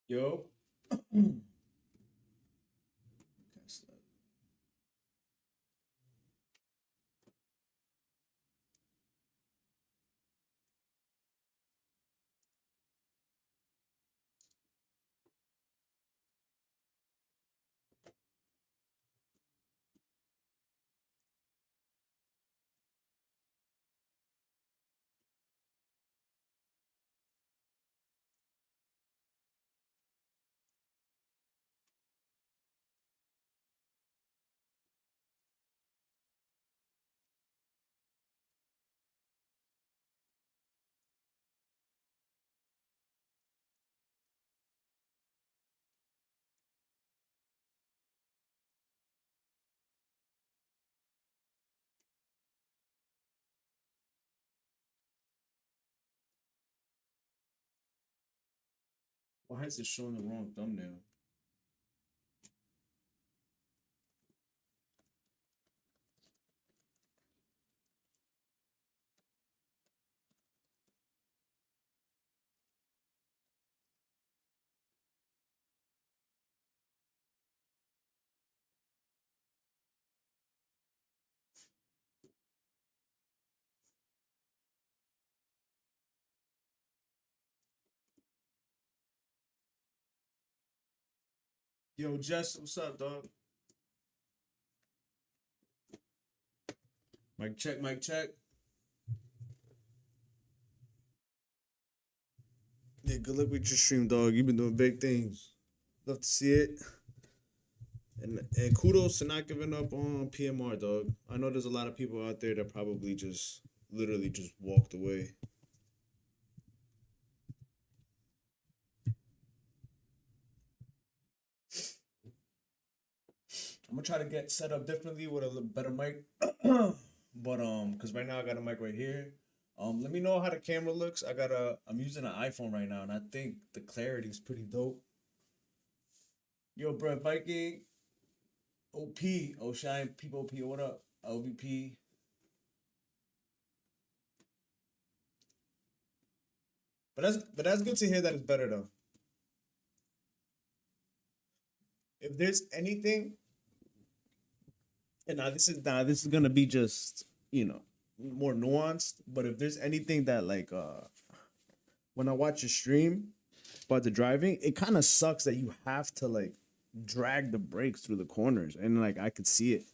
Yo. Why is it showing the wrong thumbnail? Yo, Jess, what's up, dog? Mic check, mic check. Yeah, good luck with your stream, dog. You've been doing big things. Love to see it. And kudos to not giving up on PMR, dog. I know there's a lot of people out there that probably just literally just walked away. I'm gonna try to get set up differently with a little better mic. But because right now I got a mic right here. Let me know how the camera looks. I'm using an iPhone right now, and I think the clarity is pretty dope. Yo, bro, Viking, OP, Oshine, people, OP, what up? LVP. But that's good to hear that it's better though. If there's anything, and now this is gonna be just more nuanced. But if there's anything that like when I watch a stream about the driving, it kind of sucks that you have to like drag the brakes through the corners, and like I could see it.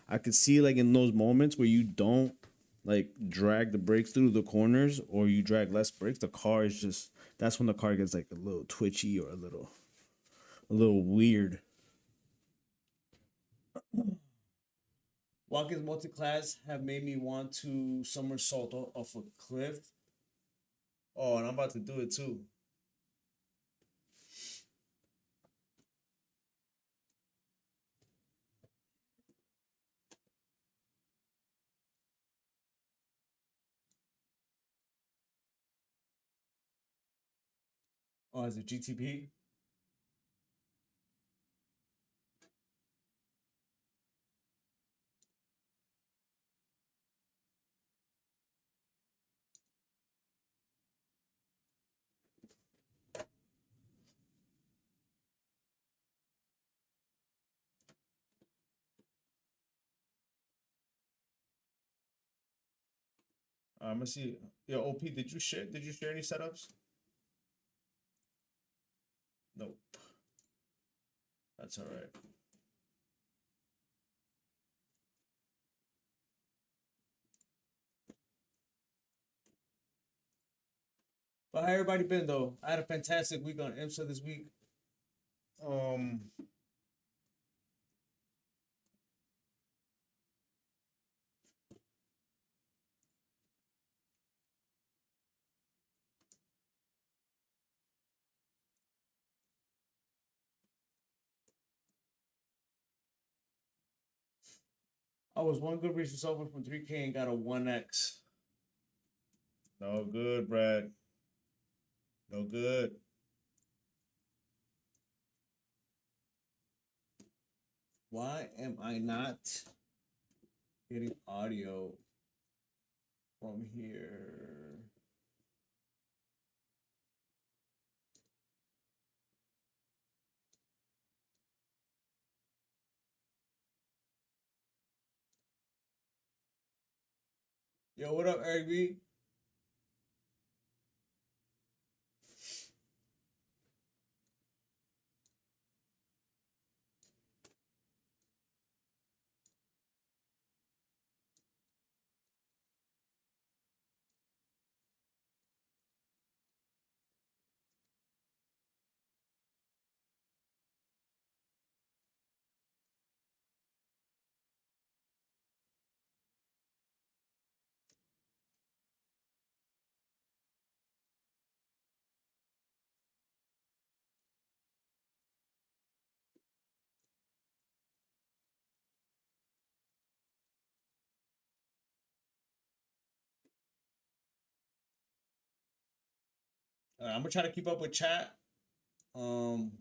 I could see like in those moments where you don't like drag the brakes through the corners or you drag less brakes, the car is just that's when the car gets like a little twitchy or a little weird. Watkins multi-class have made me want to somersault off a cliff. Oh, and I'm about to do it too. Oh, is it GTP? I'm gonna see. Yo, OP, did you share? Did you share any setups? Nope. That's all right. But how everybody been though? I had a fantastic week on IMSA this week. Um, I was one good reach over from 3K and got a 1X. No good, Brad. No good. Why am I not getting audio from here? Yo, what up, Eric B? I'm gonna try to keep up with chat. Um,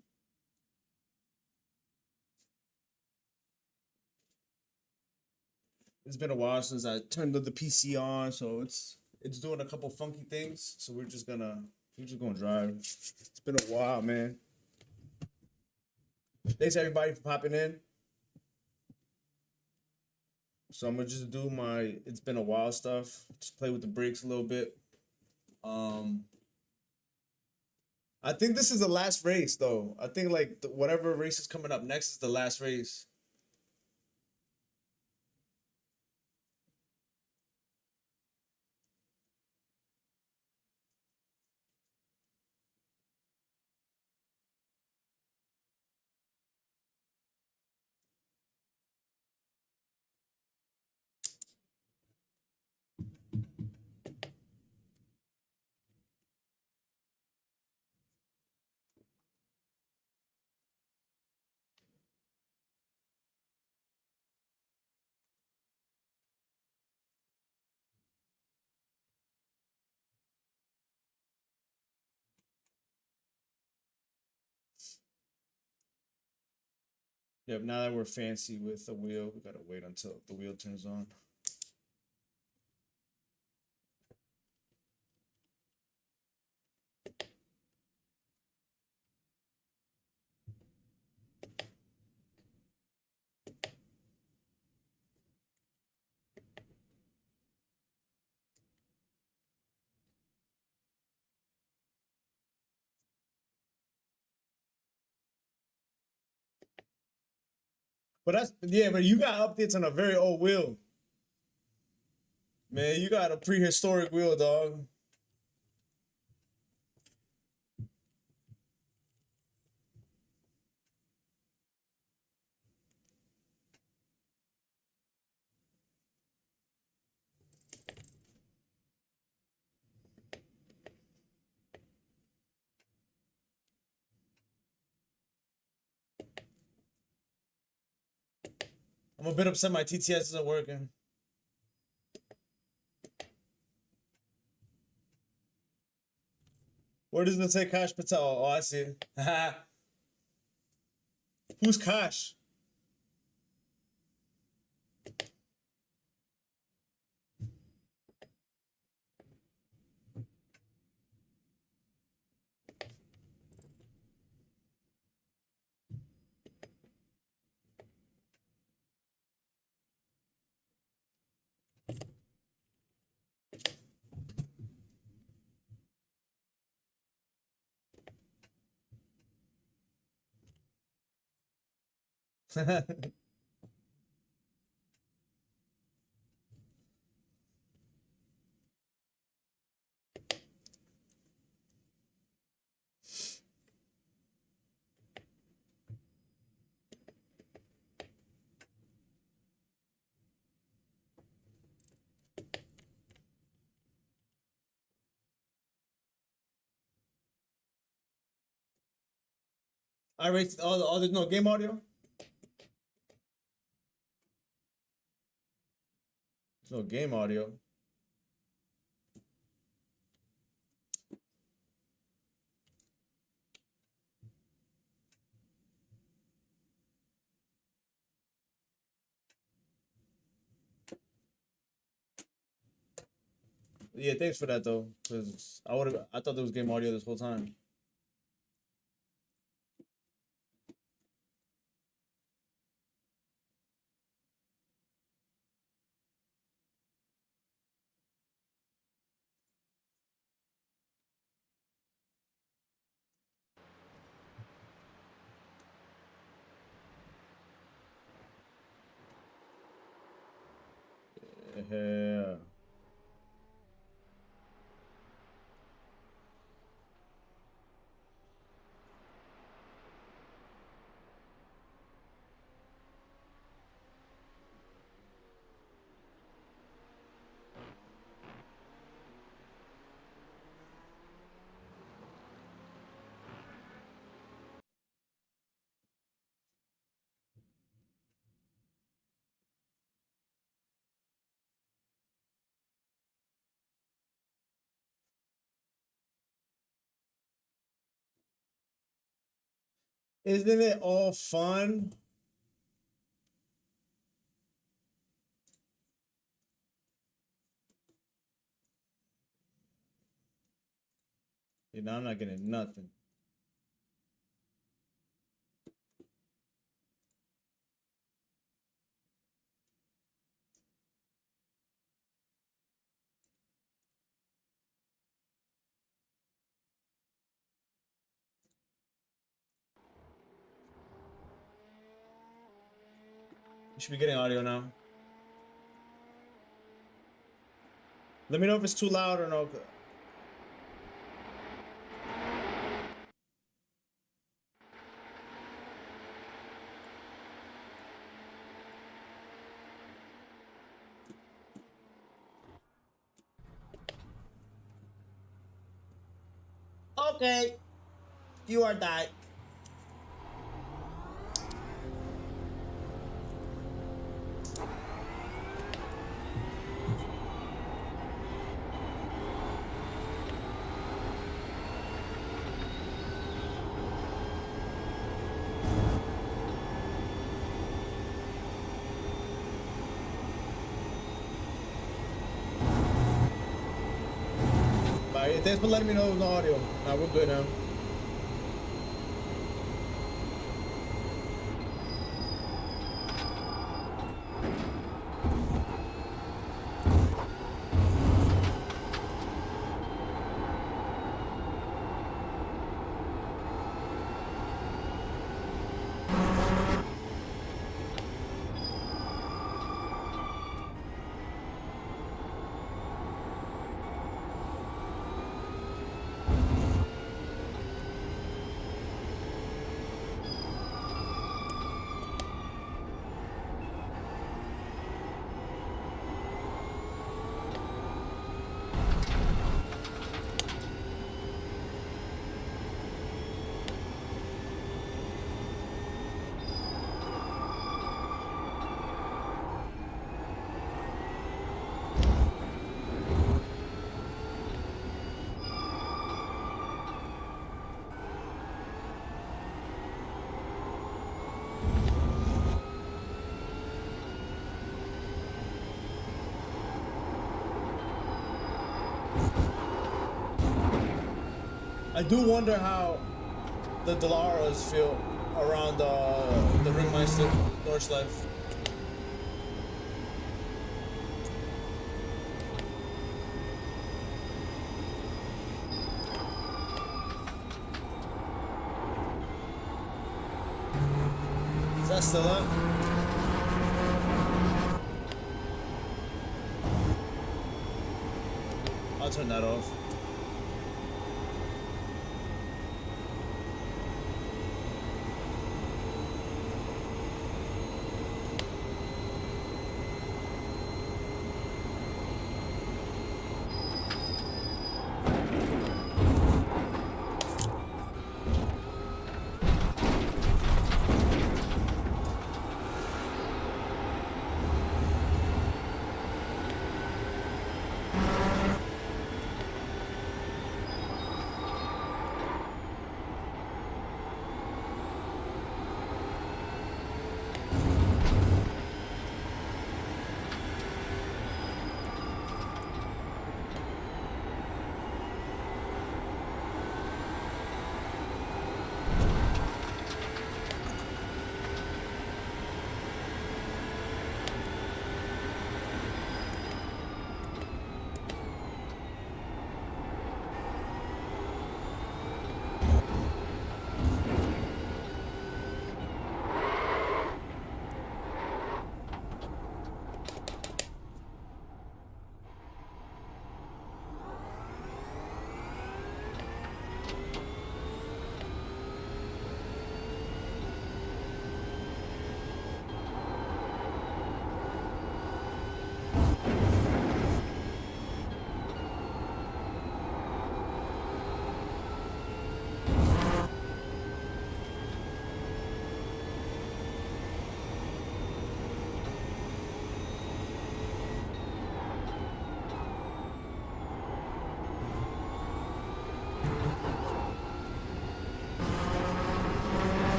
it's been a while since I turned the PC on, so it's doing a couple funky things. So we're just gonna drive. It's been a while, man. Thanks everybody for popping in. So I'm gonna just do my it's been a while stuff. Just play with the brakes a little bit. Um, I think this is the last race though. I think like whatever race is coming up next is the last race. Yep, now that we're fancy with the wheel, we gotta wait until the wheel turns on. But that's yeah, but you got updates on a very old wheel. Man, you got a prehistoric wheel, dog. I'm a bit upset my TTS isn't working. Where does it say Kash Patel? Oh, I see. Who's Kash? I rate all there's no game audio? There's no game audio. Yeah, thanks for that though. Cause I thought there was game audio this whole time. hell? Isn't it all fun? You know, I'm not getting nothing. You should be getting audio now. Let me know if it's too loud or no. Okay, you are died. Bye. Thanks for letting me know no audio. Nah, we're good now. I do wonder how the Delaras feel around the Ringmeister Nordschleife. Is that still up? I'll turn that off.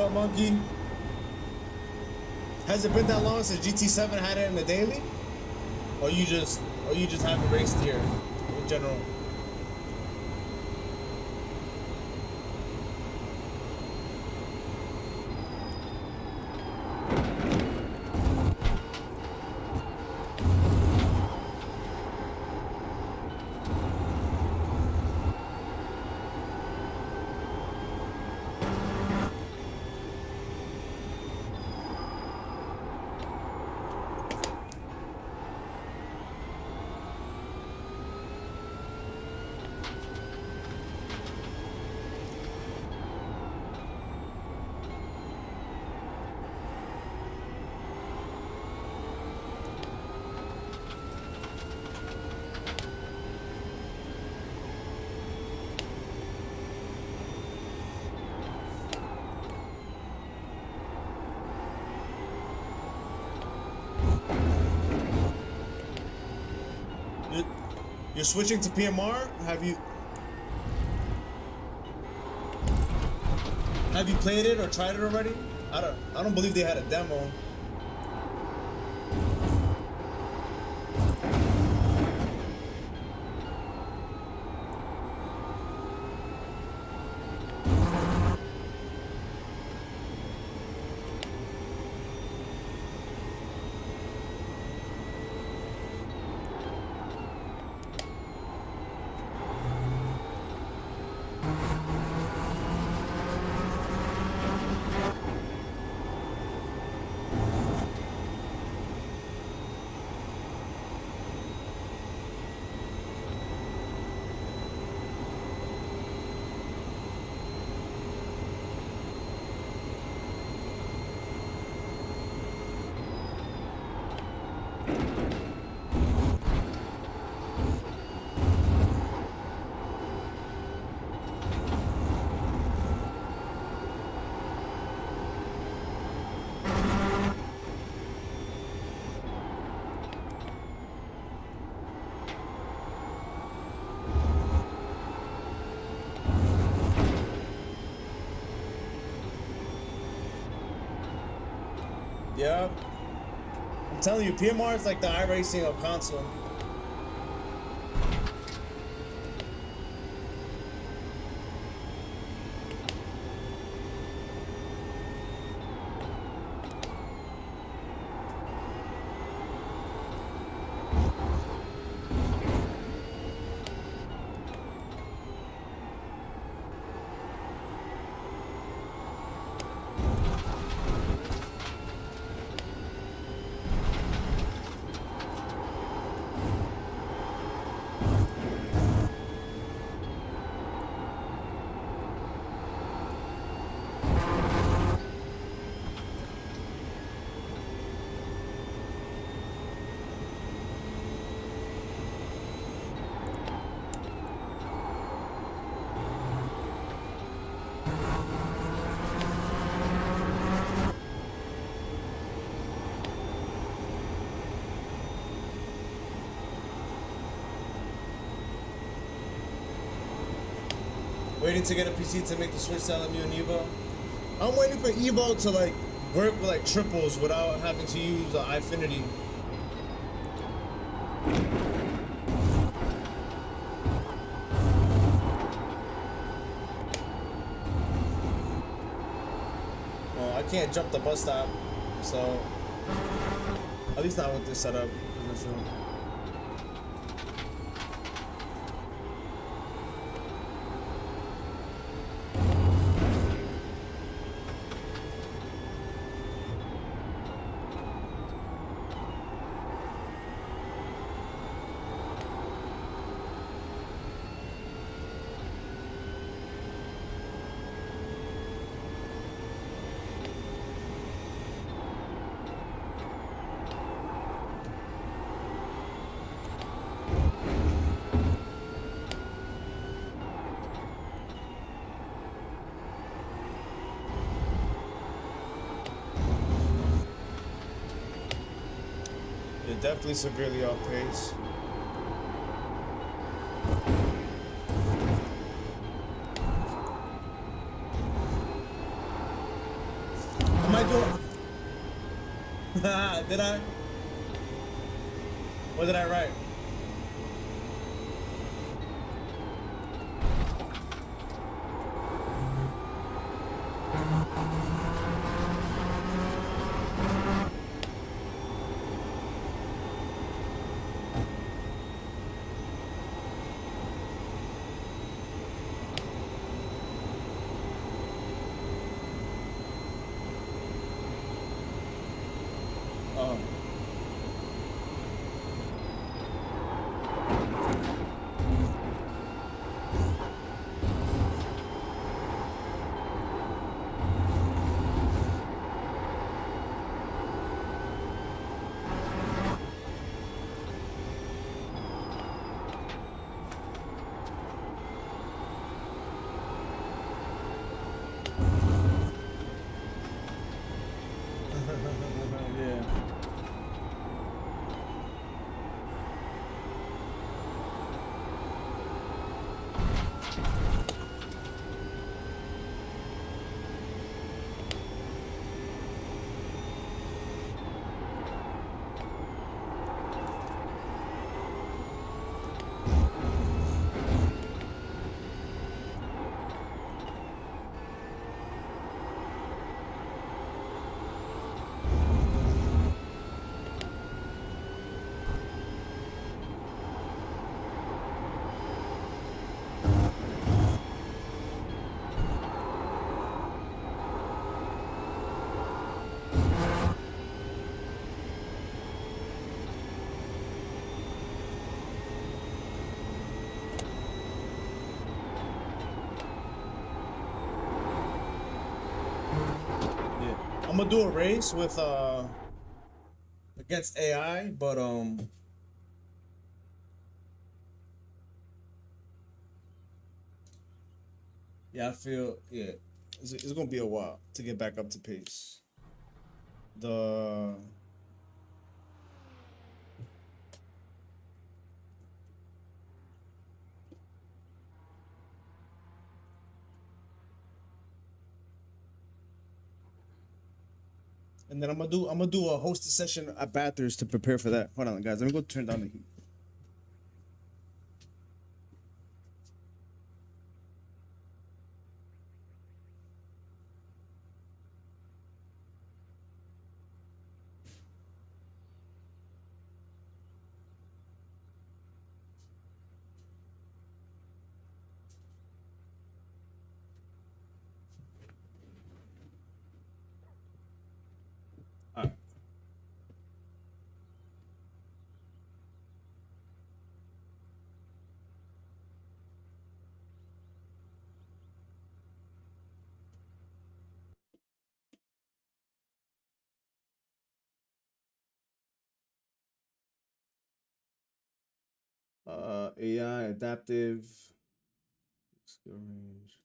up, Monkey? Has it been that long since GT7 had it in the daily? Or you just haven't raced here in general? You're switching to PMR? Have you played it or tried it already? I don't believe they had a demo. Yeah, I'm telling you, PMR is like the iRacing of console. Waiting to get a PC to make the switch to LMU and Evo. I'm waiting for Evo to like work with like triples without having to use iFinity. Well, I can't jump the bus stop, so at least not with this setup. Definitely severely off pace. Did I? What did I write? Oh. Yeah. Yeah. I'm gonna do a race with against AI, but yeah, I feel yeah, it's gonna be a while to get back up to pace. The and then I'm gonna do a hosted session at Bathurst to prepare for that. Hold on, guys. Let me go turn down the heat. All right. AI adaptive skill range.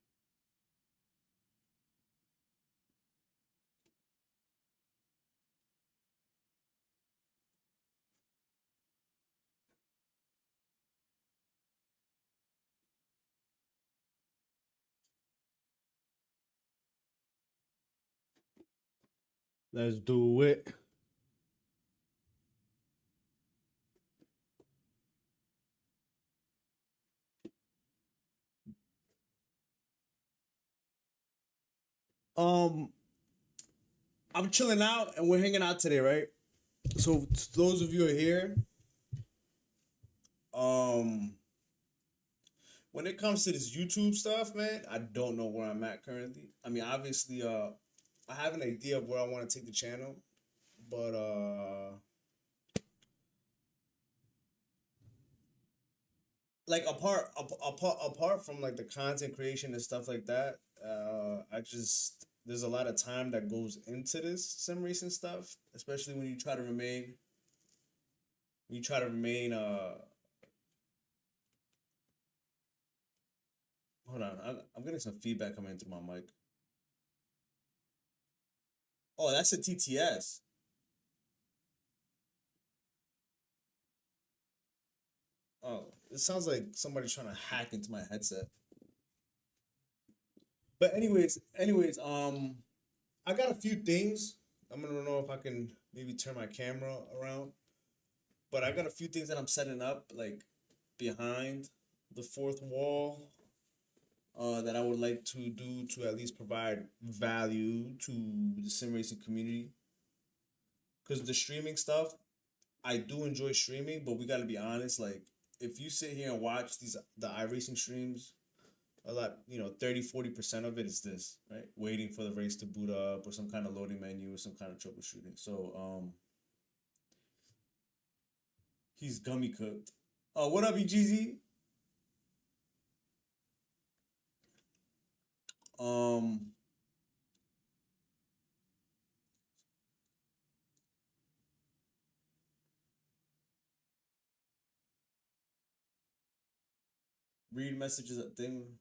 Let's do it. Um, I'm chilling out and we're hanging out today, right? So to those of you who are here, um, when it comes to this YouTube stuff, man, I don't know where I'm at currently. I mean, obviously, I have an idea of where I want to take the channel, but like apart from like the content creation and stuff like that, I just there's a lot of time that goes into this sim racing stuff, especially when you try to remain hold on, I'm getting some feedback coming through my mic. Oh, that's a TTS. Oh, it sounds like somebody's trying to hack into my headset. But anyways, I got a few things. I'm gonna know if I can maybe turn my camera around. But I got a few things that I'm setting up, like behind the fourth wall, that I would like to do to at least provide value to the sim racing community. Because the streaming stuff, I do enjoy streaming, but we got to be honest. Like, if you sit here and watch the iRacing streams, a lot, 30-40% of it is this, right? Waiting for the race to boot up, or some kind of loading menu, or some kind of troubleshooting. So, he's gummy cooked. Oh, what up, EGZ? Um, read messages thing.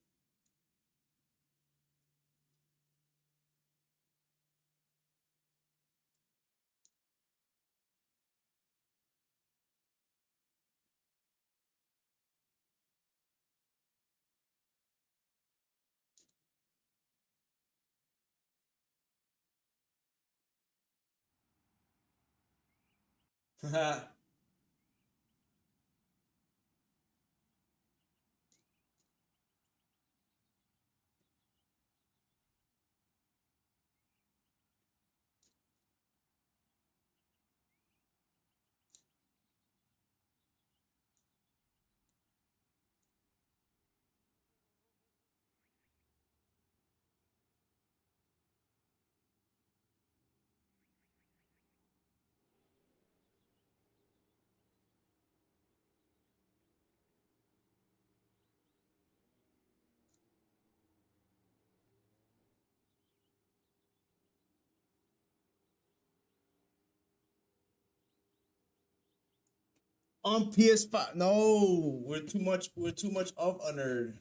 On PS5, no, we're too much. We're too much of a nerd.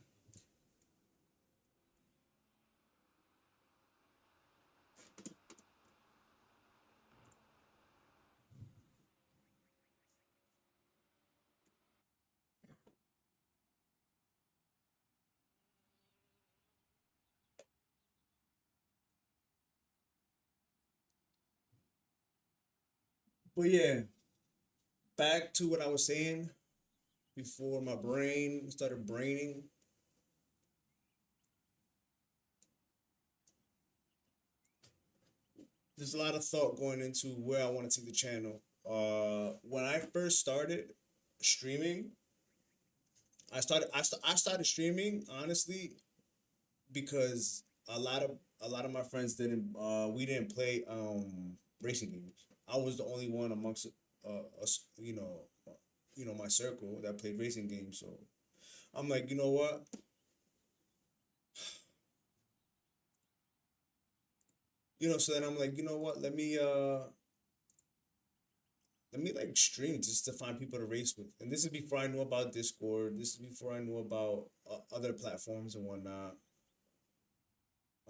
But yeah, back to what I was saying before my brain started braining. There's a lot of thought going into where I want to take the channel. When I first started streaming, I started streaming honestly because a lot of my friends didn't we didn't play racing games. I was the only one amongst us, my circle that played racing games. So I'm like, you know what? So then I'm like, you know what? Let me like stream just to find people to race with. And this is before I knew about Discord. This is before I knew about other platforms and whatnot.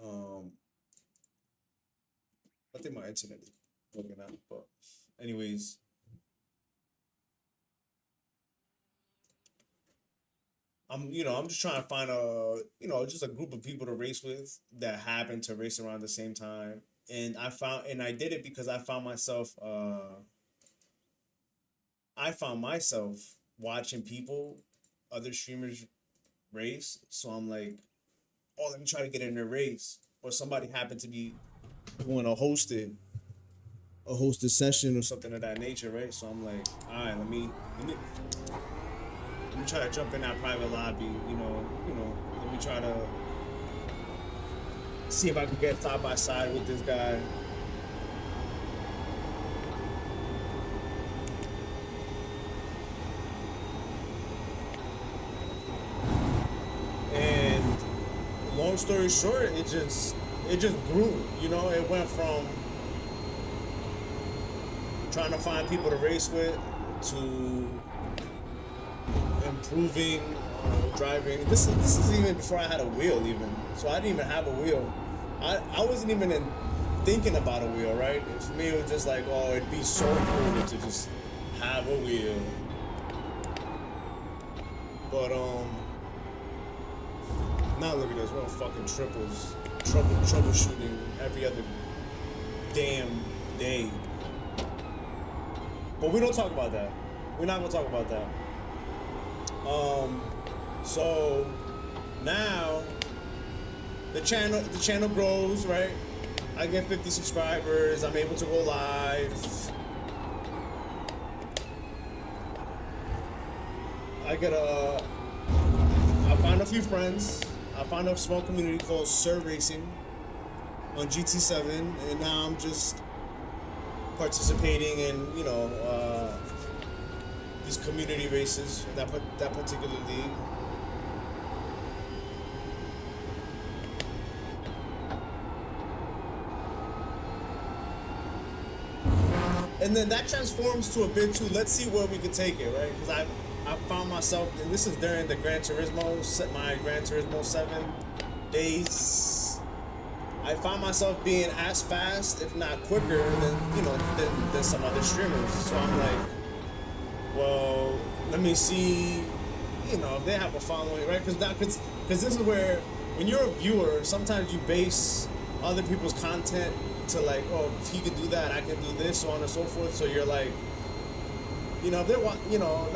Um, I think my internet is broken out, but anyways, I'm just trying to find just a group of people to race with that happen to race around the same time. And I did it because I found myself watching other streamers race. So I'm like, oh, let me try to get in their race. Or somebody happened to be doing a hosted session or something of that nature, right? So I'm like, all right, let me try to jump in that private lobby, let me try to see if I can get side by side with this guy. And long story short, it just grew. It went from trying to find people to race with to improving driving. This is even before I had a wheel, even. So I didn't even have a wheel. I wasn't even thinking about a wheel, right? For me, it was just like, oh, it'd be so cool to just have a wheel. But now look at this. We're on fucking triples, troubleshooting every other damn day. But we don't talk about that. We're not gonna talk about that. So now the channel grows, right? I get 50 subscribers. I'm able to go live. I found a few friends. I found a small community called SimRacing on GT7, and now I'm just participating in, you know, these community races, that particular league. And then that transforms to a bit too. Let's see where we could take it, right? Because I found myself, and this is during the Gran Turismo, my Gran Turismo 7 days. I found myself being as fast, if not quicker, than, you know, than some other streamers. So I'm like, well, let me see, you know, if they have a following, right? Because this is where, when you're a viewer, sometimes you base other people's content to like, oh, if he could do that, I can do this, so on and so forth. So you're like, you know, if they want, you know,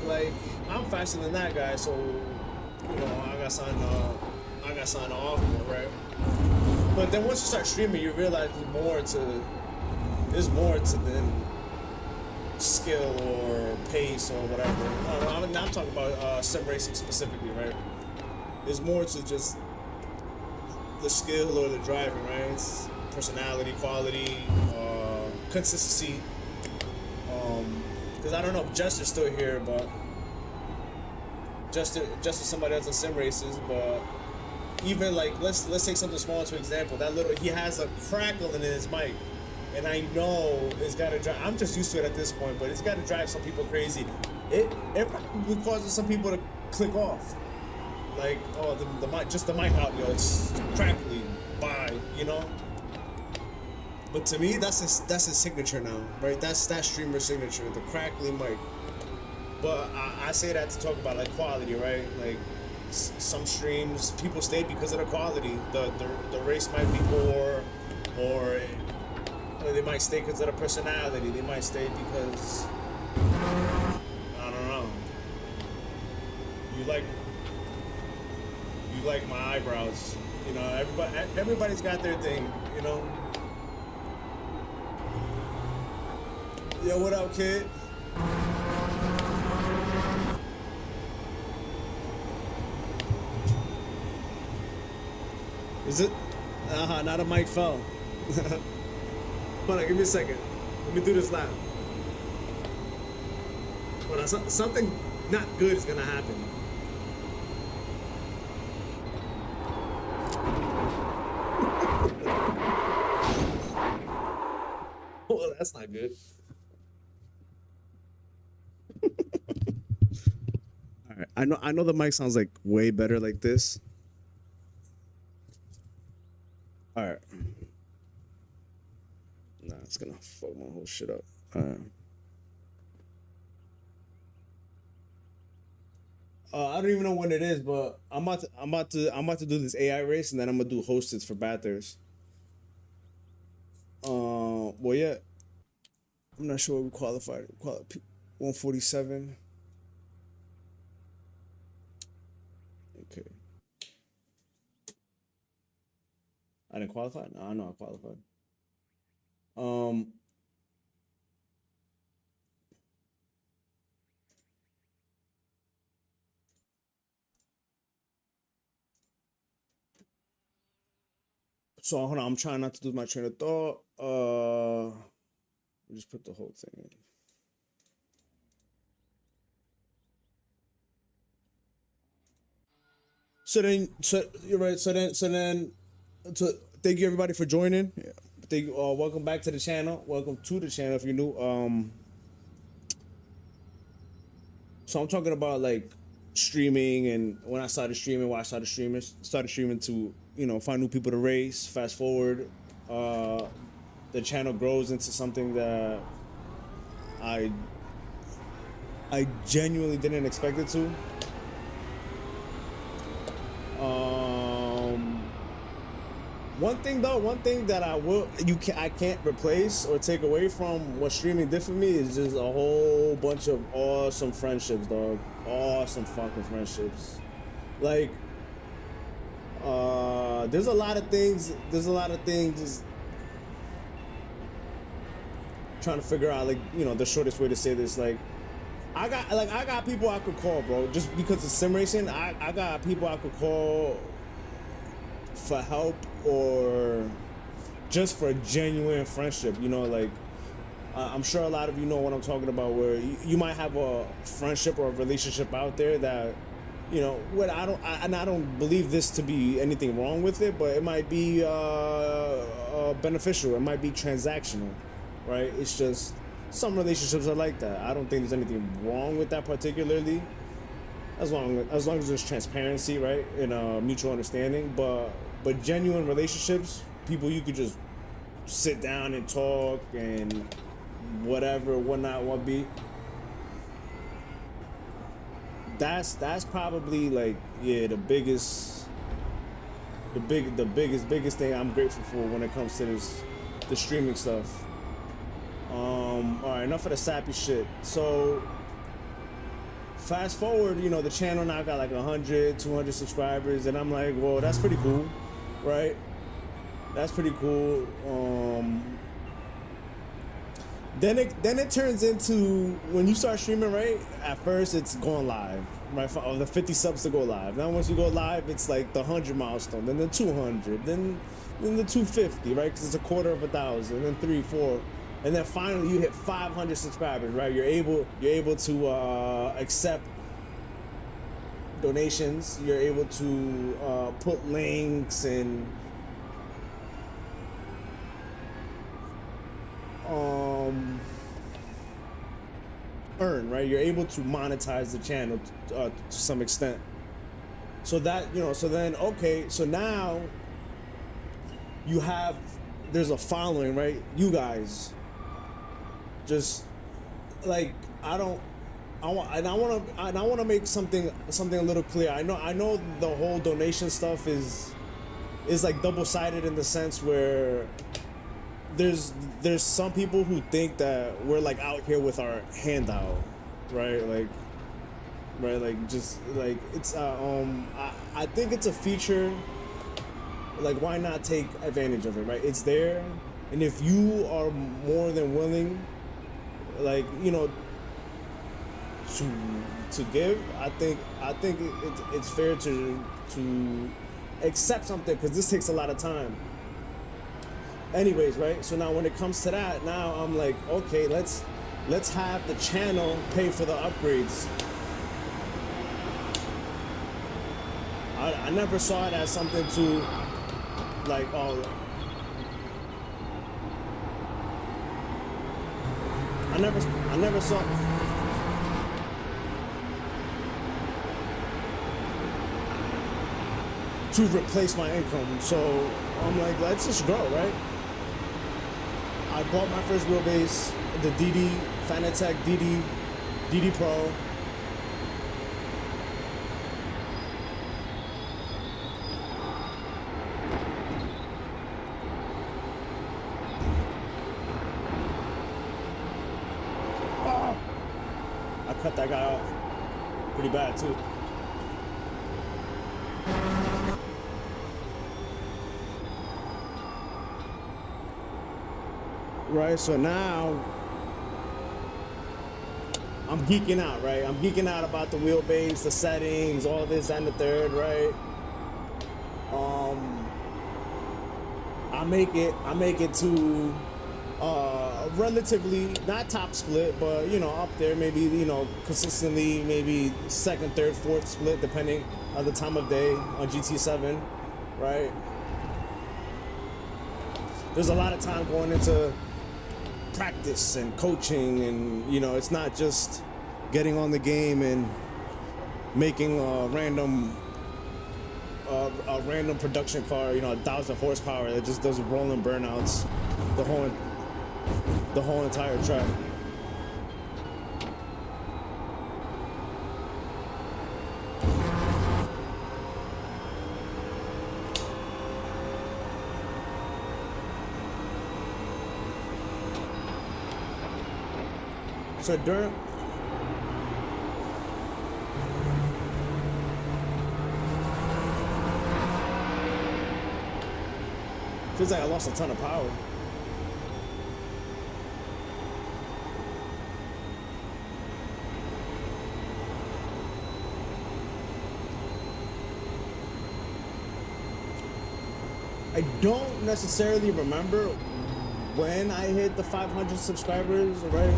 like, I'm faster than that guy, so, you know, I got something to offer, right? But then once you start streaming, you realize there's more to than skill or pace or whatever. I'm talking about SimRacing specifically, right? There's more to just the skill or the driving, right? It's personality, quality, consistency. Because I don't know if Justice's still here, but Justice somebody else in sim races, but even like let's take something small to example. He has a crackle in his mic, and I know it's gotta drive. I'm just used to it at this point, but it's gotta drive some people crazy. It probably causes some people to click off. Like, oh, the mic, just the mic audio, it's crackly. Bye, you know. But to me, that's his signature now, right? That's that streamer signature, the crackly mic. But I say that to talk about like quality, right? Like some streams, people stay because of the quality. The race might be poor, or they might stay because of the personality. They might stay because, I don't know. You like my eyebrows, you know. Everybody's got their thing, you know. Yo, what up, kid? Is it? Not a mic fell. Hold on, give me a second. Let me do this live. Hold on, something not good is gonna happen. Oh, that's not good. All right, I know the mic sounds like way better like this. All right. Nah, it's gonna fuck my whole shit up. All right. I don't even know when it is, but I'm about to do this AI race, and then I'm gonna do hosted for batters. Well, yeah, I'm not sure we qualified. 147. Okay. I didn't qualify? No, I know I qualified. So hold on, I'm trying not to lose my train of thought. Just put the whole thing in. You're right. So thank you everybody for joining. Thank you. Welcome back to the channel. Welcome to the channel if you're new. So I'm talking about like streaming, and when I started streaming, why I started streaming to, you know, find new people to race. Fast forward, the channel grows into something that I genuinely didn't expect it to. one thing that I can't replace or take away from what streaming did for me is just a whole bunch of awesome friendships, dog. Awesome fucking friendships. Like, there's a lot of things. Just trying to figure out, like, you know, the shortest way to say this. Like, I got people I could call, bro. Just because of SimRacing, I got people I could call for help or just for genuine friendship. You know, like, I'm sure a lot of you know what I'm talking about, where you might have a friendship or a relationship out there that, you know, what I don't believe this to be anything wrong with it, but it might be beneficial. It might be transactional, right? It's just some relationships are like that. I don't think there's anything wrong with that particularly, as long as there's transparency, right, and mutual understanding. But genuine relationships, people you could just sit down and talk and whatever, whatnot, what be. That's probably, like, yeah, the biggest thing I'm grateful for when it comes to the streaming stuff. All right, enough of the sappy shit. So fast forward, you know, the channel now got like 100, 200 subscribers, and I'm like, well, that's pretty cool, right? That's pretty cool. Then it turns into, when you start streaming, right? At first, it's going live, right? For the 50 subs to go live. Now, once you go live, it's like the 100 milestone, then the 200, then the 250, right? Because it's a quarter of 1,000, then 3, 4, and then finally you hit 500 subscribers, right? You're able to accept donations. You're able to put links and earn, right? You're able to monetize the channel to some extent. So that, you know, so then, okay, so now there's a following, right? You guys just, like, I want to make something a little clear. I know the whole donation stuff is like double-sided in the sense where there's some people who think that we're, like, out here with our hand out, right? Like, just like, it's I think it's a feature. Like, why not take advantage of it, right? It's there, and if you are more than willing, like, you know, to give, I think it's fair to accept something, because this takes a lot of time. Anyways, right? So now when it comes to that, now I'm like, okay, let's have the channel pay for the upgrades. I never saw it as something to, like, oh, I never saw to replace my income. So I'm like, let's just go, right? I bought my first wheelbase, the FANATEC DD Pro. Oh, I cut that guy off pretty bad too. Right, so now I'm geeking out, right? I'm geeking out about the wheelbase, the settings, all this and the third, right? I make it to relatively not top split, but, you know, up there, maybe, you know, consistently, maybe second, third, fourth split, depending on the time of day on GT7, right? There's a lot of time going into practice and coaching, and, you know, it's not just getting on the game and making a random production car, you know, 1,000 horsepower that just does rolling burnouts the whole entire track. So during feels like I lost a ton of power. I don't necessarily remember when I hit the 500 subscribers, right?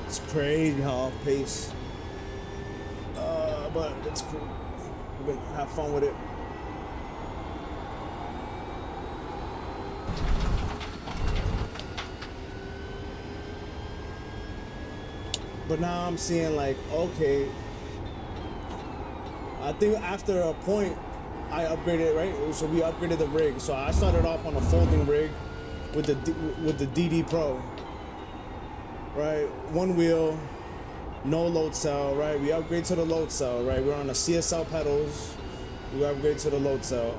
It's crazy how off pace. But it's cool. We're gonna have fun with it. But now I'm seeing like, okay, I think after a point I upgraded, right? So we upgraded the rig. So I started off on a folding rig with the DD Pro, right? One wheel, no load cell, right? We upgrade to the load cell, right? We're on a CSL pedals. We upgrade to the load cell.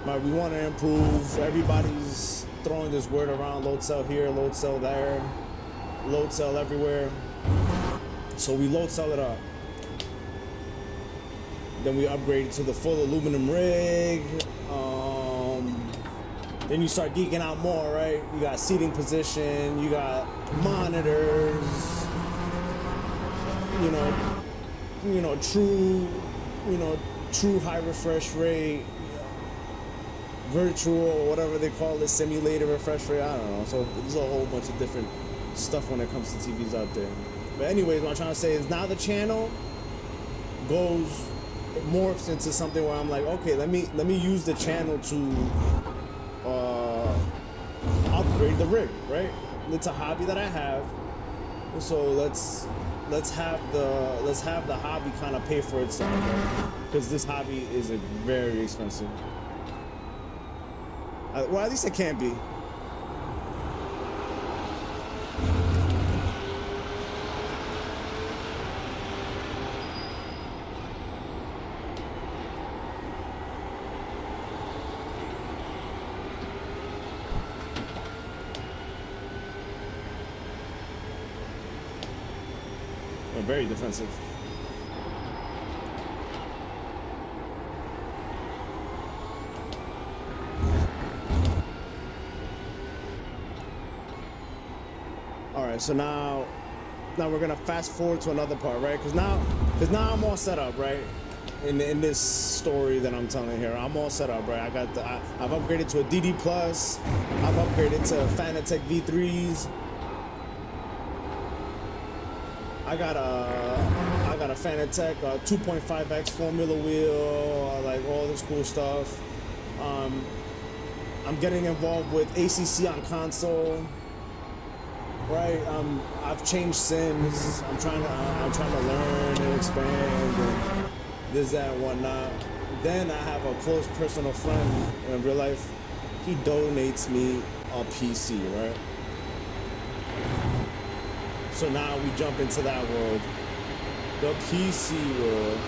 Right, we want to improve. Everybody's throwing this word around: load cell here, load cell there, load cell everywhere. So we load cell it up. Then we upgrade to the full aluminum rig. Then you start geeking out more, right? You got seating position, you got monitors, true high refresh rate, virtual, whatever they call it, simulated refresh rate, I don't know. So there's a whole bunch of different stuff when it comes to TVs out there. But anyways, what I'm trying to say is now the channel morphs into something where I'm like, okay, let me use the channel to upgrade the rig, right? It's a hobby that I have, so let's have the hobby kind of pay for itself, right? Because this hobby is very expensive. Well, at least it can be. Very defensive. All right, so now we're gonna fast forward to another part, right? Because now I'm all set up, right? In this story that I'm telling here, I'm all set up, right? I've upgraded to a DD Plus. I've upgraded to FANATEC V3s. I got a FANATEC 2.5X Formula wheel, like all this cool stuff. I'm getting involved with ACC on console, right? I've changed sims. I'm trying to learn and expand and this, that, and whatnot. Then I have a close personal friend in real life. He donates me a PC, right? So now we jump into that world, the PC world.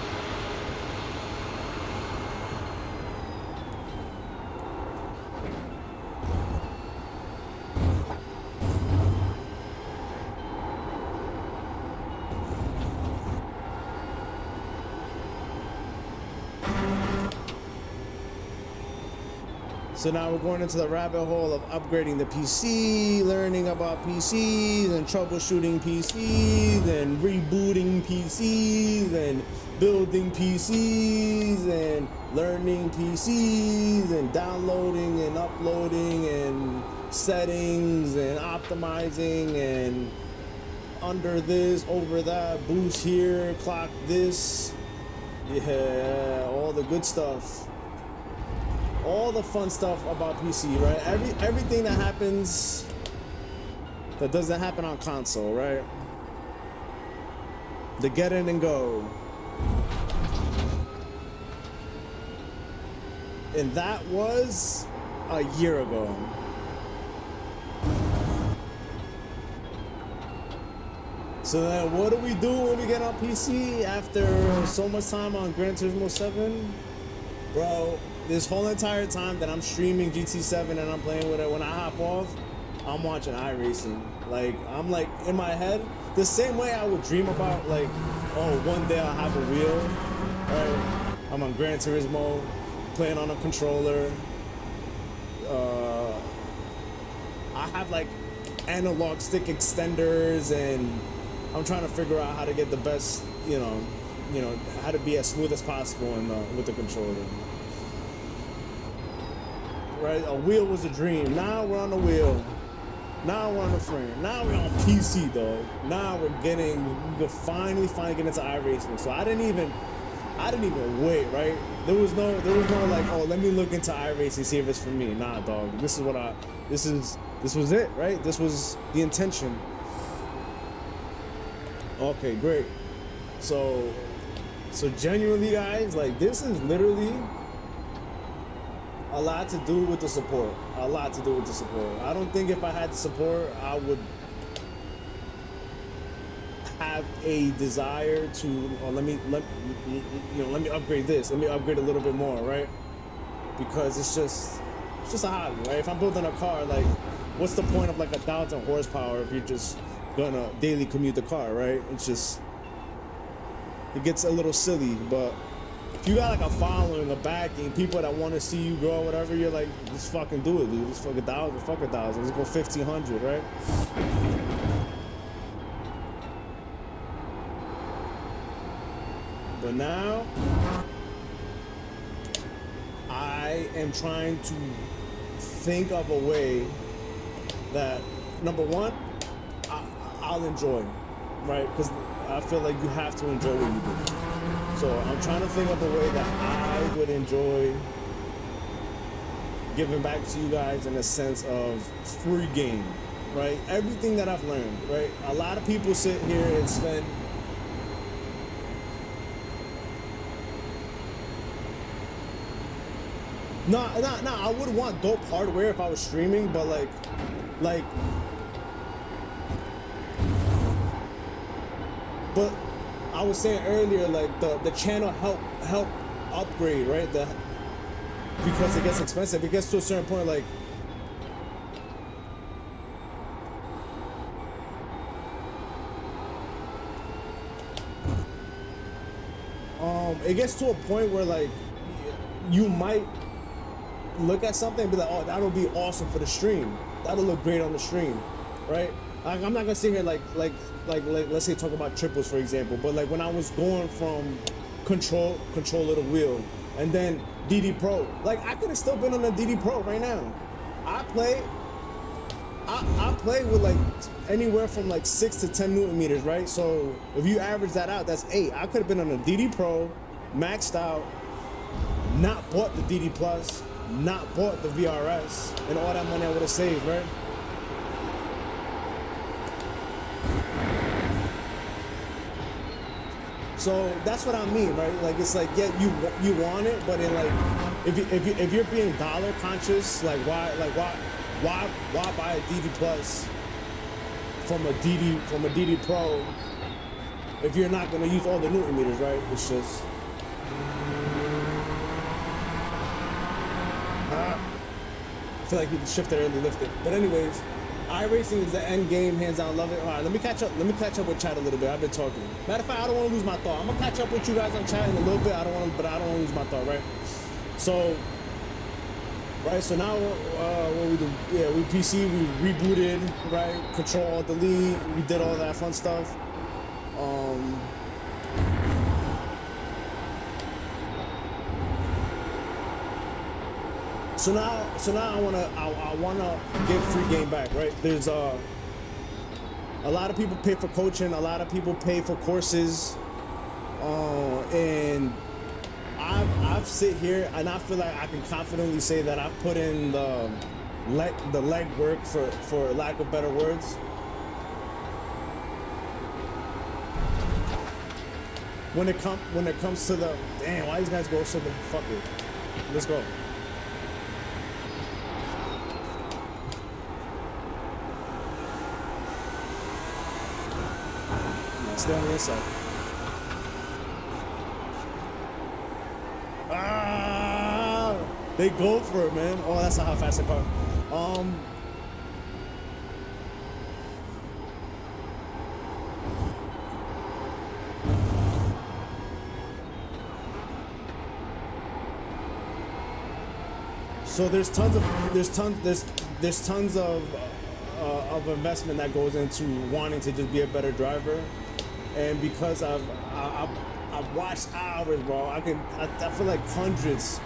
So now we're going into the rabbit hole of upgrading the PC, learning about PCs and troubleshooting PCs and rebooting PCs and building PCs and learning PCs and downloading and uploading and settings and optimizing and under this, over that, boost here, clock this. Yeah, all the good stuff. All the fun stuff about PC, right? Everything that happens that doesn't happen on console, right? The get in and go. And that was a year ago. So then what do we do when we get on PC after so much time on Gran Turismo 7? Bro, this whole entire time that I'm streaming GT7 and I'm playing with it, when I hop off, I'm watching iRacing. Like, I'm like, in my head, the same way I would dream about, like, oh, one day I'll have a wheel, right? I'm on Gran Turismo, playing on a controller. I have, like, analog stick extenders, and I'm trying to figure out how to get the best, you know, how to be as smooth as possible with the controller. Right, a wheel was a dream. Now we're on the wheel. Now we're on the frame. Now we're on PC, dog. Now we're finally get into iRacing. So I didn't even wait, right? There was no like, oh, let me look into iRacing, see if it's for me. Nah, dog. This was it, right? This was the intention. Okay, great. So genuinely, guys, like, this is literally a lot to do with the support. A lot to do with the support. I don't think if I had the support, I would have a desire to, oh, let me upgrade this. Let me upgrade a little bit more, right? Because it's just a hobby, right? If I'm building a car, like, what's the point of like 1,000 horsepower if you're just gonna daily commute the car, right? It gets a little silly. But if you got like a following, a backing, people that want to see you grow, whatever, you're like, just fucking do it, dude. Just fuck 1,000, fuck 1,000. Let's go 1,500, right? But now I am trying to think of a way that, number one, I'll enjoy, right? Because I feel like you have to enjoy what you do. So I'm trying to think of a way that I would enjoy giving back to you guys in a sense of free game, right? Everything that I've learned, right? A lot of people sit here and spend No, I would want dope hardware if I was streaming, but like, but I was saying earlier, like, the channel help upgrade, right? Because it gets expensive. It gets to a certain point, like, it gets to a point where, like, you might look at something and be like, oh, that'll be awesome for the stream. That'll look great on the stream, right? Like, I'm not gonna sit here like let's say talk about triples, for example, but like when I was going from control of the wheel and then DD Pro, like, I could have still been on the DD Pro right now. I play with like anywhere from like 6 to 10 Newton meters, right? So if you average that out, that's 8. I could have been on a DD Pro, maxed out, not bought the DD Plus, not bought the VRS, and all that money I would have saved, right? So that's what I mean, right? Like, it's like, yeah, you want it, but then, like, if you're being dollar conscious, like, why buy a DD Plus from a DD Pro if you're not gonna use all the Newton meters, right? It's just I feel like you shifted early, lifted. But anyways, iRacing is the end game, hands down, love it. All right, let me catch up with chat a little bit. I've been talking. Matter of fact, I don't want to lose my thought. I'm gonna catch up with you guys on chat in a little bit. I don't want to lose my thought, right? So now what we do? Yeah, we PC, we rebooted, right? Control Alt Delete, we did all that fun stuff. So now I wanna give free game back, right? There's a lot of people pay for coaching, a lot of people pay for courses, and I've sit here and I feel like I can confidently say that I've put in the leg work, for lack of better words. When it comes to the, damn, why these guys go so fuck it. Let's go. Stay on the inside. Ah, they go for it, man. Oh, that's not how fast the car. So there's tons of investment that goes into wanting to just be a better driver, and because I've watched hours, bro. I feel like hundreds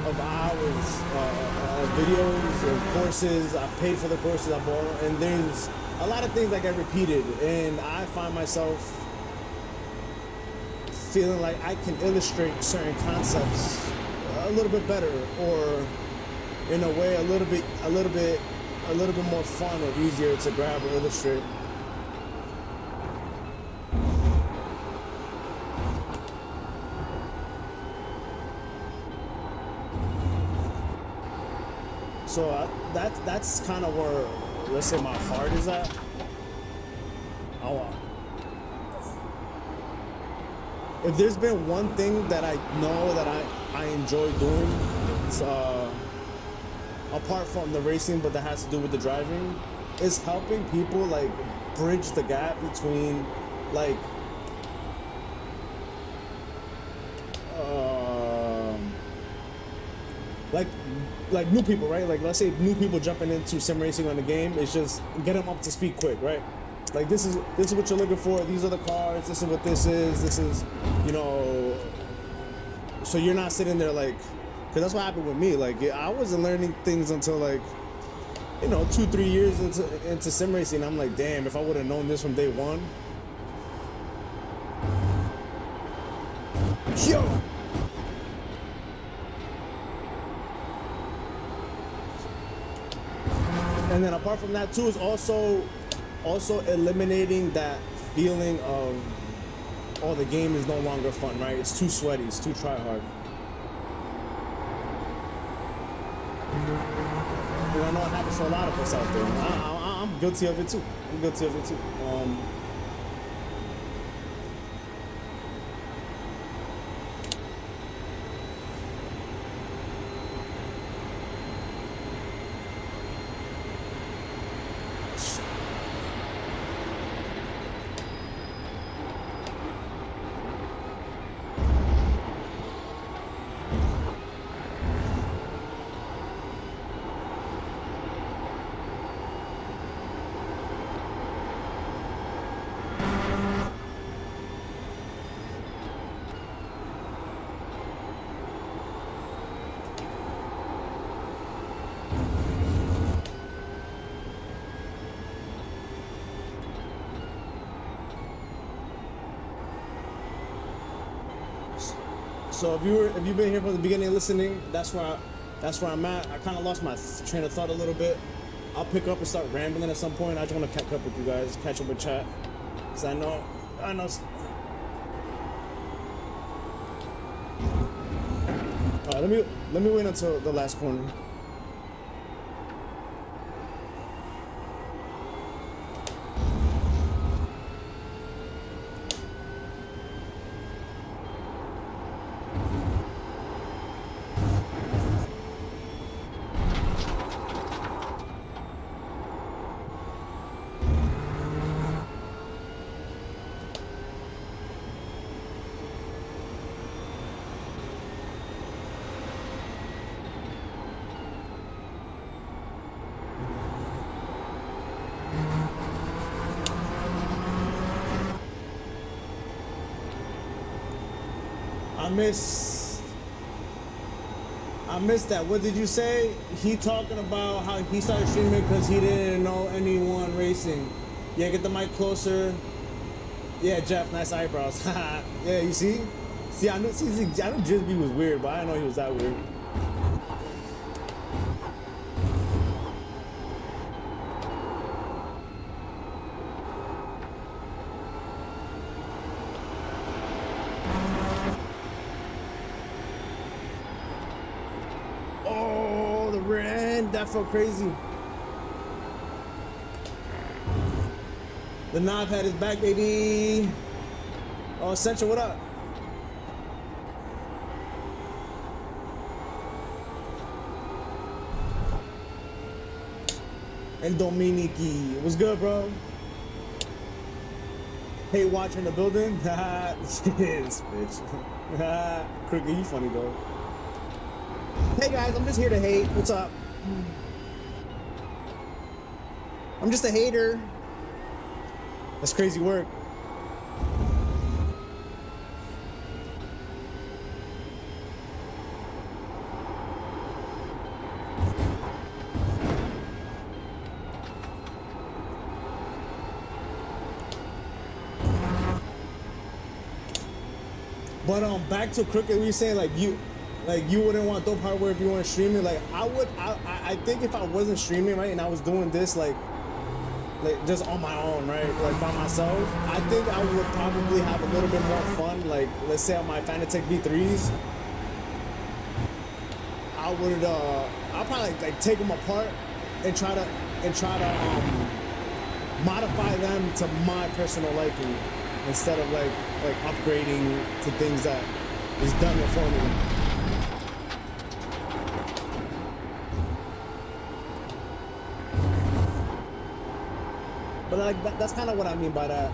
of hours of videos of courses. I paid for the courses I bought, and there's a lot of things that get repeated, and I find myself feeling like I can illustrate certain concepts a little bit better, or in a way a little bit more fun or easier to grab or illustrate. So that's kind of where, let's say, my heart is at. If there's been one thing that I know that I enjoy doing, it's, apart from the racing, but that has to do with the driving, is helping people like bridge the gap between like new people, right? Like, let's say new people jumping into sim racing on the game, it's just get them up to speed quick, right? Like, this is what you're looking for. These are the cars. This is what this is. This is, you know. So you're not sitting there like, because that's what happened with me. Like, I wasn't learning things until like, you know, 2-3 years into sim racing. I'm like, damn, if I would have known this from day one. Yo. And then apart from that too, is also eliminating that feeling of, oh, the game is no longer fun, right? It's too sweaty, it's too try hard. And I know it happens to a lot of us out there. I'm guilty of it too. So if you've been here from the beginning listening, that's where I'm at. I kind of lost my train of thought a little bit. I'll pick up and start rambling at some point. I just want to catch up with you guys, catch up with chat, because I know. All right, let me wait until the last corner. I missed that. What did you say? He talking about how he started streaming because he didn't know anyone racing. Yeah, get the mic closer. Yeah, Jeff, nice eyebrows. Yeah, you see? I knew Jizby was weird, but I didn't know he was that weird. That felt crazy. The knob head is back, baby. Oh, Central, what up? And Dominiki, what's good, bro? Hey, watch in the building. Haha, this bitch. Crooked, you funny though. Hey guys, I'm just here to hate. What's up? I'm just a hater. That's crazy work. But back to Crooked, we were saying like you wouldn't want dope hardware if you weren't streaming. Like I think if I wasn't streaming, right, and I was doing this like just on my own, right, like by myself, I think I would probably have a little bit more fun. Like let's say on my FANATEC V3s, I'll probably like take them apart and try to modify them to my personal liking instead of like upgrading to things that is done for me. But like that's kind of what I mean by that.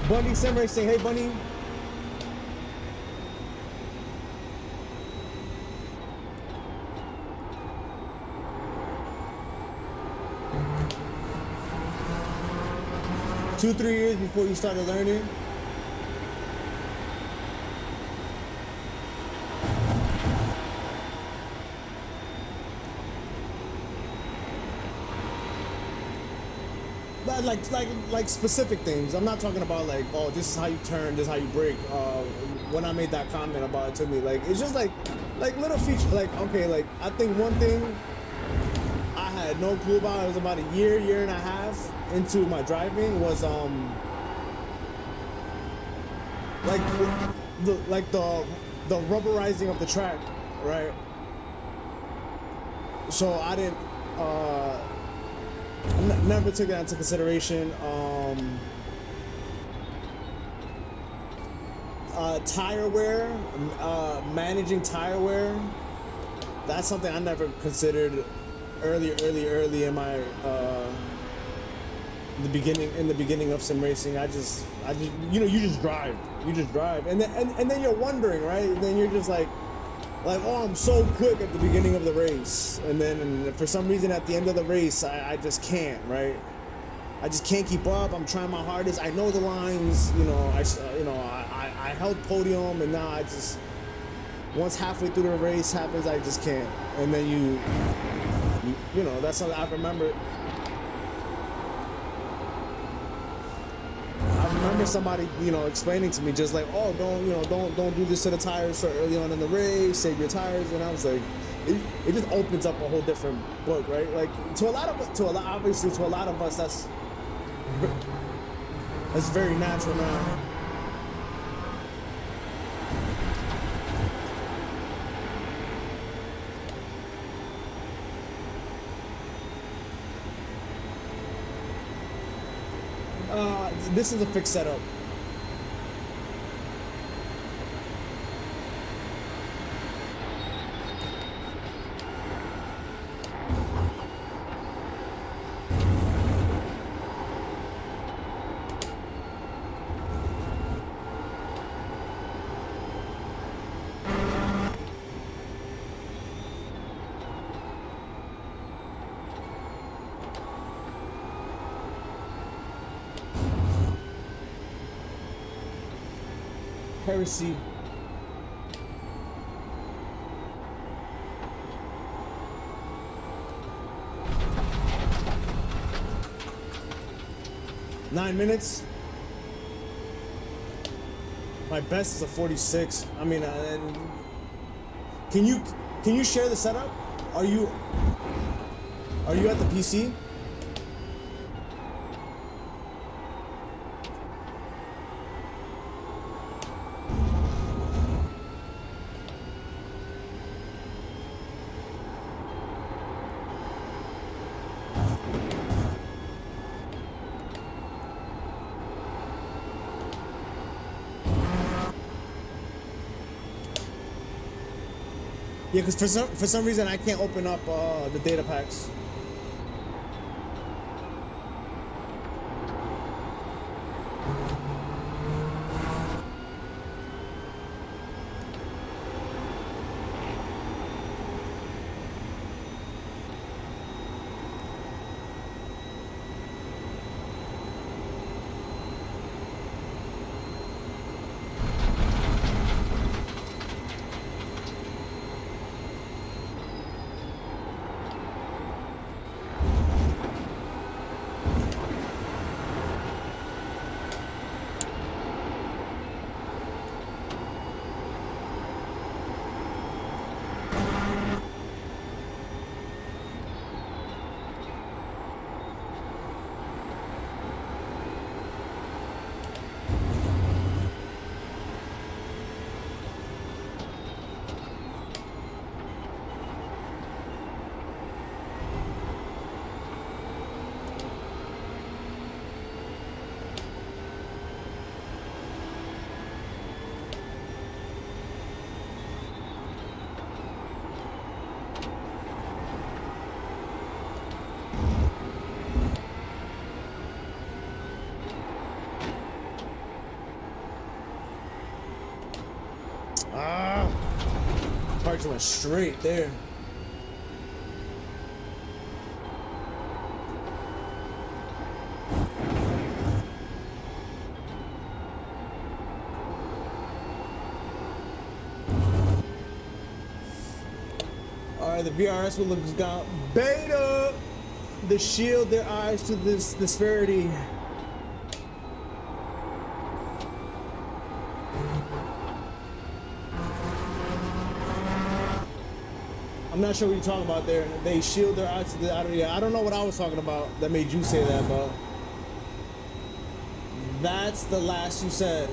Bunny SimRacing, hey Bunny. Two, 3 years before you started learning. Like specific things. I'm not talking about like, oh, this is how you turn, this is how you brake. When I made that comment about it to me, like it's just like little features. Like okay, like I think one thing I had no clue about. It was about a year and a half into my driving was the rubberizing of the track, right? So I didn't never took that into consideration. Tire wear, managing tire wear, that's something I never considered early in my the beginning of sim racing. I just you just drive and then you're wondering, right? And then you're just like oh, I'm so quick at the beginning of the race, and then for some reason at the end of the race I just can't, right? I just can't keep up. I'm trying my hardest. I know the lines, I held podium, and now I just, once halfway through the race happens, I just can't. And then you know, that's something I remember. I remember somebody, explaining to me just like, oh, don't do this to the tires so early on in the race, save your tires. And I was like, it just opens up a whole different book, right? Like obviously to a lot of us, that's very natural now. This is a fixed setup. Heresy. Nine minutes. My best is a 46. I mean, can you share the setup? Are you at the PC? Yeah, because for some reason I can't open up the data packs. Parts went straight there. Alright, the VRS will look got beta. The shield their eyes to this disparity. I'm not sure what you're talking about there. They shield their eyes to the I don't know what I was talking about that made you say that, but that's the last you said.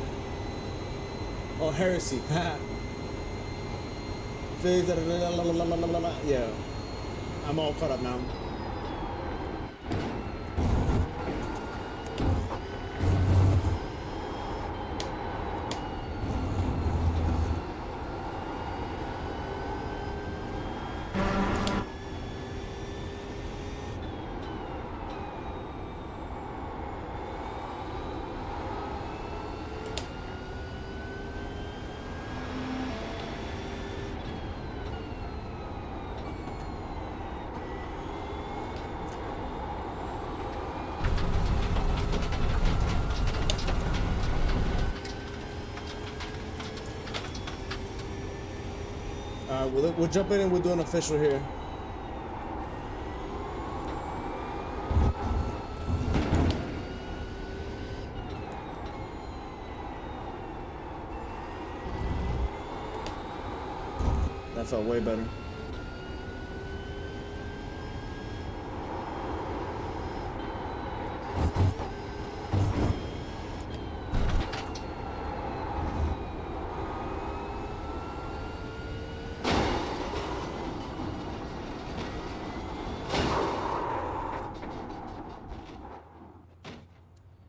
Oh, heresy. Yeah. I'm all caught up now. We'll jump in and we'll do an official here. That felt way better.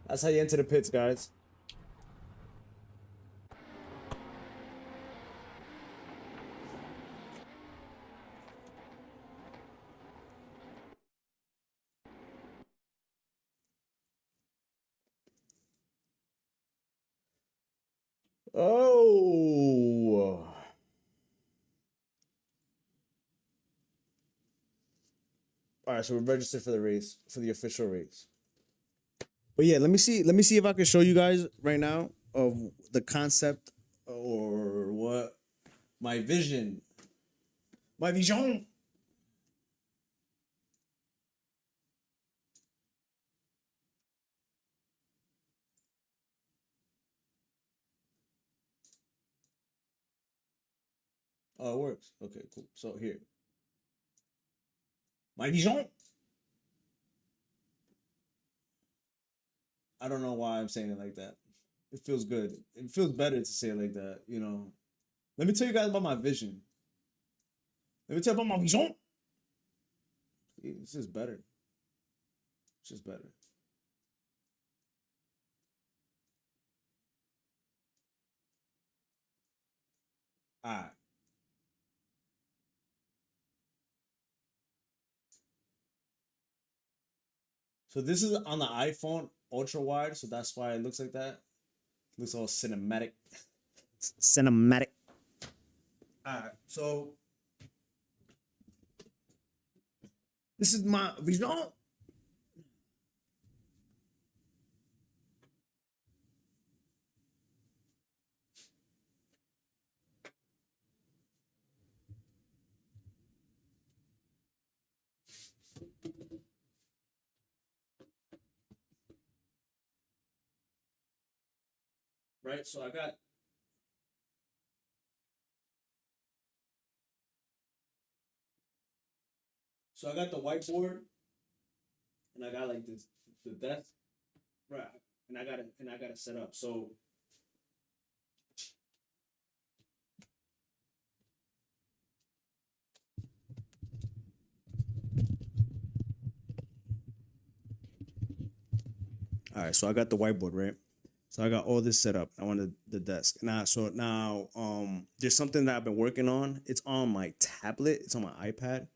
That's how you enter the pits, guys. Oh. All right, so we're registered for the race, for the official race. But yeah, let me see if I can show you guys right now of the concept or what? My vision. My vision. Oh, it works. Okay, cool. So here. My vision. I don't know why I'm saying it like that. It feels good. It feels better to say it like that, you know. Let me tell you guys about my vision. Let me tell you about my vision. It's just better. It's just better. All right. So this is on the iPhone ultra wide, so that's why it looks like that. It looks all cinematic. Cinematic. All right. So this is my vision. Right. So I got the whiteboard and I got like this the desk. Right. And I got it set up. So all right, so I got the whiteboard, right? So I got all this set up. I wanted the desk. Now there's something that I've been working on. It's on my tablet, it's on my iPad.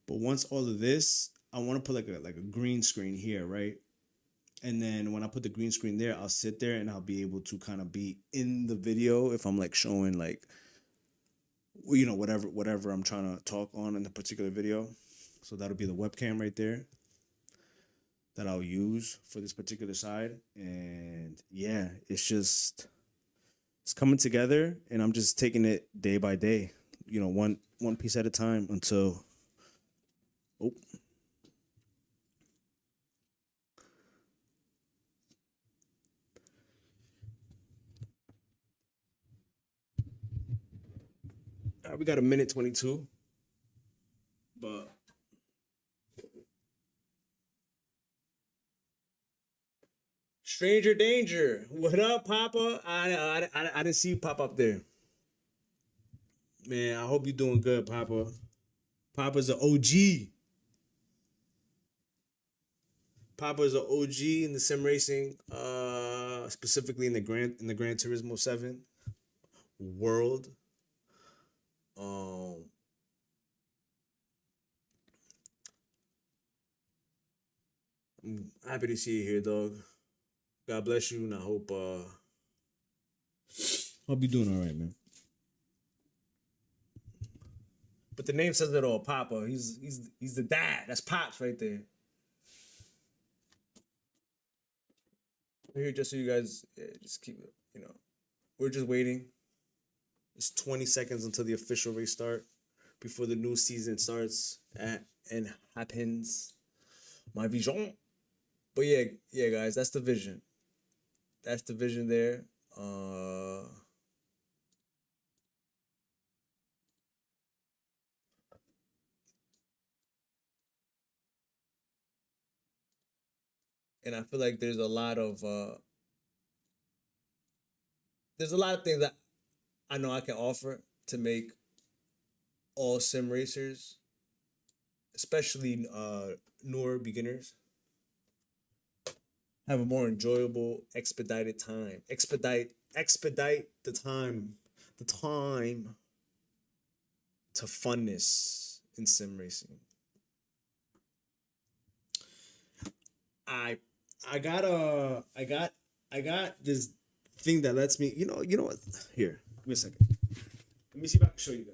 But once all of this, I want to put like a green screen here, right? And then when I put the green screen there, I'll sit there and I'll be able to kind of be in the video if I'm like showing like whatever I'm trying to talk on in the particular video. So that'll be the webcam right there that I'll use for this particular side. And yeah, it's coming together and I'm just taking it day by day, one piece at a time until oh. All right, we got a minute 22. But stranger danger. What up, Papa? I didn't see you pop up there. Man, I hope you're doing good, Papa. Papa's an OG. Papa's an OG in the sim racing, specifically in the Gran Turismo 7 world. Um, I'm happy to see you here, dog. God bless you, and I hope you're doing all right, man. But the name says it all, Papa. He's the dad. That's Pops right there. We're here just so you guys just keep it. We're just waiting. It's 20 seconds until the official race start before the new season starts and happens. My vision. But yeah, guys, that's the vision. That's the vision there. And I feel like there's a lot of things that I know I can offer to make all sim racers, especially newer beginners, have a more enjoyable, expedited time. Expedite the time to funness in sim racing. I I got I got this thing that lets me, you know what? Here, give me a second. Let me see if I can show you guys.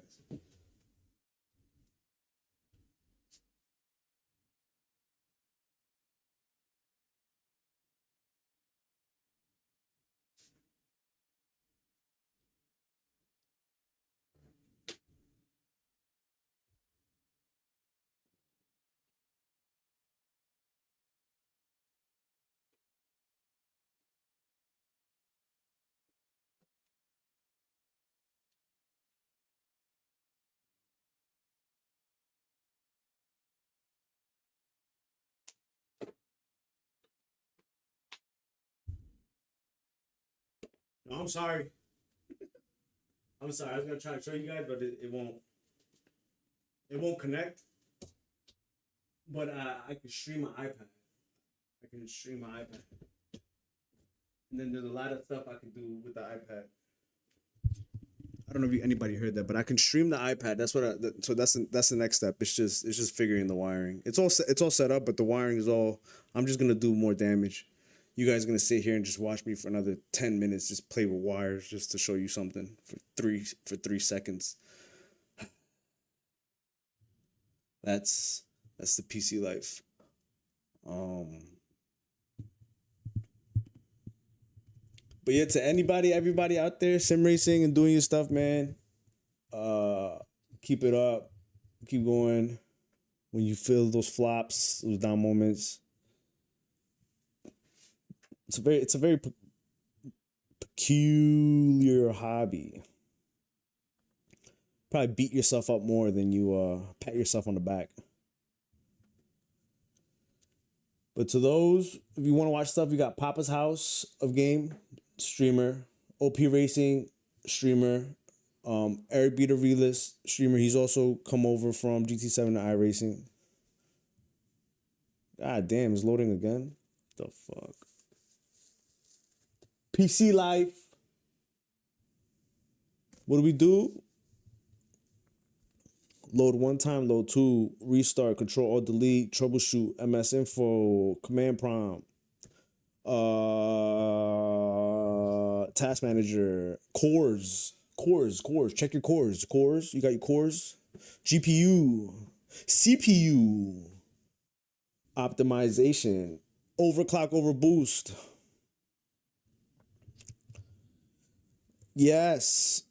I'm sorry. I'm sorry. I was gonna try to show you guys, but it won't. It won't connect. But I can stream my iPad. I can stream my iPad. And then there's a lot of stuff I can do with the iPad. I don't know if anybody heard that, but I can stream the iPad. That's what. So that's the next step. It's just figuring the wiring. It's all set up, but the wiring is all. I'm just gonna do more damage. You guys are gonna sit here and just watch me for another 10 minutes, just play with wires, just to show you something for 3 seconds. That's the PC life. But yeah, to everybody out there, sim racing and doing your stuff, man. Keep it up, keep going. When you feel those flops, those down moments, it's a very peculiar hobby. Probably beat yourself up more than you pat yourself on the back. But to those, if you want to watch stuff, you got Papa's House of Game, streamer, OP Racing, streamer, Eric Beater Realist, streamer. He's also come over from GT7 to iRacing. God damn, it's loading again. What the fuck? PC life. What do we do? Load one time, load two, restart, control or delete, troubleshoot, MS info, command prompt, task manager, cores, check your cores, you got your cores, GPU, CPU, optimization, overclock, overboost. Yes,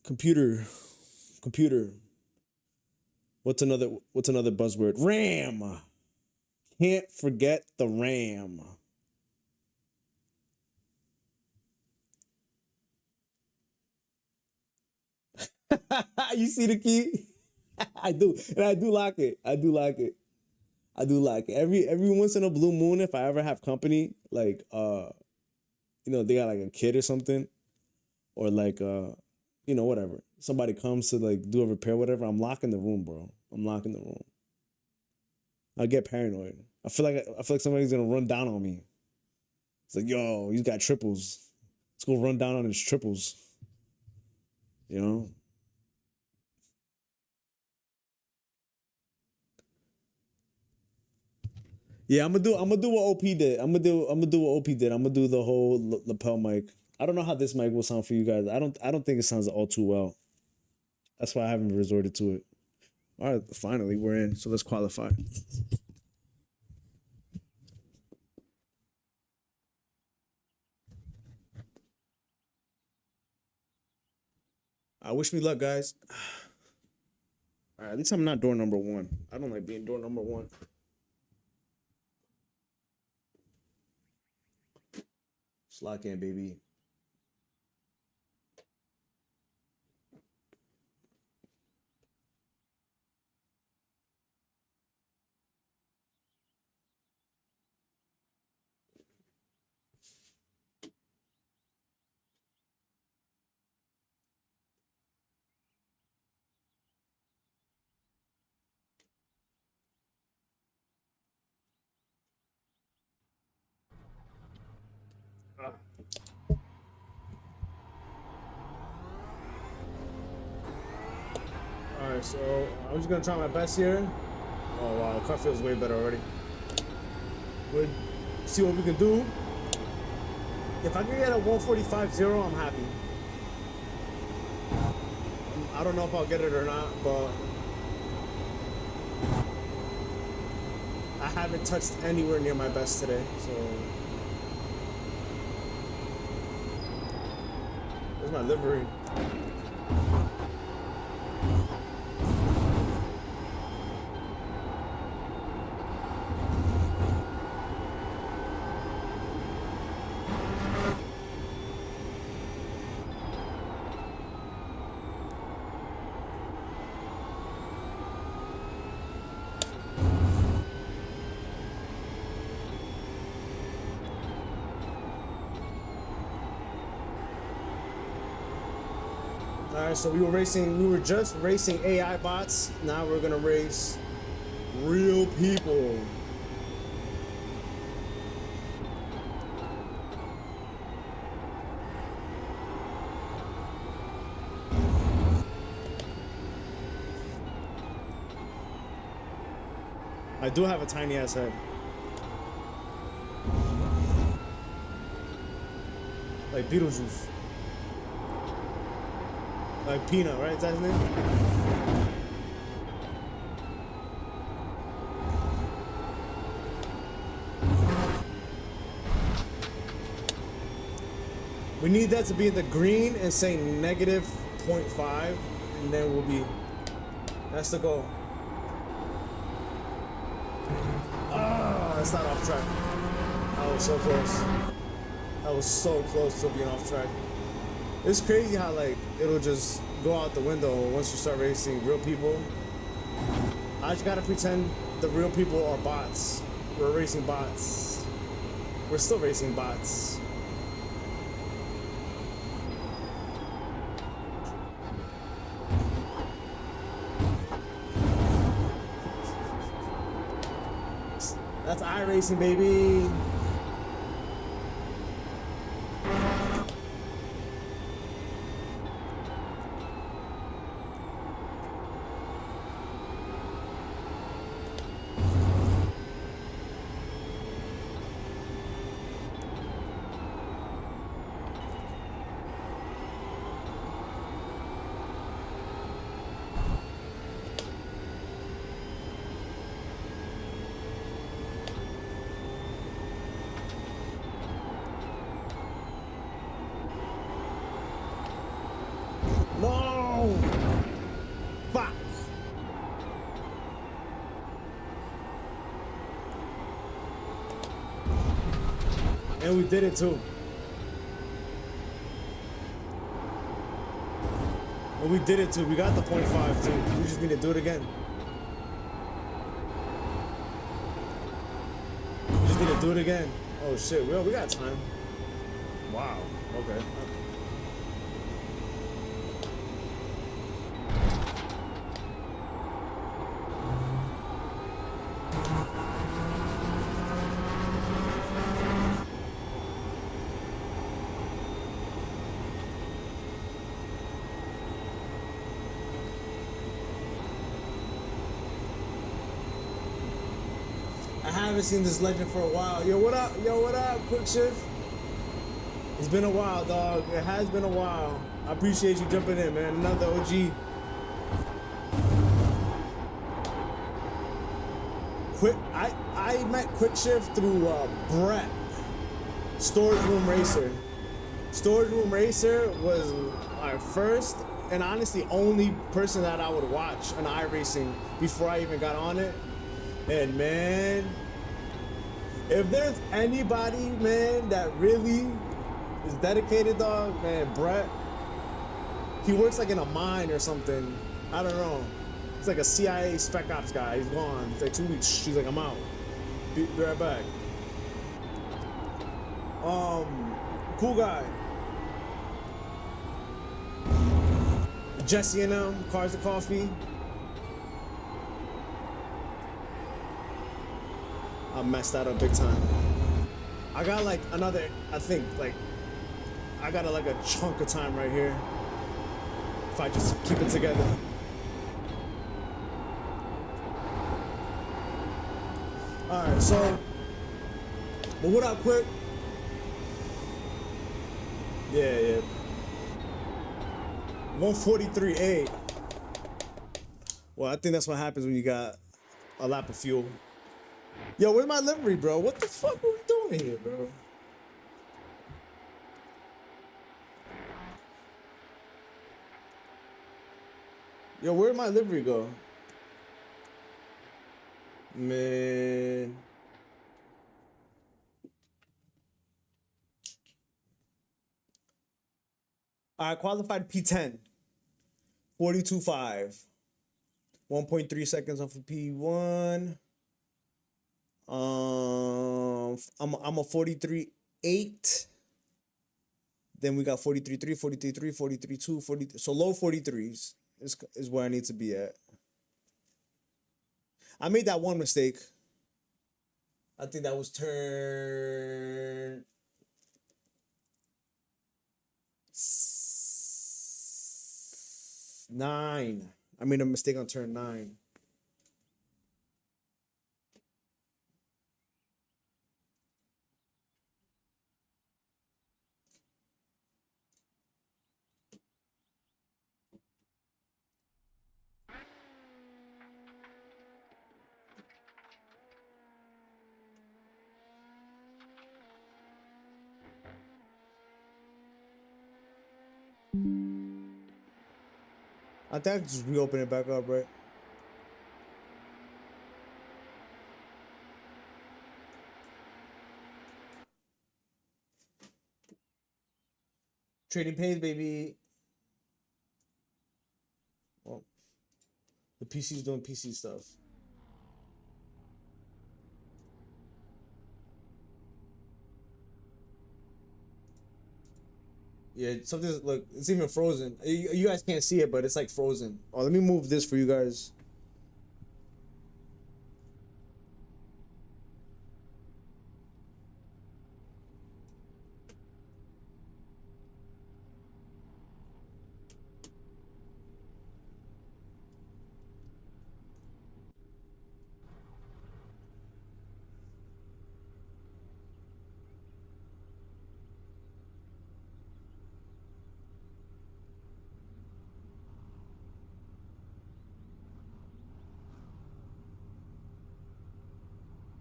computer. What's another buzzword? RAM. Can't forget the RAM. You see the key? I do. And I do like it. Every once in a blue moon, if I ever have company, like they got like a kid or something, or like whatever. Somebody comes to like do a repair, whatever. I'm locking the room, bro. I get paranoid. I feel like somebody's gonna run down on me. It's like, yo, he's got triples. Let's go run down on his triples. You know? Yeah, I'm gonna do what OP did. I'm gonna do what OP did. I'm gonna do the whole lapel mic. I don't know how this mic will sound for you guys. I don't think it sounds all too well. That's why I haven't resorted to it. All right, finally we're in. So let's qualify. Wish me luck, guys. All right, at least I'm not door number one. I don't like being door number one. Just lock in, baby. Alright, so I'm just gonna try my best here. Oh wow, the car feels way better already. We'll see what we can do. If I can get a 145.0, I'm happy. I don't know if I'll get it or not, but I haven't touched anywhere near my best today, so. Where's my livery? right, so we were just racing AI bots. Now we're gonna race real people. I do have a tiny ass head. Like Beetlejuice. Like Peanut, right? Is that his name? We need that to be in the green and say negative 0.5, and then we'll be, that's the goal. Ah, that's not off track. I was so close. I was so close to being off track. It's crazy how like it'll just go out the window once you start racing real people. I just gotta pretend the real people are bots. We're racing bots. We're still racing bots. That's iRacing, baby. No! Fuck! And we did it too. And we did it too. We got the 0.5 too. We just need to do it again. We just need to do it again. Oh shit, well, we got time. Wow. Okay. I haven't seen this legend for a while. Yo, what up? Yo, what up? Quick shift. It's been a while, dog. It has been a while. I appreciate you jumping in, man. Another OG. I met Quick Shift through Brett, Storage Room Racer. Storage Room Racer was our first and honestly only person that I would watch on iRacing before I even got on it. And man, if there's anybody, man, that really is dedicated, dog, man, Brett, he works like in a mine or something. I don't know. He's like a CIA spec ops guy. He's gone. It's like 2 weeks. She's like, I'm out. Be right back. Cool guy. Jesse and them, Cars and Coffee. I messed that up big time. I got like another, I think, like, I got like a chunk of time right here. If I just keep it together. Alright, so, but what up, Quick? Yeah. 143.8. Well, I think that's what happens when you got a lap of fuel. Yo, where's my livery, bro? What the fuck are we doing here, bro? Yo, where'd my livery go? Man. I qualified P10. 42.5. 1.3 seconds off of P1. I'm a 43.8. Then we got 43.3, 43.3, 43.2, 40. So low 43s is where I need to be at. I made that one mistake. I think that was turn 9. I made a mistake on turn 9. I think I just reopen it back up, right? Trading pains, baby. Well, the PC's doing PC stuff. Yeah, something's look. It's even frozen. You guys can't see it, but it's like frozen. Oh, let me move this for you guys.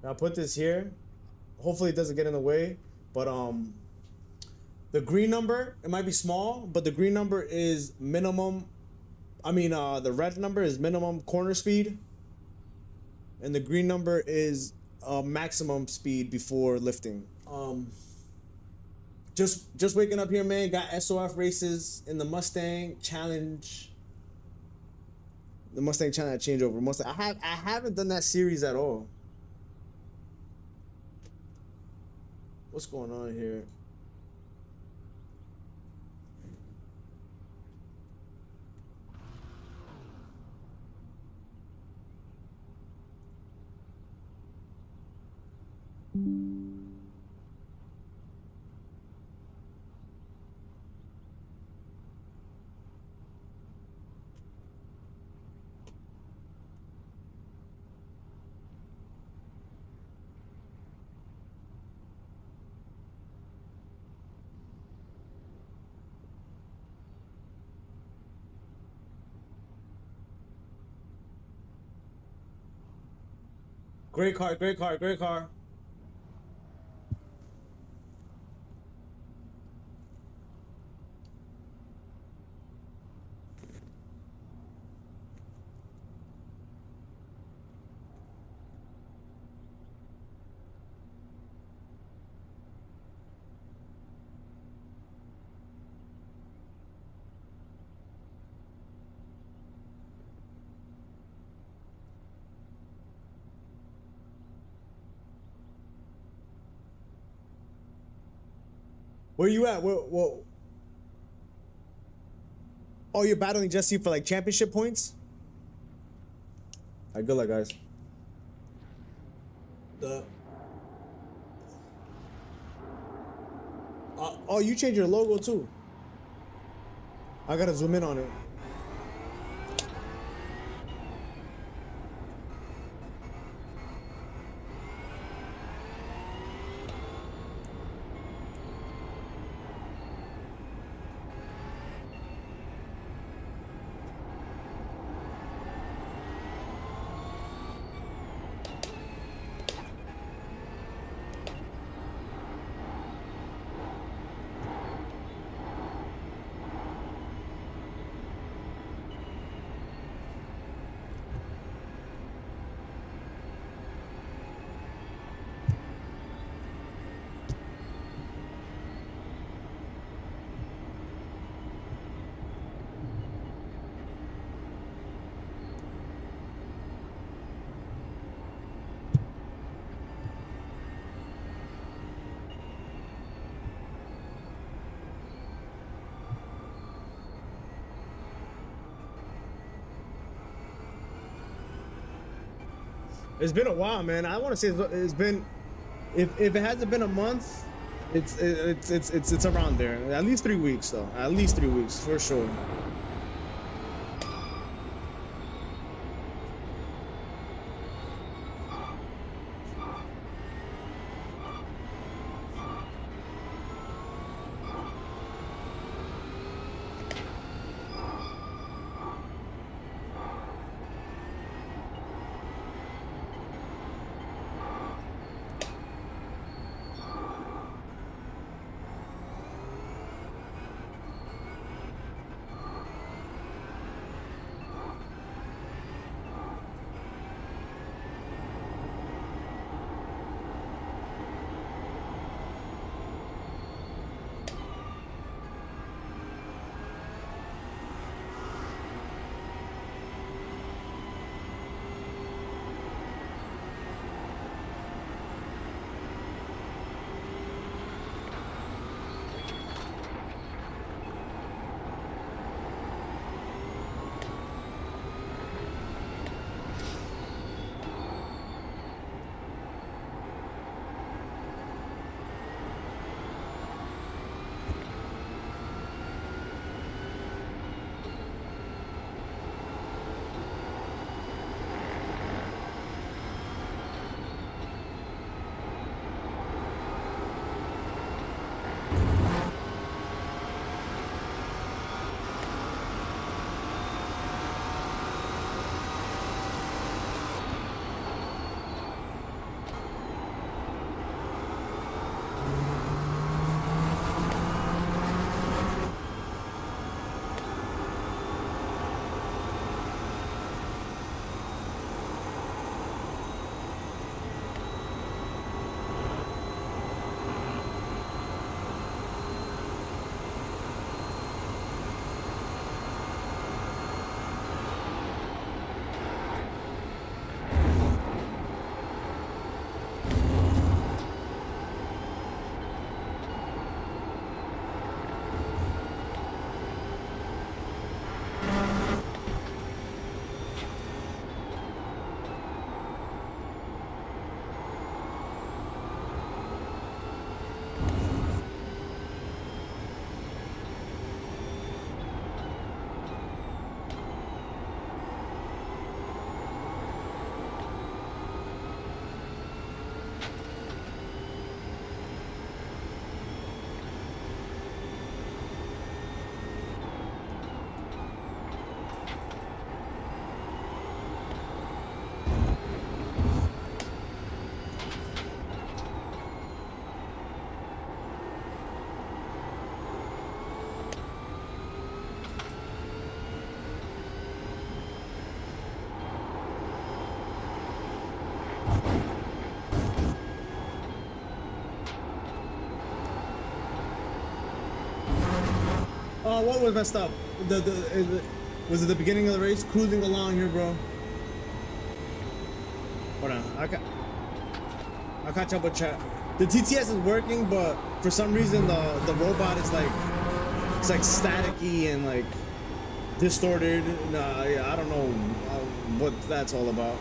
Now put this here. Hopefully it doesn't get in the way. But the green number, it might be small, but the green number is minimum. I mean, the red number is minimum corner speed, and the green number is maximum speed before lifting. Just waking up here, man. Got SOF races in the Mustang Challenge. The Mustang Challenge changeover. Mustang. I haven't done that series at all. What's going on here? Great car, great car, great car. Where you at? Whoa. Oh, you're battling Jesse for like championship points? Alright, good luck, guys. Oh, you changed your logo too. I gotta zoom in on it. It's been a while, man. I want to say it's been, if it hasn't been a month, it's around there. At least 3 weeks though. At least 3 weeks for sure. What was messed up? Was it the beginning of the race? Cruising along here, bro. Hold on, I'll catch up with chat. The TTS is working, but for some reason the robot is like, it's like staticky and like distorted. Nah, yeah, I don't know what that's all about.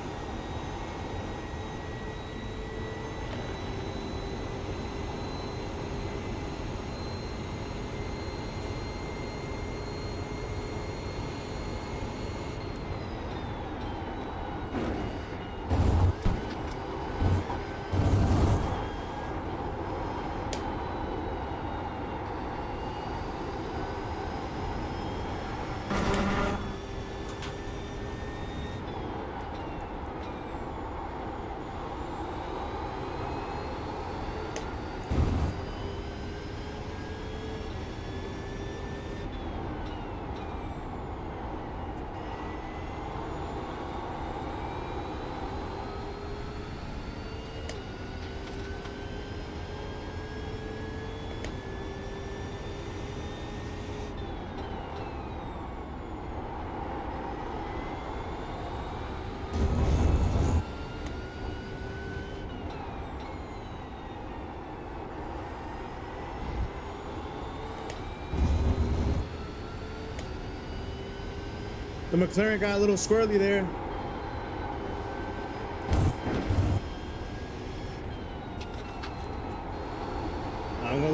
The McLaren got a little squirrely there.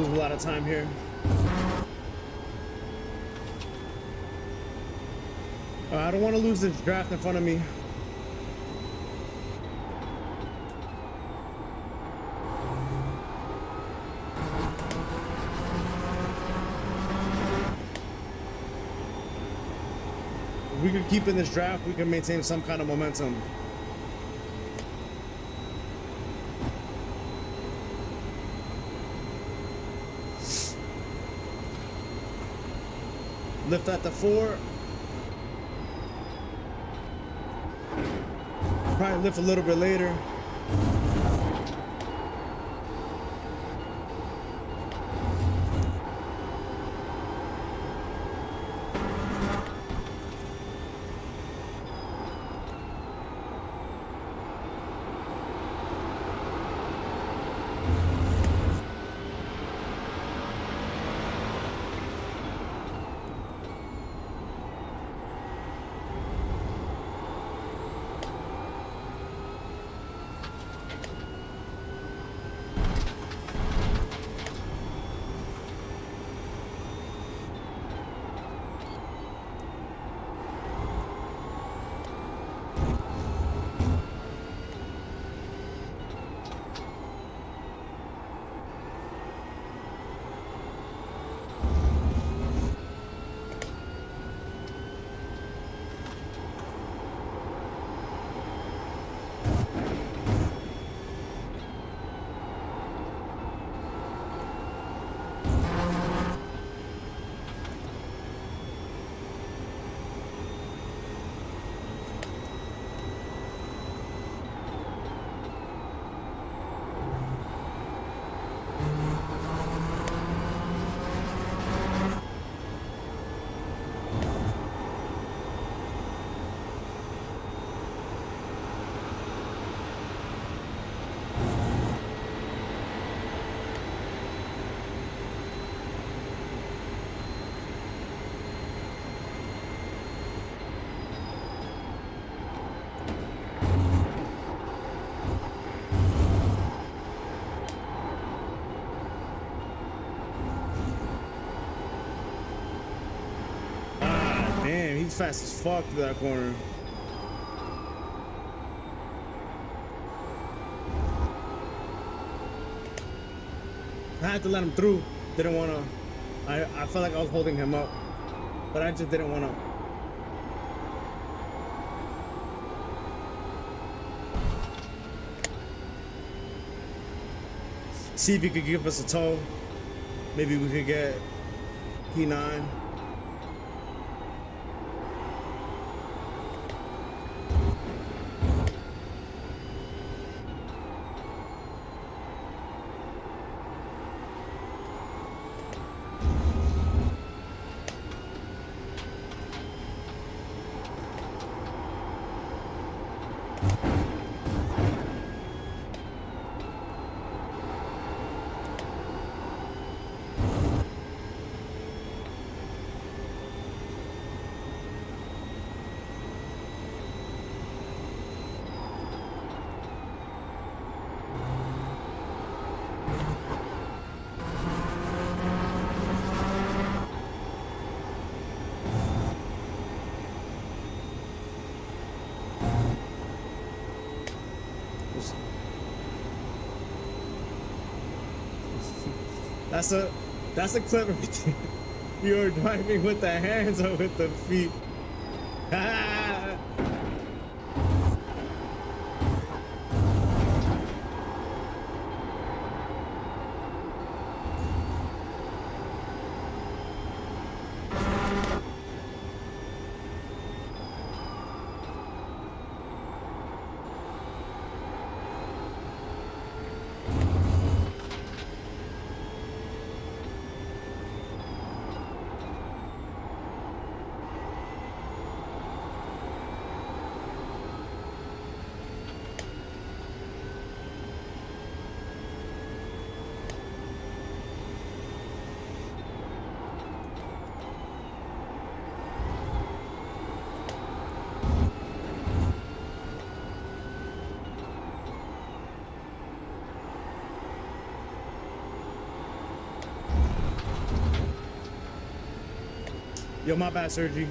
lose a lot of time here. I don't want to lose this draft in front of me. If we could keep in this draft, we can maintain some kind of momentum. Lift at the 4. Probably lift a little bit later. Damn, he's fast as fuck through that corner. I had to let him through. Didn't want to. I felt like I was holding him up, but I just didn't want to. See if he could give us a tow. Maybe we could get P9. That's a clever thing. You're driving with the hands or with the feet. Yo, my bad, Sergi.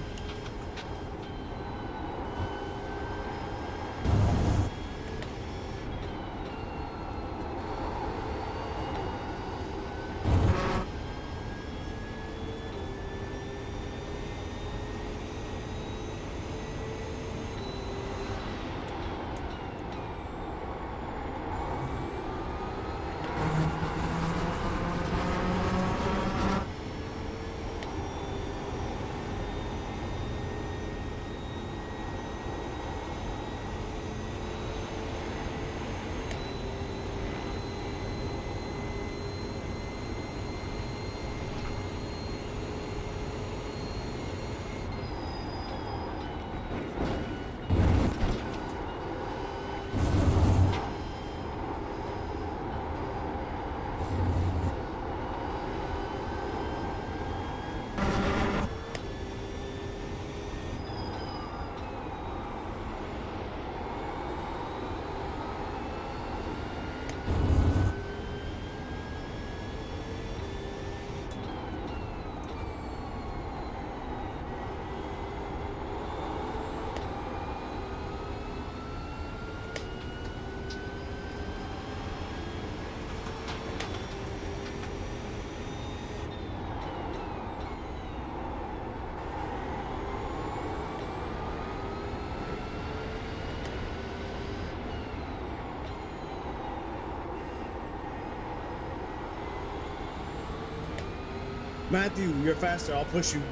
Matthew, you're faster. I'll push you.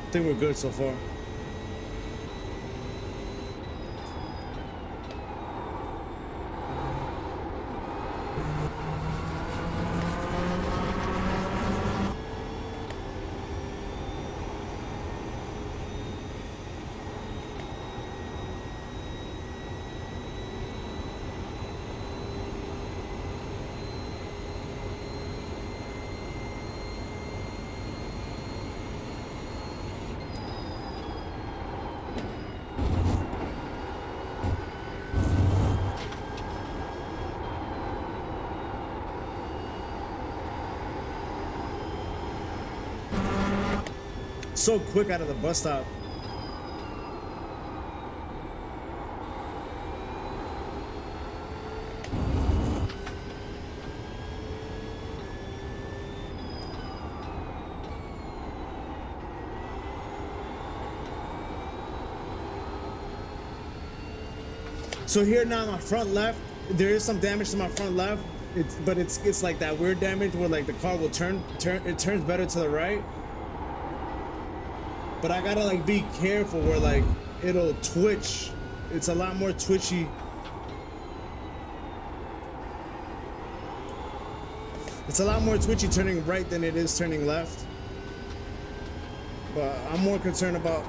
I think we're good so far. So quick out of the bus stop. So here now, my front left, there is some damage to my front left. It's like that weird damage where like the car will turn. It turns better to the right. But I gotta like be careful where like it'll twitch. It's a lot more twitchy. It's a lot more twitchy turning right than it is turning left. But I'm more concerned about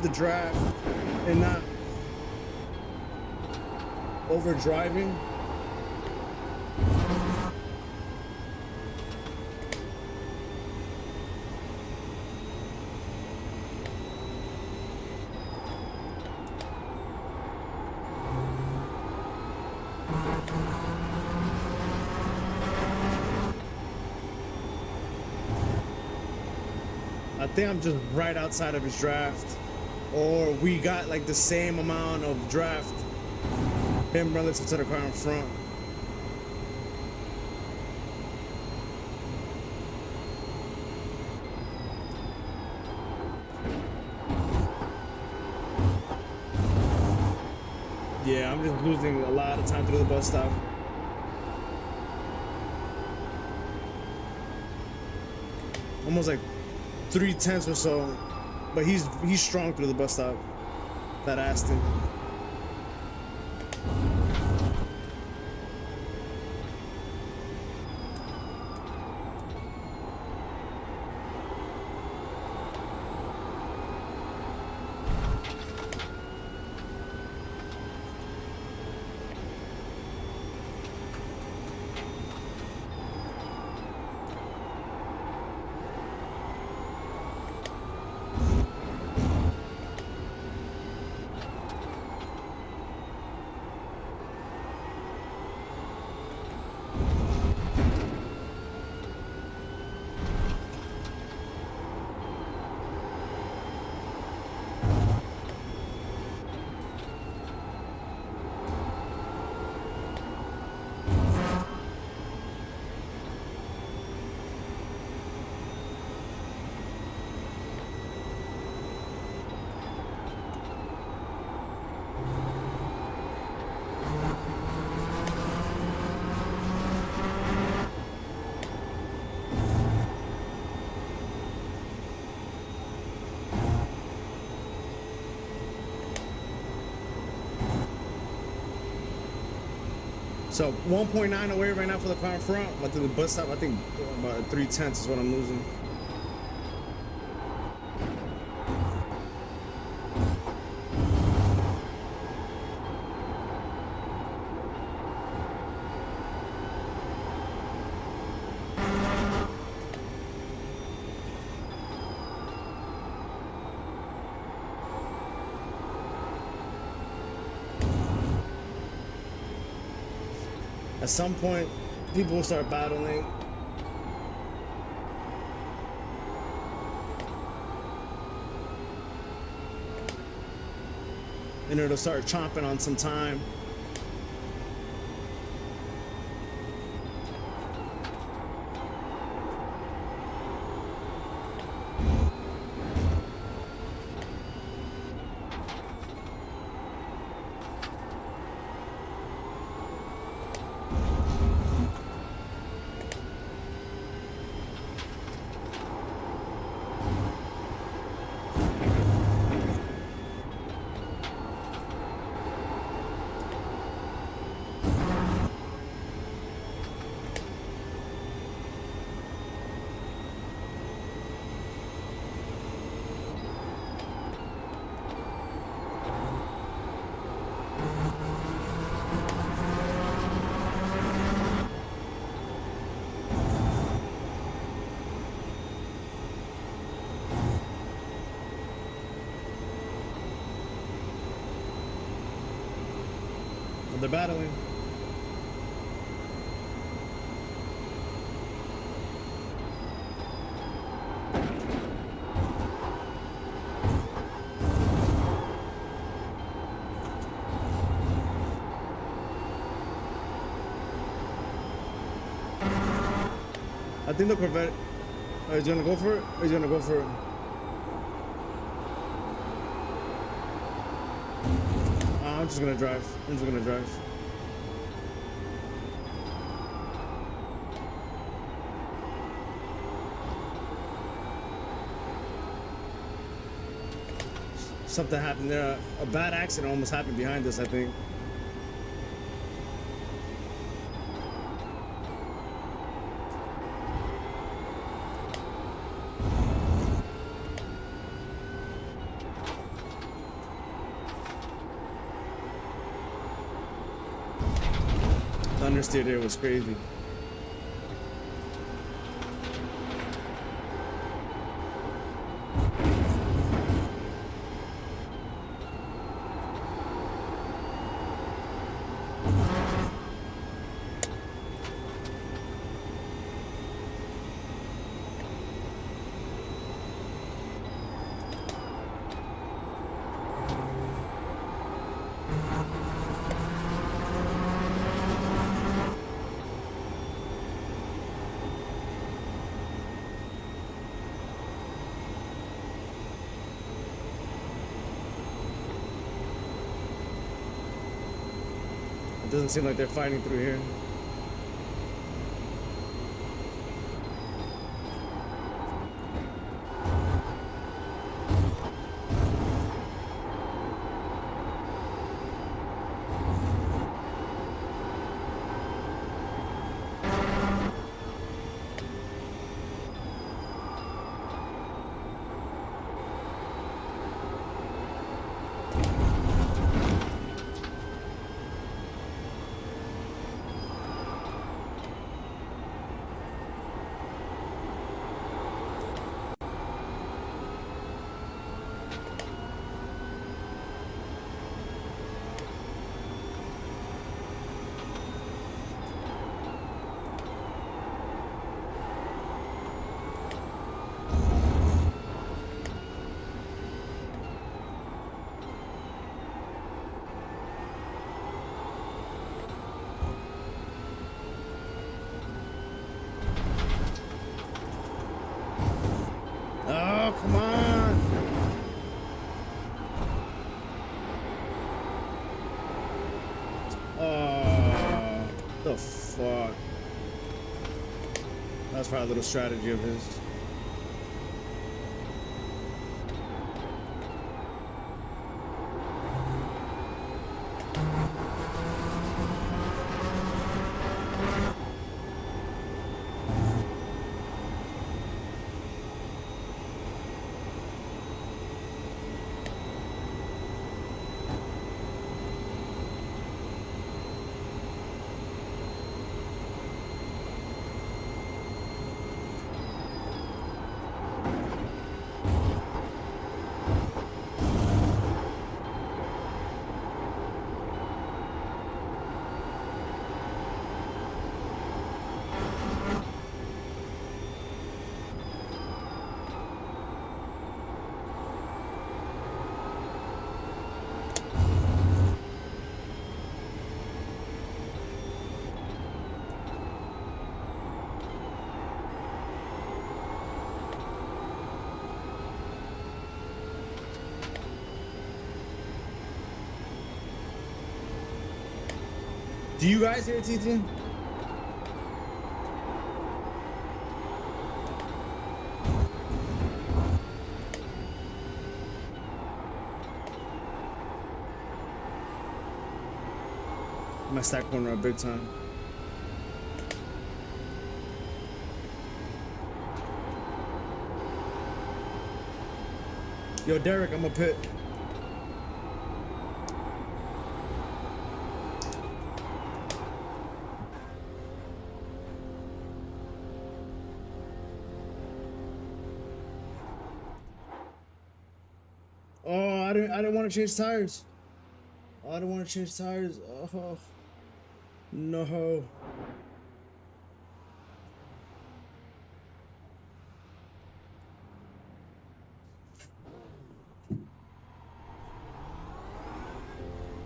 the draft and not over driving. I think I'm just right outside of his draft, or we got like the same amount of draft, him relative to the car in front. Yeah, I'm just losing a lot of time through the bus stop. Almost like 3/10 or so, but he's strong through the bus stop. That Aston. So 1.9 away right now for the car in front, but through the bus stop, I think about 3/10 is what I'm losing. At some point, people will start battling. And it'll start chomping on some time. They're battling. I think the Corvette. Is he gonna go for it? Or is he gonna go for it? I'm just gonna drive. I'm just gonna drive. Something happened there. A bad accident almost happened behind us, I think. The understeer there was crazy. It doesn't seem like they're fighting through here. Oh, come on. Oh, the fuck. That's probably a little strategy of his. Do you guys hear it, TT? My stack corner up big time. Yo, Derek, I'm a pit. Oh, I didn't want to change tires. Oh, I didn't want to change tires. Oh, no.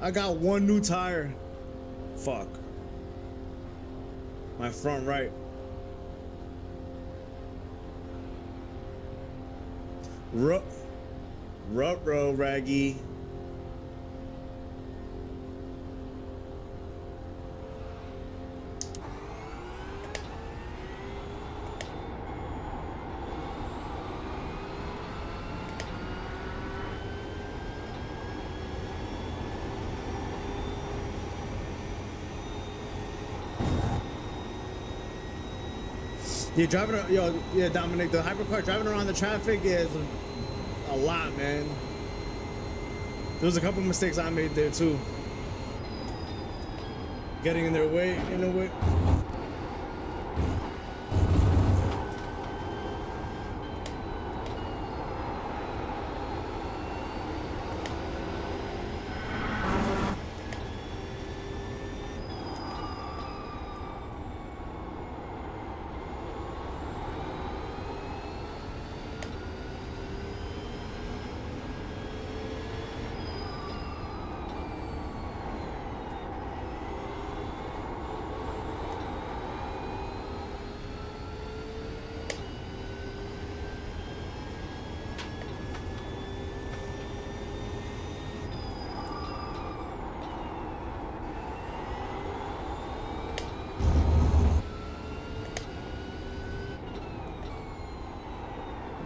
I got one new tire. Fuck. My front right. Ruh-roh, Raggy. Yeah, yeah, Dominic, the hypercar driving around the traffic is a lot, man. There was a couple mistakes I made there too. Getting in their way, in a way.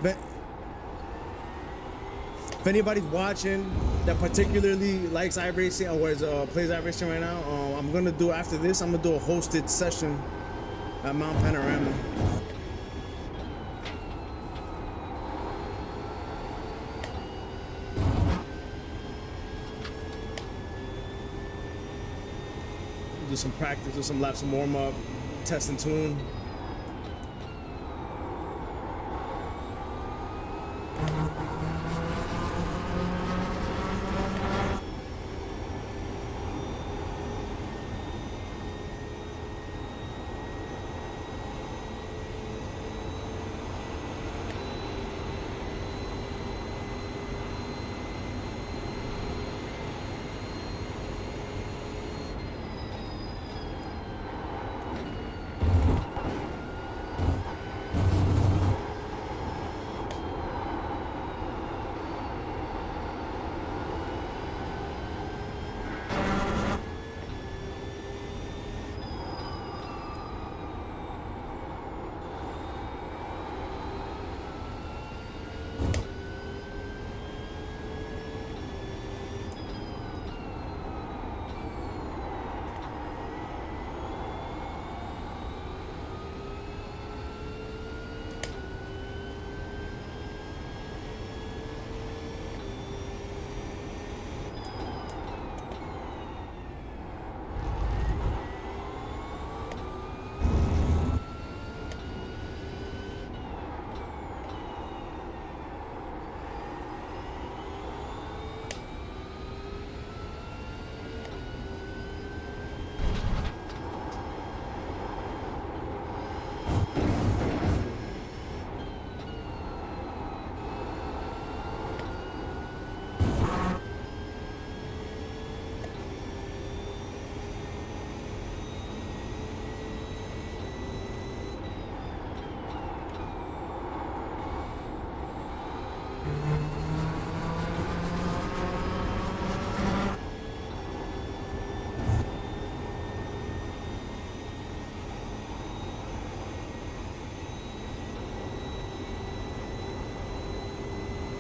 But if anybody's watching that particularly likes iRacing or plays iRacing right now, I'm gonna do after this. I'm gonna do a hosted session at Mount Panorama. Do some practice, do some laps, some warm up, test and tune.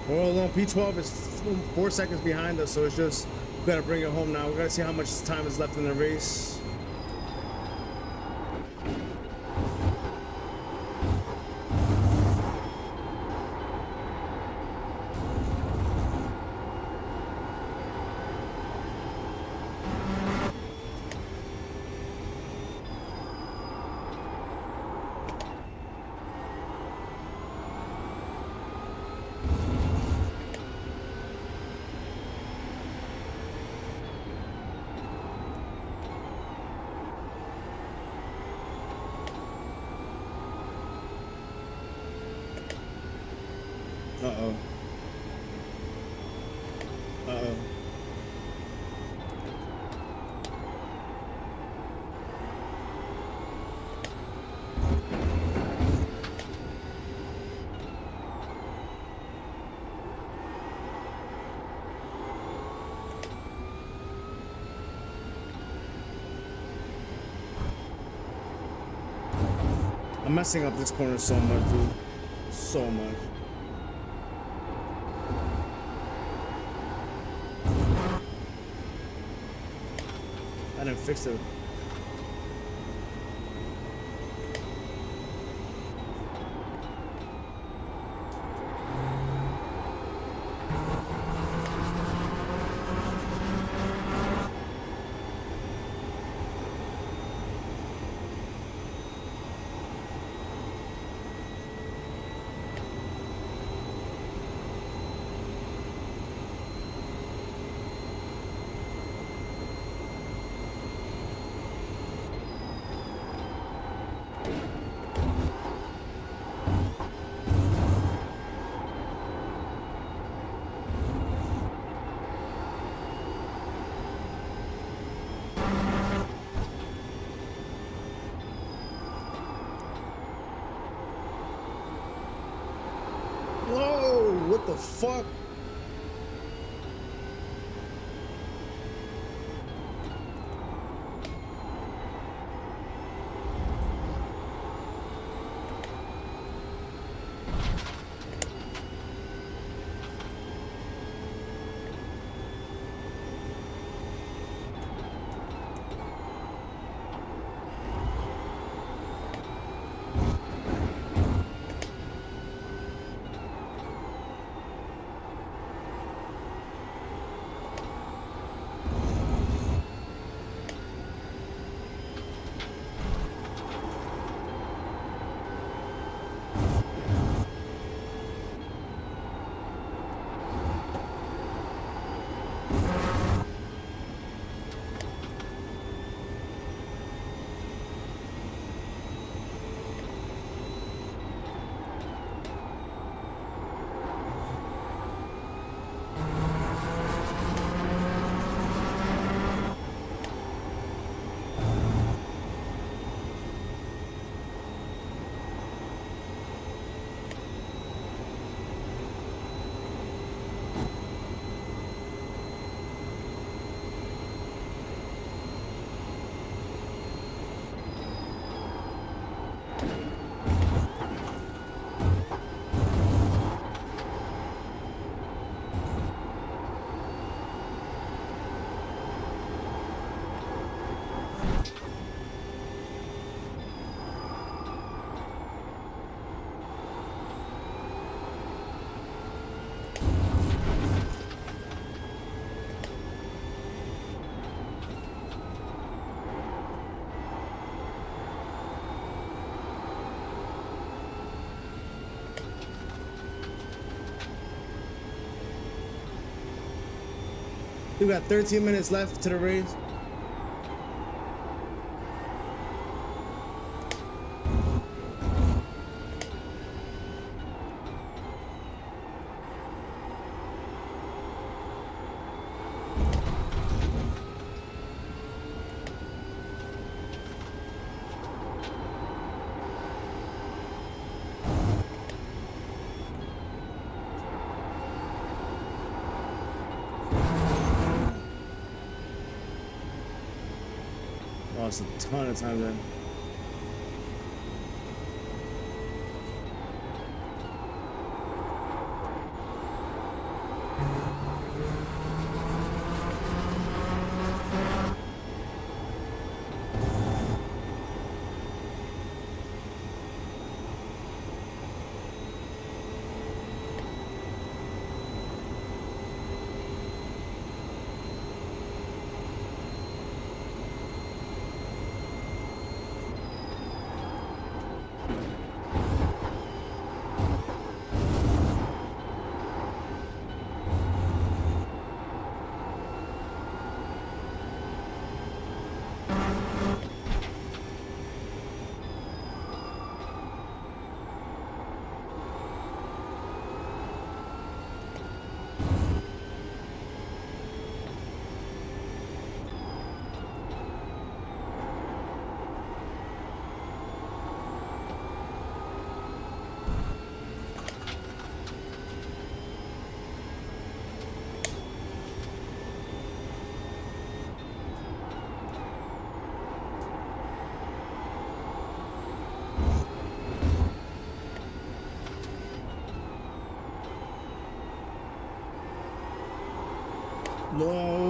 Well, on P12 is 4 seconds behind us, so it's just we gotta bring it home now. We gotta see how much time is left in the race. Uh-oh. Uh-oh. I'm messing up this corner so much, dude. So much. I didn't fix it. what the fuck? We got 13 minutes left to the race. Lost a ton of time then. No.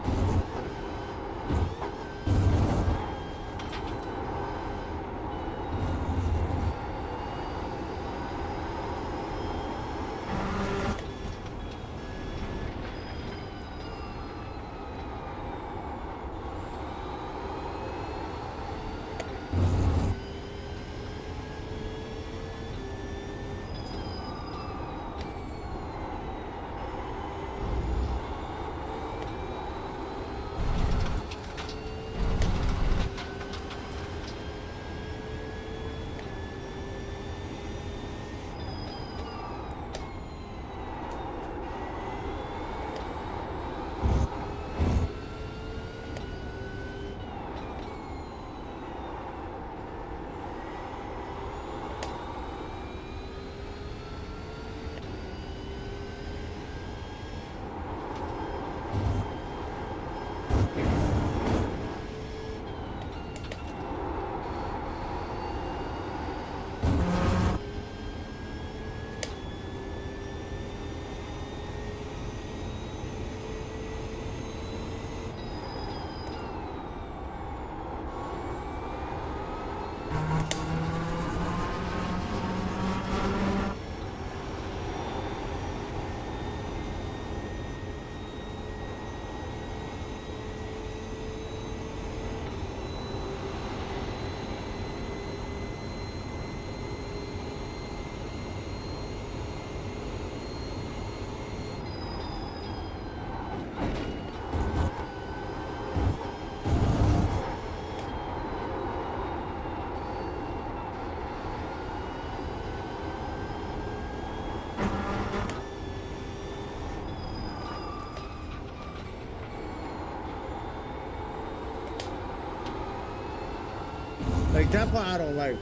Like that part I don't like.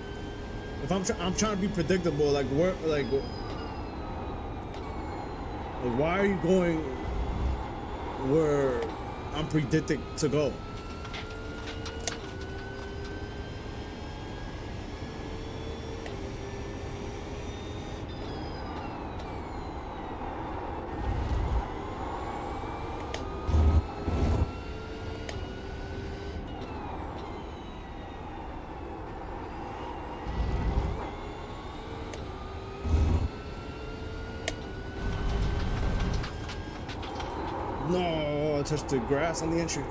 If I'm trying to be predictable, like where, like why are you going where I'm predicting to go? No, I touched the grass on the entry.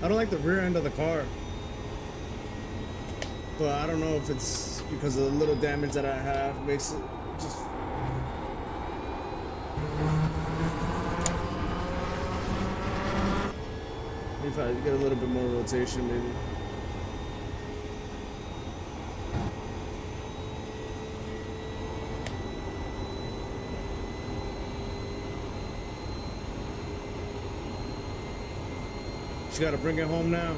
I don't like the rear end of the car, but I don't know if it's because of the little damage that I have makes it just. Maybe if I get a little bit more rotation, maybe. Just gotta bring it home now.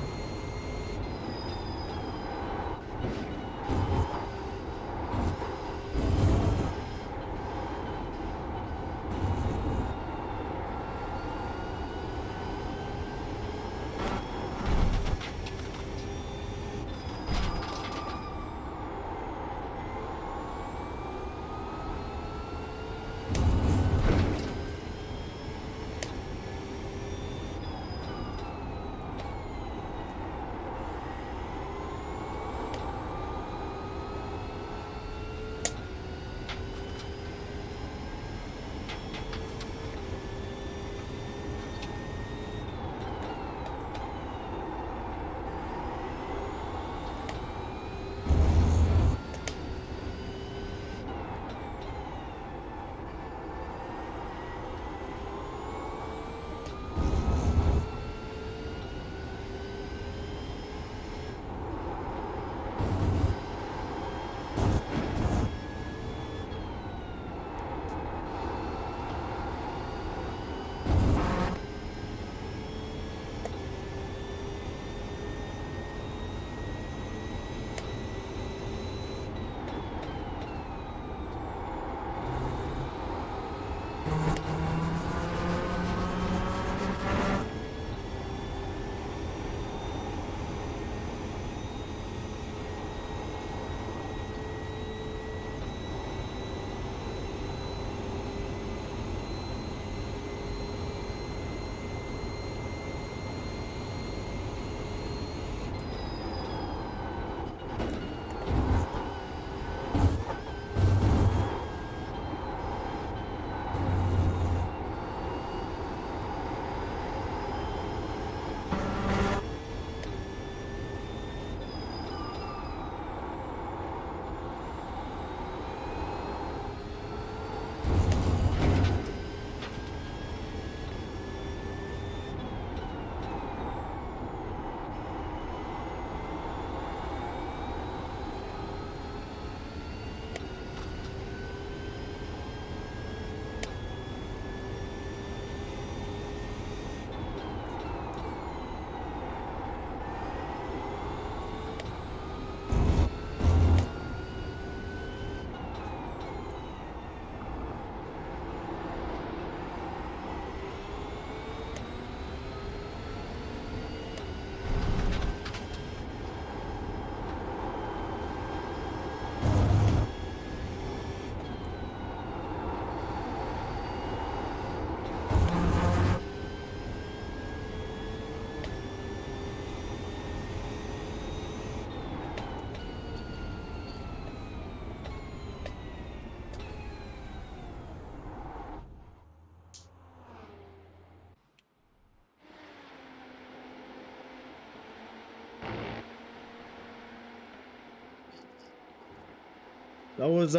That was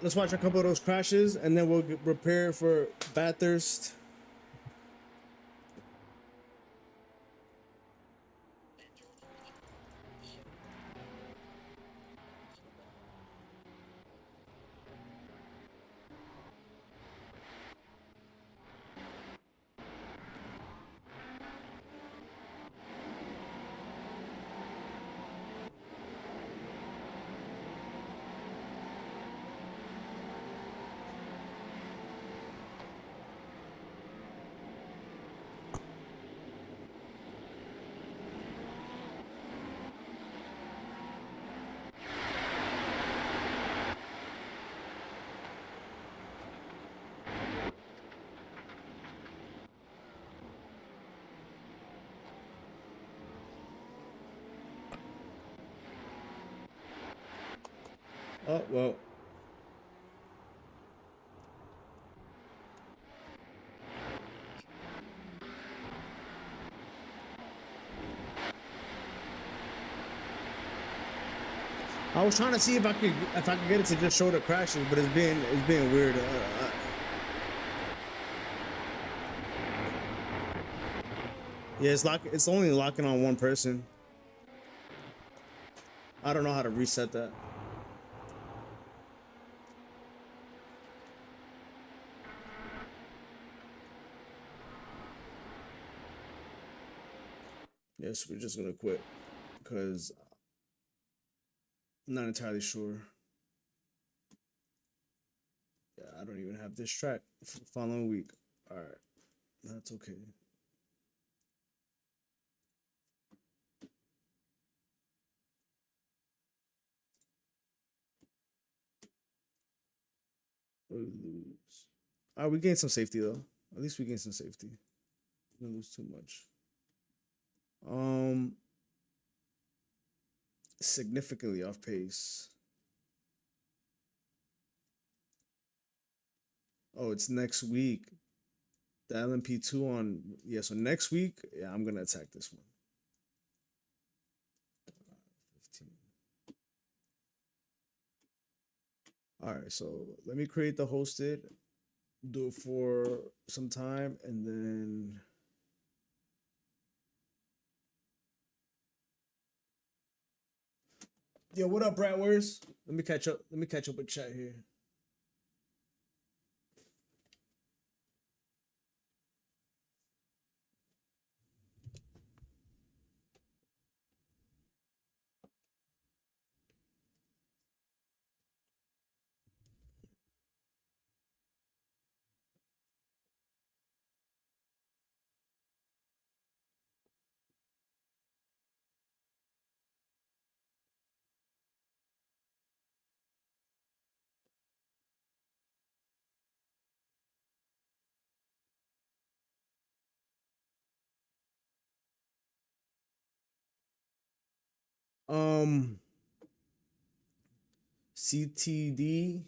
let's watch a couple of those crashes and then we'll prepare for Bathurst. Oh well. I was trying to see if I could get it to just show the crashes, but it's being weird. Yeah, it's only locking on one person. I don't know how to reset that. Yes, we're just gonna quit because I'm not entirely sure. Yeah, I don't even have this track for the following week. All right, that's okay. Lose. All right, we gained some safety though. At least we gained some safety. Didn't lose too much. Um, Significantly off pace. Oh, it's next week. The LMP2 on, yeah, so next week, yeah, I'm gonna attack this one. 15. All right, so let me create the hosted, do it for some time, and then yo, what up, Bratwurst? Let me catch up. Let me catch up with chat here. Um, CTD.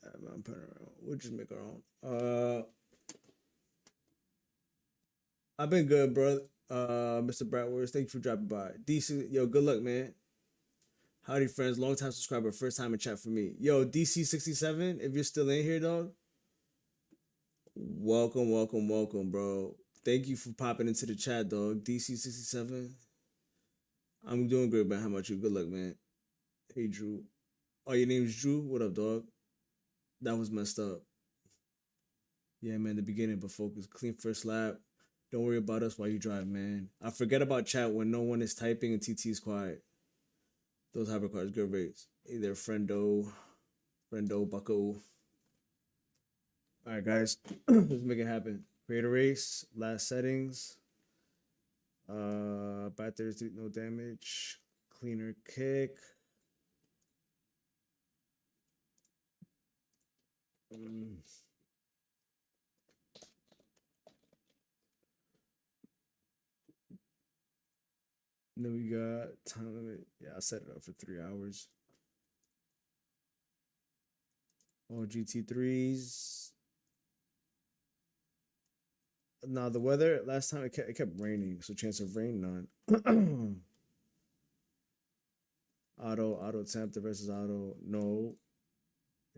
I'm putting around. We'll just make our own. I've been good, bro. Mr. Bratwurst, thank you for dropping by. DC, yo, good luck, man. Howdy, friends. Long time subscriber, first time in chat for me. Yo, DC67, if you're still in here, dog, welcome, welcome, welcome, bro. Thank you for popping into the chat, dog. DC67. I'm doing great, man. How about you? Good luck, man. Hey, Drew. Oh, your name's Drew? What up, dog? That was messed up. Yeah, man, the beginning, but focus. Clean first lap. Don't worry about us while you drive, man. I forget about chat when no one is typing and TT is quiet. Those hypercars, good rates. Either friendo, bucko. All right, guys, let's make it happen. Create a race. Last settings. Batteries do no damage. Cleaner kick. Then we got time limit. Yeah, I set it up for 3 hours. All GT3s. Now the weather last time it kept raining, so chance of rain none. Auto temp versus auto no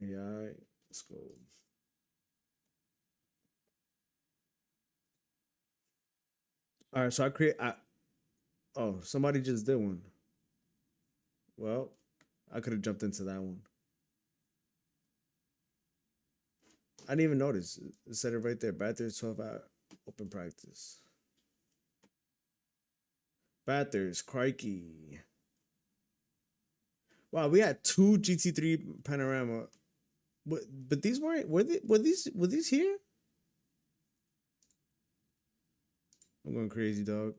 AI. Let's go. All right, so I create. Oh, somebody just did one. Well, I could have jumped into that one. I didn't even notice. It said it right there. Bathurst 12-hour open practice. Bathurst, crikey. Wow, we had two GT3 panorama. But these weren't were these here? I'm going crazy, dog.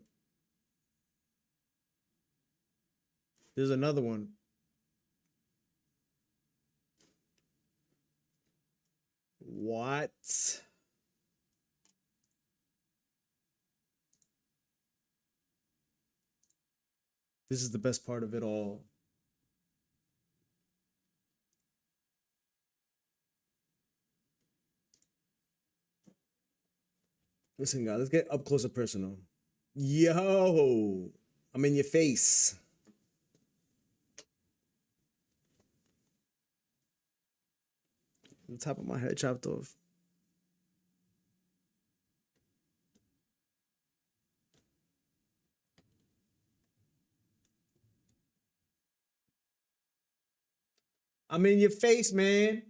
There's another one. What? This is the best part of it all. Listen, guys, let's get up close and personal. Yo, I'm in your face. The top of my head chopped off. I'm in your face, man.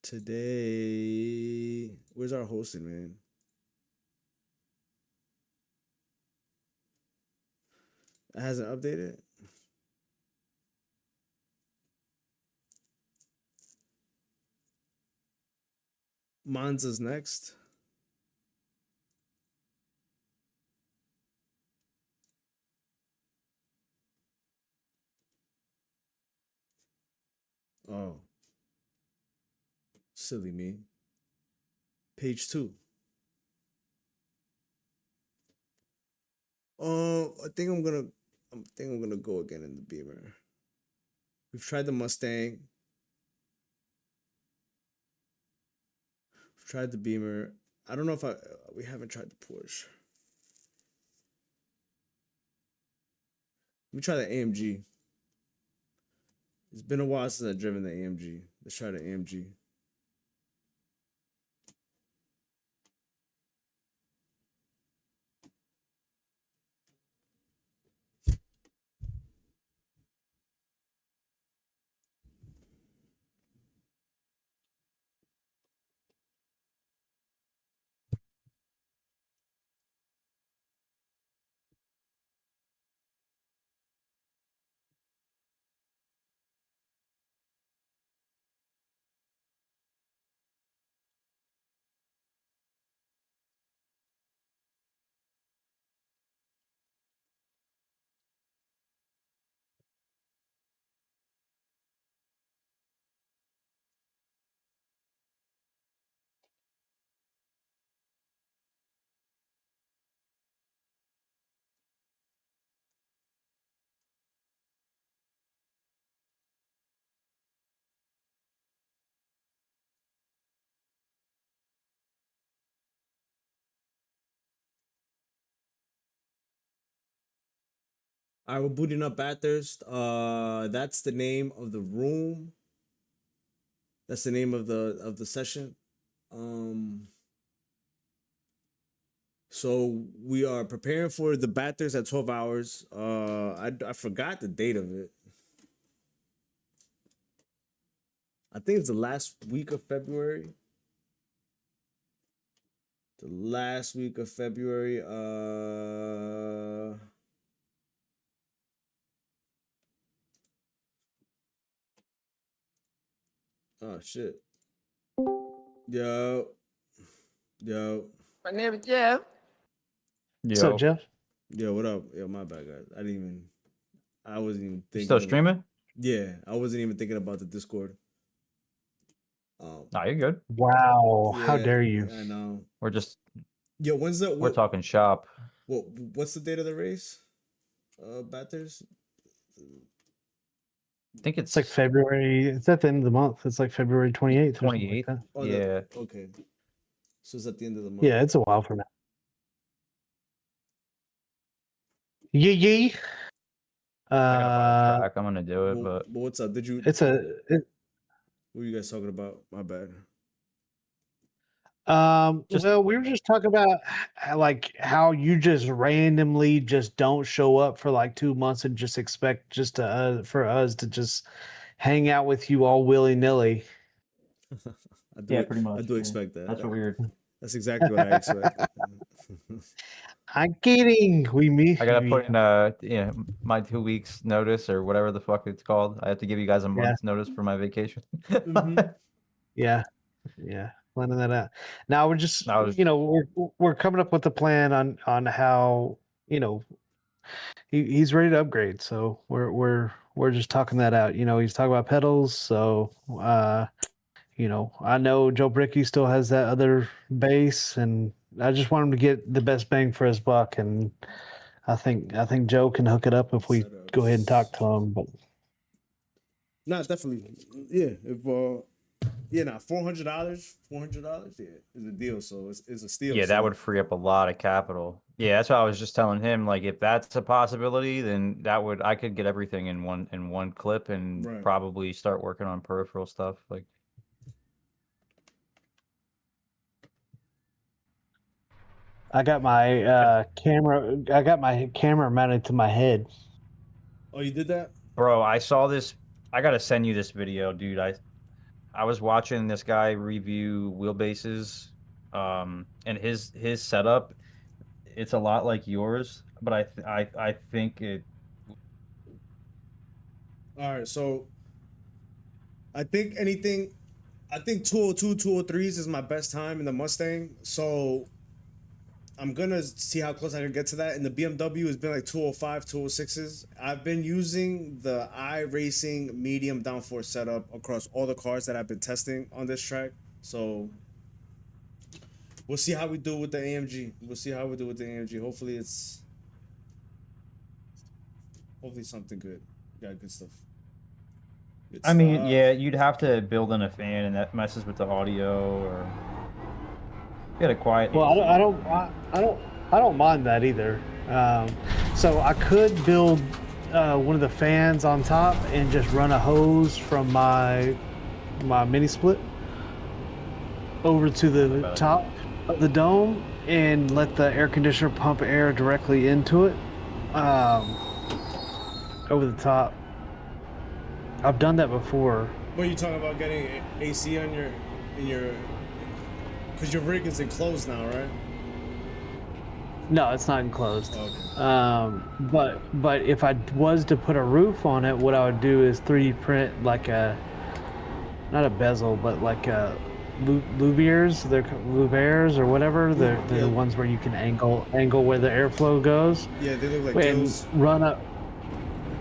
Today, where's our hosting, man? It hasn't updated. Monza's next. Oh. Silly me. Page 2. I think I'm gonna go again in the Beamer. We've tried the Mustang. We've tried the Beamer. I don't know if we haven't tried the Porsche. Let me try the AMG. It's been a while since I've driven the AMG. Let's try the AMG. All right, we're booting up Bathurst. That's the name of the room. That's the name of the session. So we are preparing for the Bathurst at 12 hours. I forgot the date of it. I think it's the last week of February. The last week of February. Oh shit. Yo. My name is Jeff. What's up, Jeff? Yo, what up? Yo, my bad, guys. I wasn't even thinking. You still streaming? Yeah, I wasn't even thinking about the Discord. No, you're good. Wow, how Yeah, dare you? I know. We're just Yo, we're talking shop. What's the date of the race? Bathurst? I think It's like February. It's at the end of the month. It's like February 28th. 28th. Like Oh, yeah. Okay. So it's at the end of the month. yeah, it's a while from now. Yee. I gotta buy a track. I'm gonna do it, But what's up? What were you guys talking about? My bad. well, we were just talking about like how you just randomly just don't show up for like 2 months and just expect just to for us to just hang out with you all willy-nilly. pretty much. I do expect that. That's what weird. That's exactly what I expect. I'm kidding. I gotta put in my 2 weeks notice or whatever the fuck it's called. I have to give you guys a month's notice for my vacation. Yeah, planning that out. Now we're just we're coming up with a plan on how he's ready to upgrade. So we're just talking that out. He's talking about pedals. So I know Joe Bricky still has that other bass, and I just want him to get the best bang for his buck. And I think Joe can hook it up if we go ahead and talk to him. But Nah, definitely. Yeah. If yeah, nah, $400, yeah, is a deal. So it's a steal. Yeah, so. that would free up a lot of capital. Yeah, that's what I was just telling him. Like, if that's a possibility, then I could get everything in one clip and Right. probably start working on peripheral stuff. Like, I got my camera. I got my camera mounted to my head. Oh, you did that? bro, I saw this. I gotta send you this video, dude. I was watching this guy review wheelbases, and his setup. It's a lot like yours, but I think it. All right. So I think 202, 203s is my best time in the Mustang. So I'm gonna see how close I can get to that. In the BMW, it's been like 205, 206s. I've been using the iRacing medium downforce setup across all the cars that I've been testing on this track. So we'll see how we do with the AMG. Hopefully something good. Yeah, good stuff. I mean, yeah, you'd have to build in a fan, and that messes with the audio, or get a quiet. Well, AC. I don't mind that either. So I could build one of the fans on top and just run a hose from my mini split over to the top of the dome and let the air conditioner pump air directly into it over the top. I've done that before. What are you talking about, getting AC on your because your rig is enclosed now, right? No, it's not enclosed. Okay. But if I was to put a roof on it, what I would do is 3D print like not a bezel, but like a louviers. They're louviers or whatever. They're the ones where you can angle where the airflow goes. Yeah, they look like gills.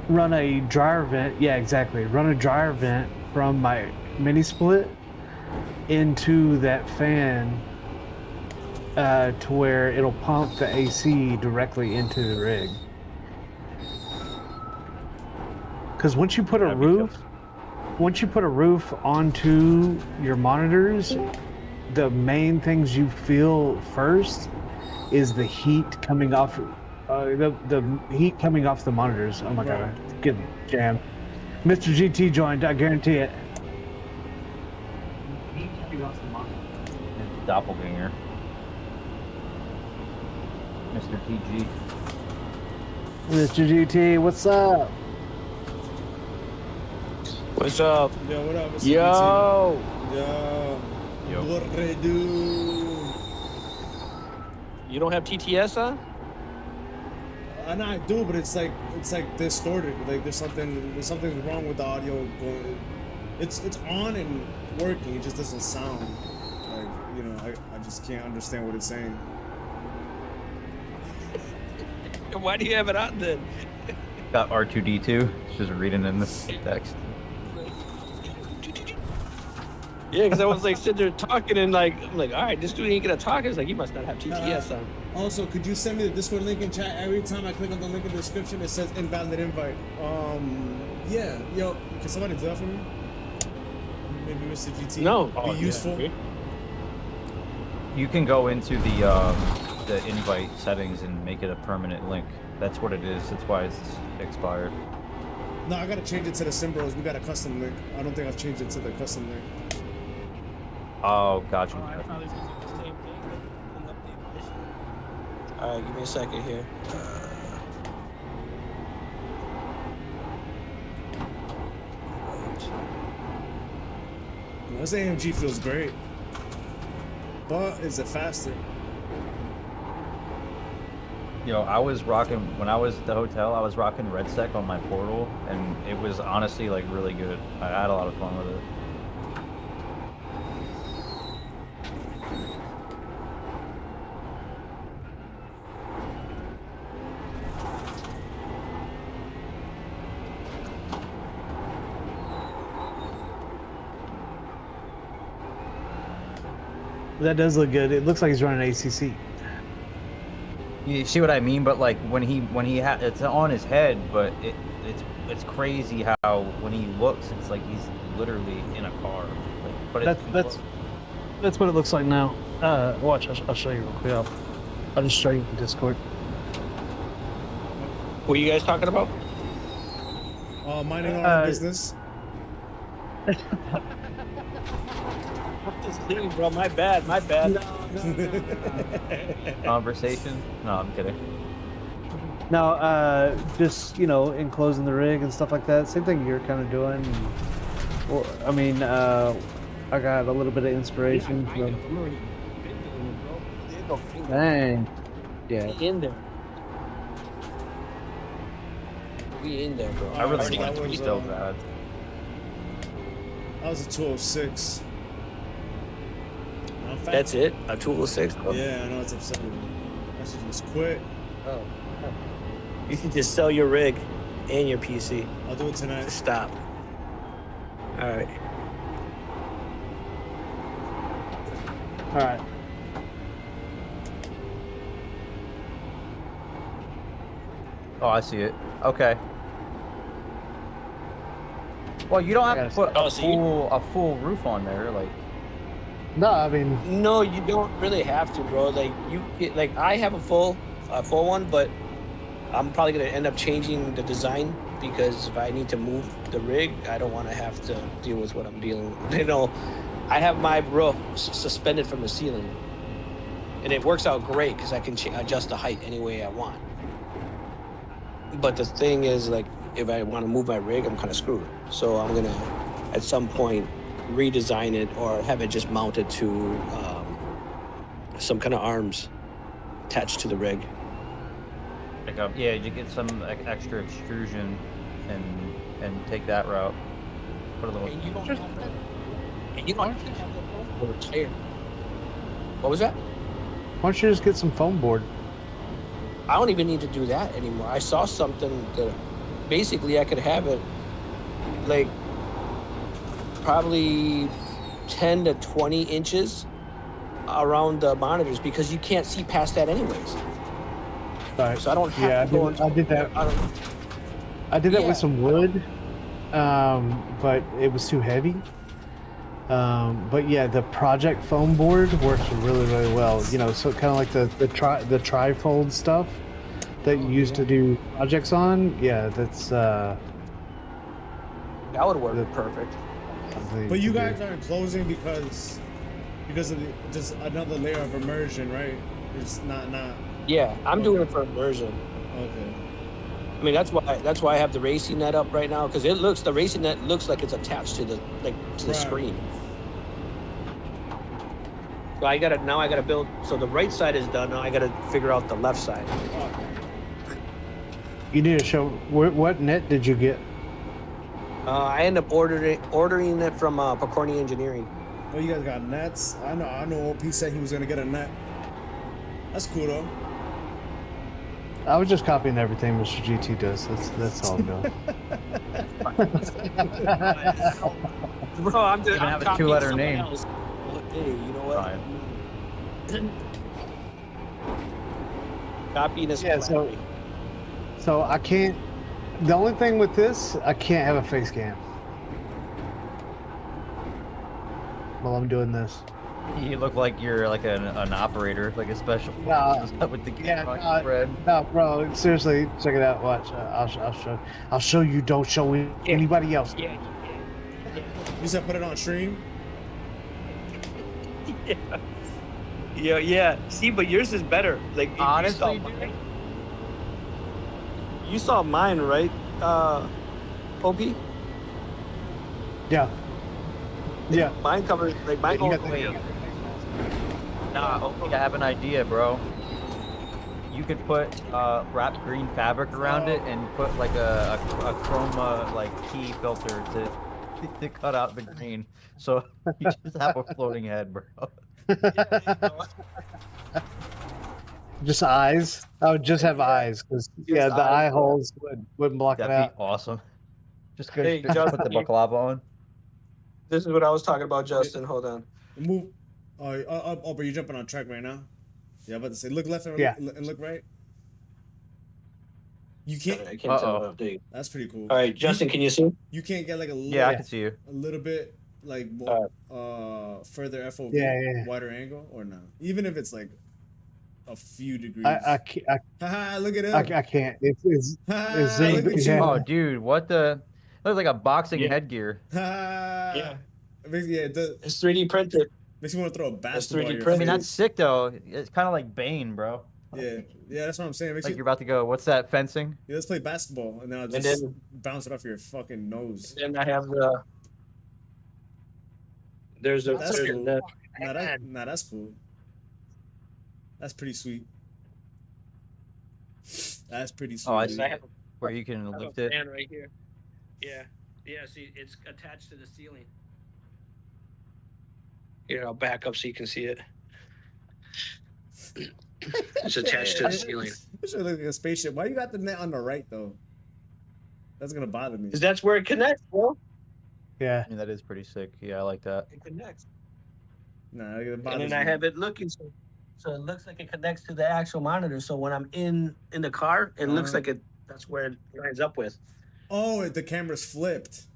Run a dryer vent. Yeah, exactly. Run a dryer vent from my mini split into that fan to where it'll pump the AC directly into the rig. Because once you put a roof onto your monitors, the main things you feel first is the heat coming off. The heat coming off the monitors. Oh my god, get jammed. Mr. GT joined, I guarantee it. Heat coming off the monitors. Doppelganger. Mr. TG. Mr. GT, what's up? What's up? Yo, what up? Mr. Yo! GT? Yo. Yo. What they do? You don't have TTS on? And I do, but it's like distorted. Like there's something wrong with the audio going. It's on and working. It just doesn't sound like, you know. I just can't understand what it's saying. Why do you have it on then? Got R2D2. Just reading in the text. Yeah, because I was like sitting there talking and I'm like, all right, this dude ain't gonna talk. It's like, he must not have TTS on. Also, could you send me the Discord link in chat? Every time I click on the link in the description, it says invalid invite. Yeah, yo, can somebody do that for me? Maybe Mr. GT. No. Be useful. Yeah. You can go into the invite settings and make it a permanent link. That's what it is. That's why it's expired. No, I gotta change it to the Simbros. We got a custom link. I don't think I've changed it to the custom link. Oh, gotcha. I probably was using the same thing. But update edition. All right, give me a second here. This AMG feels great, but is it faster? Yo, I was rocking, when I was at the hotel, I was rocking RedSec on my portal, and it was honestly like really good. I had a lot of fun with it. That does look good. It looks like he's running ACC. You see what I mean? But like when he had it's on his head, but it's crazy how when he looks, it's like he's literally in a car. Like, but it's That's what it looks like now. Watch, I'll show you real quick. I'll just show you in Discord. What are you guys talking about? Minding our business. Just leave, bro. My bad. conversation. No, I'm kidding. No, just enclosing the rig and stuff like that. Same thing you're kind of doing. Or I mean, I got a little bit of inspiration from. Dang. Yeah. We in there. We in there, bro. I really so want that it to be was, so bad. That was a 206. That's it? A 206? Bro? Yeah, I know it's upsetting. I should just quit. Oh. You can just sell your rig and your PC. I'll do it tonight. Just stop. All right. All right. Oh, I see it. Okay. Well, you don't have to put a full roof on there, like. No, I mean. No, you don't really have to, bro. Like I have a full one, but I'm probably gonna end up changing the design because if I need to move the rig, I don't want to have to deal with what I'm dealing with. I have my roof suspended from the ceiling, and it works out great because I can adjust the height any way I want. But the thing is, like, if I want to move my rig, I'm kind of screwed. So I'm gonna, at some point, redesign it or have it just mounted to some kind of arms attached to the rig. Like yeah, you get some extra extrusion and take that route. Put a little. And you don't have that. And you don't have to have the foam board. What was that? Why don't you just get some foam board? I don't even need to do that anymore. I saw something that basically I could have it like probably 10 to 20 inches around the monitors because you can't see past that anyways. Right. So I don't have to go I did that. I did that with some wood, but it was too heavy. But yeah, the project foam board works really, really well. So kind of like the trifold stuff that you used to do projects on. Yeah, that's that would work perfect. But you guys aren't closing because of just another layer of immersion, right? It's not. Yeah, I'm doing it for immersion. Okay. I mean, that's why I have the racing net up right now because the racing net looks like it's attached to the screen. So I gotta build. So the right side is done. Now I gotta figure out the left side. You need to show what net did you get? I end up ordering it from Picorni Engineering. Oh, you guys got nets? I know. OP said he was gonna get a net. That's cool though. I was just copying everything Mr. GT does. That's all I'm doing. Bro, I'm just have a 2-letter name. Else. Hey, you know what? Fine. Copying is So I can't. The only thing with this, I can't have a face cam while I'm doing this. You look like you're like an operator, like a special forces with the red. No, bro. Seriously, check it out. Watch. I'll show you. Don't show anybody else. Yeah. You said put it on stream. Yeah. See, but yours is better. Like Honestly, you saw mine, right? OP. Yeah. Yeah. Mine covers mine goes way up. Nah, I have an idea, bro. You could put wrapped green fabric around it and put like a chroma key filter to cut out the green, so you just have a floating head, bro. Just eyes. I would just have eyes because the eye holes wouldn't block it out. That'd be awesome. Just go put Justin, the baklava on. This is what I was talking about, Justin. Hold on. Move. But you're jumping on track right now. Yeah, I'm about to say look left and look right. You Sorry, can't. I can't tell Uh-oh. how big. That's pretty cool. All right, Justin, can you see? You can't get like a little, Yeah, I can see you. a little bit like more, further FOV, Yeah. wider angle, or no? Even if it's like a few degrees. I can't. Haha, look at him. I can't. It's Haha, zoomed. look at you. Yeah. Oh, dude, what the? Looks like a boxing Yeah. headgear. Haha. Yeah. Yeah, it does. It's 3D printed. Makes me want to throw a basketball. 3D at your printed. I mean, that's face. sick though. It's kind of like Bane, bro. Yeah, that's what I'm saying. Makes Like you, you're about to go. What's that fencing? yeah, let's play basketball, and then I'll And just then- bounce it off your fucking nose. Then I have the. There's a. That's there's cool. the Nah, that's cool. That's pretty sweet. That's pretty sweet. Oh, I dude. see. Where you can lift it. fan right here. Yeah. Yeah, see, it's attached to the ceiling. Here, I'll back up so you can see it. It's attached to the ceiling. It should look like a spaceship. Why you got the net on the right though? That's gonna bother me. Because that's where it connects, bro. Yeah. I mean, that is pretty sick. Yeah, I like that. It connects. Nah, it And bothers then I me. have it looking so it looks like it connects to the actual monitor. So when I'm in the car, it looks like it. That's where it lines up with. Oh, the camera's flipped.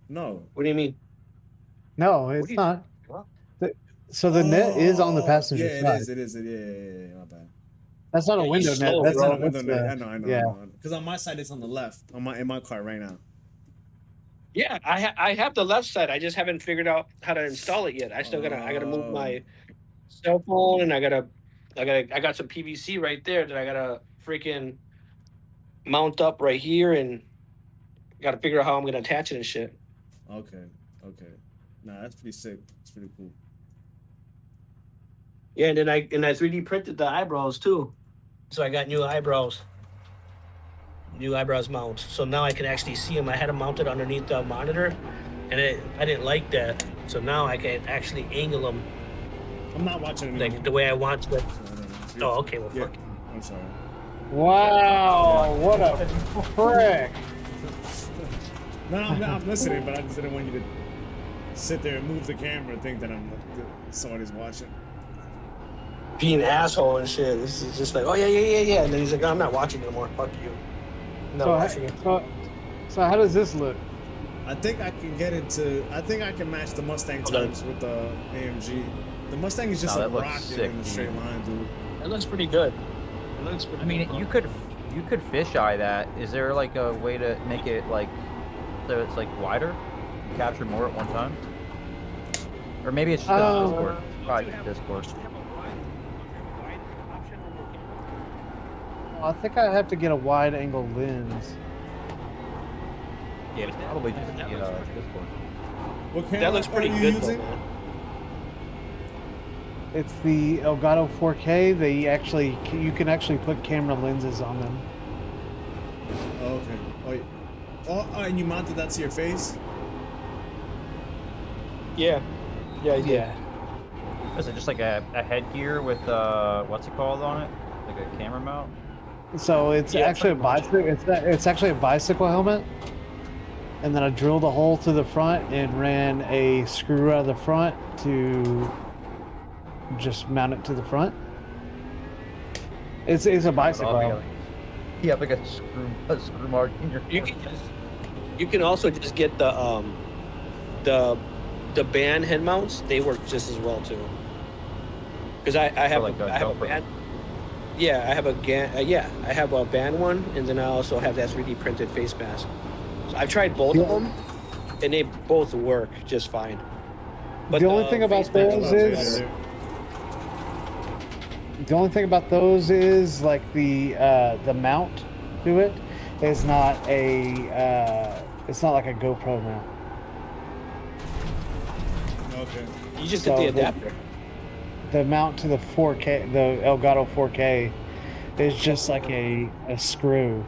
No. What do you mean? No, it's do you- not. What? So the net is on the Oh, passenger yeah, side. it is. Yeah, my bad. That's not a Yeah, you window net. slow, That's bro. not a Window window net. net. I know. Yeah. Because on my side, it's on the left. In my car right now. Yeah, I have the left side. I just haven't figured out how to install it yet. I gotta move my cell phone, and I got some PVC right there that I gotta freaking mount up right here, and gotta figure out how I'm gonna attach it and shit. Okay. Nah, that's pretty sick. It's pretty cool. Yeah, and then I 3D printed the eyebrows too, so I got new eyebrows mount. So now I can actually see them. I had them mounted underneath the monitor, and I didn't like that. So now I can actually angle them I'm not watching anymore. like the way I want to. So I don't know. Oh, okay, well, Yeah, fuck. I'm sorry. Wow, what a frick. No, I'm listening, but I just didn't want you to sit there and move the camera and think that somebody's watching. Being an asshole and shit. This is just like, oh yeah. And then he's like, I'm not watching anymore. Fuck you. No, watching it. So how does this look? I think I can match the Mustang Hold on. times with the AMG. The Mustang is just No, a that looks rocket sick, in a straight dude. line, dude. It looks pretty good. I mean, you could fisheye that. Is there like a way to make it like so it's like wider, capture more at one time? Or maybe it's just Discord. It's probably just Discord. I think I have to get a wide angle lens. Yeah, it's probably just Discord. What camera That looks pretty are you good, though, using? man. It's the Elgato 4K. You can actually put camera lenses on them. Oh, okay. Oh, and you mounted that to your face? Yeah, I did. Is it just like a headgear with what's it called on it? Like a camera mount? So it's Yeah, actually a pretty much. bicycle. It's actually a bicycle helmet. And then I drilled a hole through the front and ran a screw out of the front to just mount it to the front. It's a bicycle. helmet. Yeah, like a screw mark in your. You can also just get the band head mounts. They work just as well too. Because I have like a GoPro. band. Yeah, I have I have a band one, and then I also have that 3D printed face mask. So I've tried both of them, and they both work just fine. But The only thing about face mask those works is- better. The only thing about those is like the mount to it is not it's not like a GoPro mount. Okay. You just So get the the- adapter. The mount to the 4K, the Elgato 4K, is just like a screw.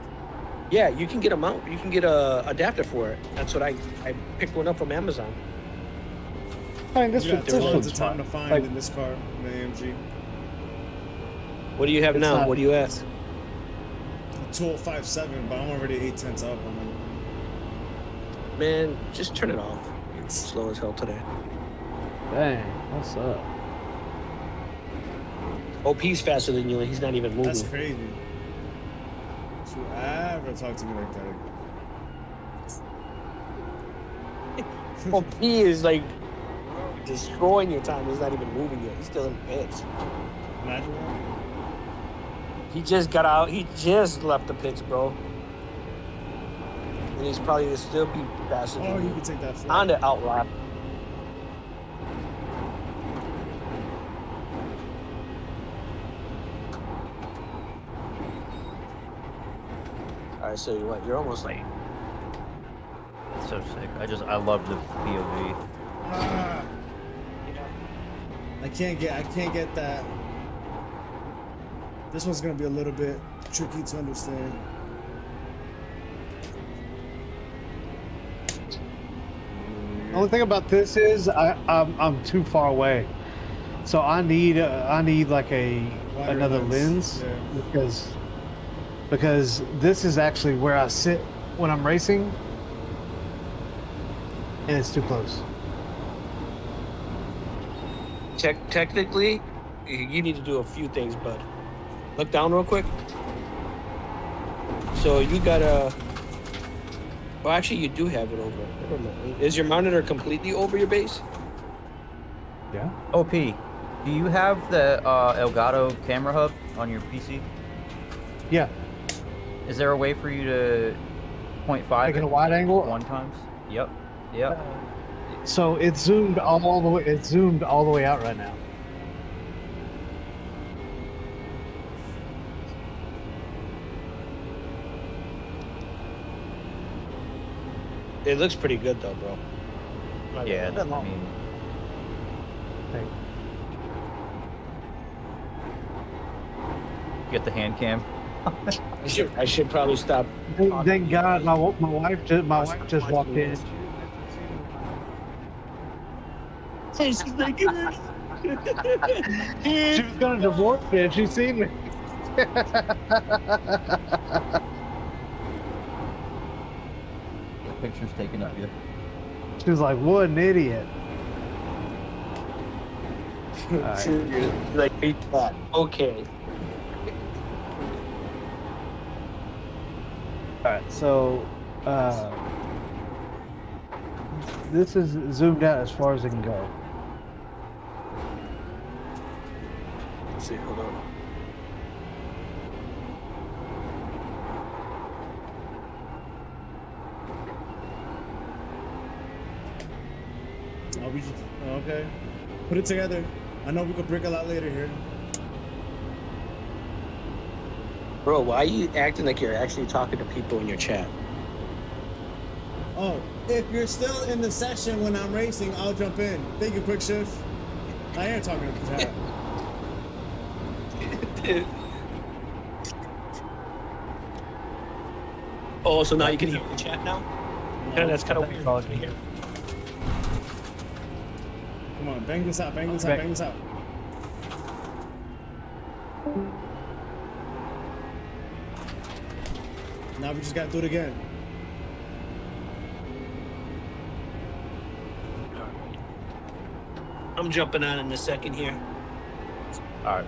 Yeah, you can get a mount. You can get a adapter for it. That's what I picked one up from Amazon. I mean, this You got this tons one's of time to fine. find Like, in this car, in the AMG. What do you have It's now? not- What do you at? A 2057, but I'm already 8/10 up on it. Man, just turn it off. It's slow as hell today. dang, what's up? OP's faster than you, and he's not even moving. That's crazy. Don't you ever talk to me like that again. Well, P is like destroying your time. He's not even moving yet. He's still in pits. Imagine that. He just got out. He just left the pits, bro. And he's probably gonna still be faster Oh, than you you can take that flight. on the outlap. All right, so what? You're almost late. It's so sick. I love the POV. Ah, I can't get that. This one's gonna be a little bit tricky to understand. The only thing about this is I'm too far away, so I need like Wider another lens, yeah. because this is actually where I sit when I'm racing, and it's too close. Technically, you need to do a few things, bud. Look down real quick. So you gotta. Well, actually, you do have it over. Never mind. Is your monitor completely over your base? Yeah. OP, do you have the Elgato camera hub on your PC? Yeah. Is there a way for you to 0.5 Taking a wide angle. 1 times? Yep. Yep. So it's zoomed all the way. It's zoomed all the way out right now. It looks pretty good though, bro. Yeah, I mean, Hey. get the hand cam. I should probably stop. Thank God, my wife just walked in. She's like, She was gonna divorce me, and she seen me. Pictures taken of you. She was like, "What an idiot!" Alright. You're like, beat that. Okay. All right, so this is zoomed out as far as it can go. Let's see, hold on. Oh, we just, okay. Put it together. I know we could break a lot later here. Bro, why are you acting like you're actually talking to people in your chat? Oh, if you're still in the session when I'm racing, I'll jump in. Thank you, Quick Shift. I am talking to the chat. Oh, so now you can hear the chat now? Yeah, that's kind of weird. all I to can hear. Come on, bang this out, bang this out, Okay. bang this out. Now we just gotta do it again. I'm jumping on in a second here. All right.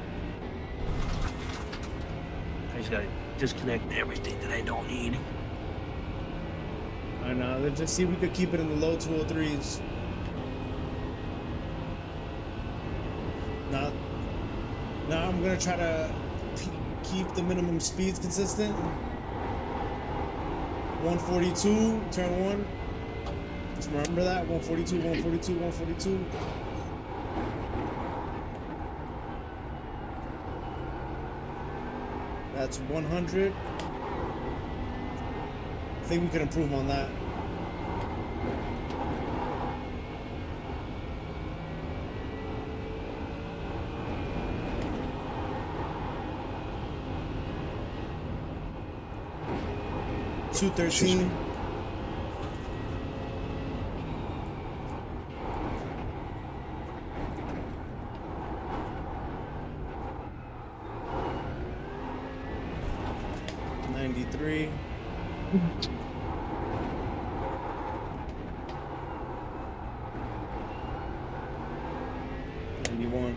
I just gotta disconnect everything that I don't need. I know. Let's just see if we could keep it in the low 203s. Now I'm gonna try to keep the minimum speeds consistent. 142, turn one. Just remember that. 142, 142, 142. That's 100. I think we could improve on that. $213. $93. $91.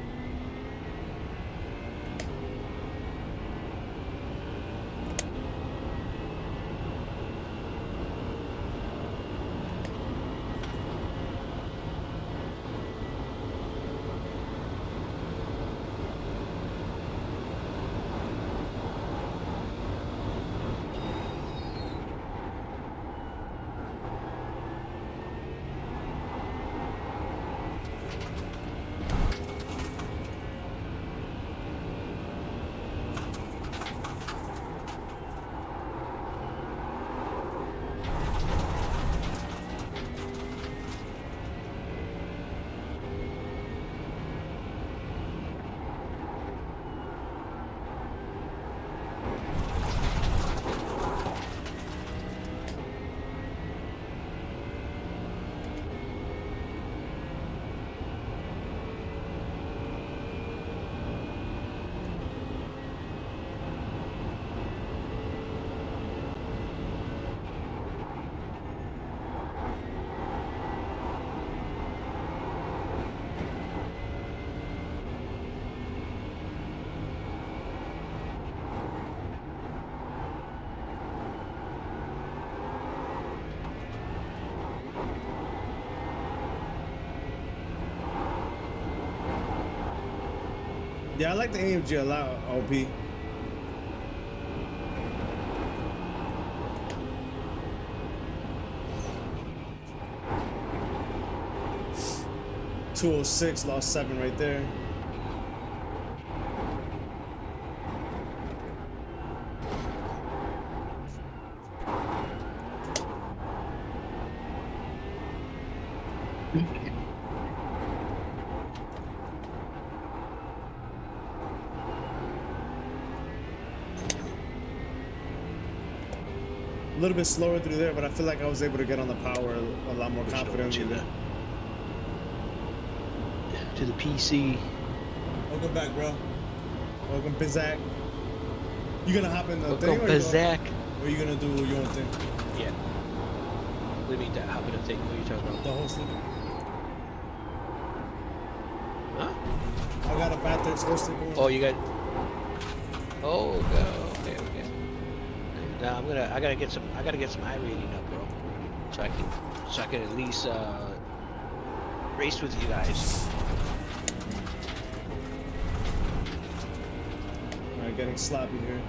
Yeah, I like the AMG a lot, OP. .206, lost 7 right there. A little bit slower through there, but I feel like I was able to get on the power a lot more confidently there. To the PC. Welcome back, bro. Welcome, Bizak. You gonna hop in the Welcome, thing, Bizak. or you gonna do your own thing? Yeah. What do you mean that hop in the thing? What are you talking about? The hosting. Huh? I got a Bathurst hosting going. Oh, you got. Oh, okay, okay. Now I gotta get some iRacing up, bro. So I can at least race with you guys. Alright, getting sloppy here.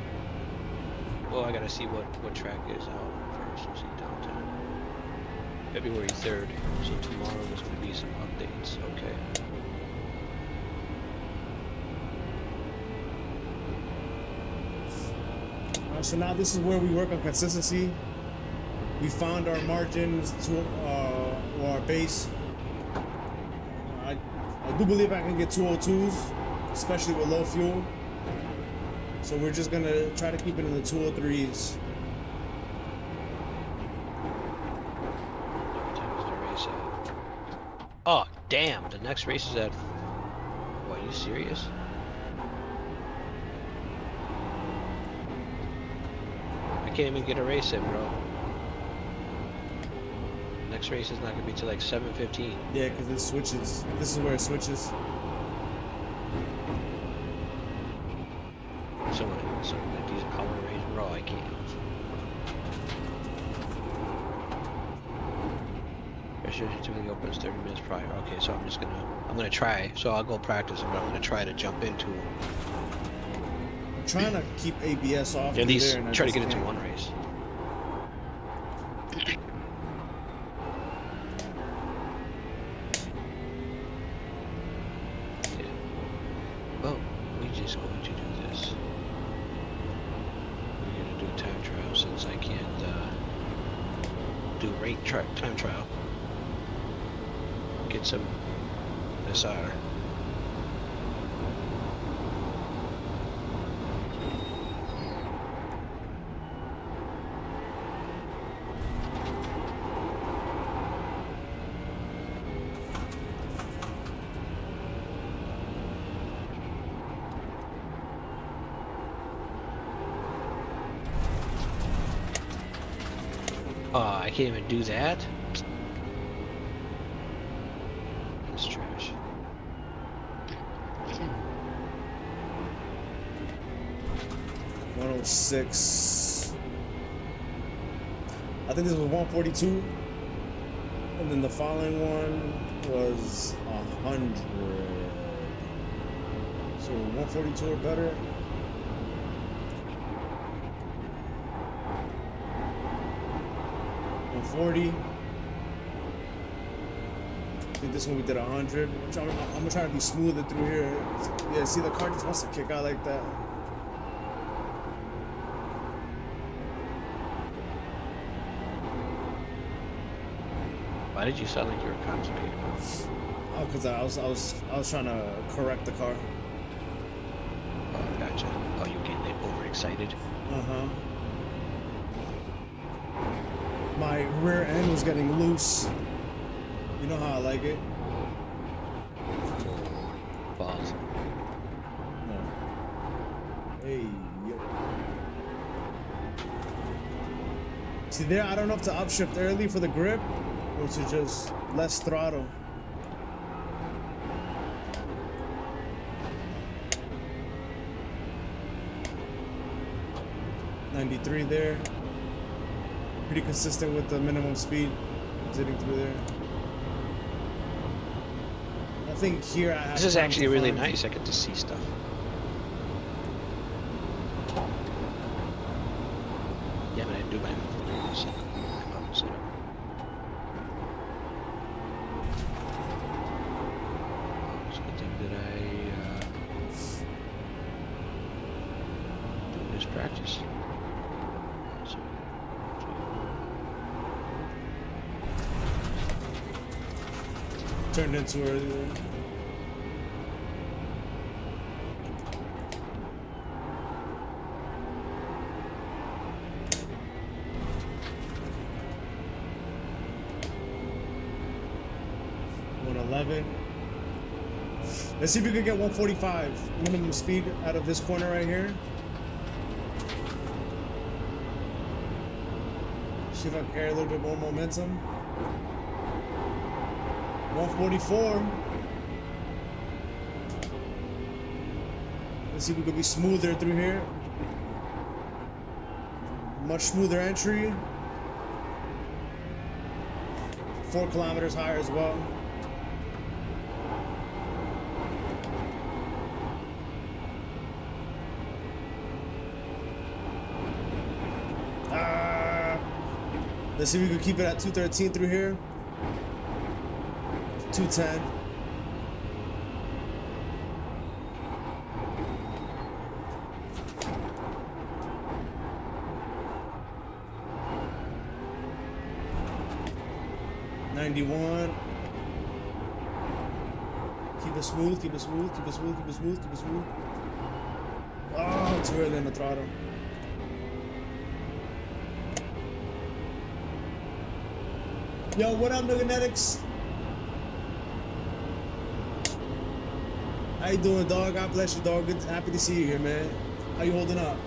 Well, I gotta see what track is out first. Let's see, downtown. February 3rd. So tomorrow there's gonna be some updates. Okay. So now this is where we work on consistency. We found our margins to our base. I do believe I can get 202s, especially with low fuel. So we're just gonna try to keep it in the 203s. What time is the race at? Oh, damn! The next race is at. What? Are you serious? I can't even get a race in, bro. Next race is not gonna be till like 7:15. Yeah, because it switches. This is where it switches. So these power race, bro. I can't. Registration typically opens 30 minutes prior. Okay, so I'm gonna try. So I'll go practice, but I'm gonna try to jump into them. I'm trying to keep ABS off. At least there, and I try to just get into can't. one race. Yeah. Well, we're just going to do this. We're gonna do a time trial since I can't do time trial. Get some SR. I can't even do that. That's trash. 106. I think this was 142. And then the following one was 100. So 142 or better. .40. I think this one we did 100. I'm gonna try to be smoother through here. Yeah, see the car just wants to kick out like that. Why did you sound like you were constipated? Oh, cause I was trying to correct the car. Oh, gotcha. Oh, you getting overexcited? Uh-huh. My rear end was getting loose. You know how I like it? Balls. No. Hey, yo. See there, I don't know if to upshift early for the grip or to just less throttle. .93 there. Pretty consistent with the minimum speed zipping through there. I think here I have. This is time actually to really find- nice. I get to see stuff. turned into earlier. Let's see if we can get 145 minimum speed out of this corner right here. See if I can carry a little bit more momentum. 144. Let's see if we can be smoother through here. Much smoother entry. 4 kilometers higher as well. Let's see if we can keep it at 213 through here. 210. '91. Keep it smooth, keep it smooth, keep it smooth, keep it smooth, keep it smooth. Oh, too early in the throttle. Yo, what up, Nuganetics? How you doing, dog? God bless you, dog. Good, happy to see you here, man. How you holding up?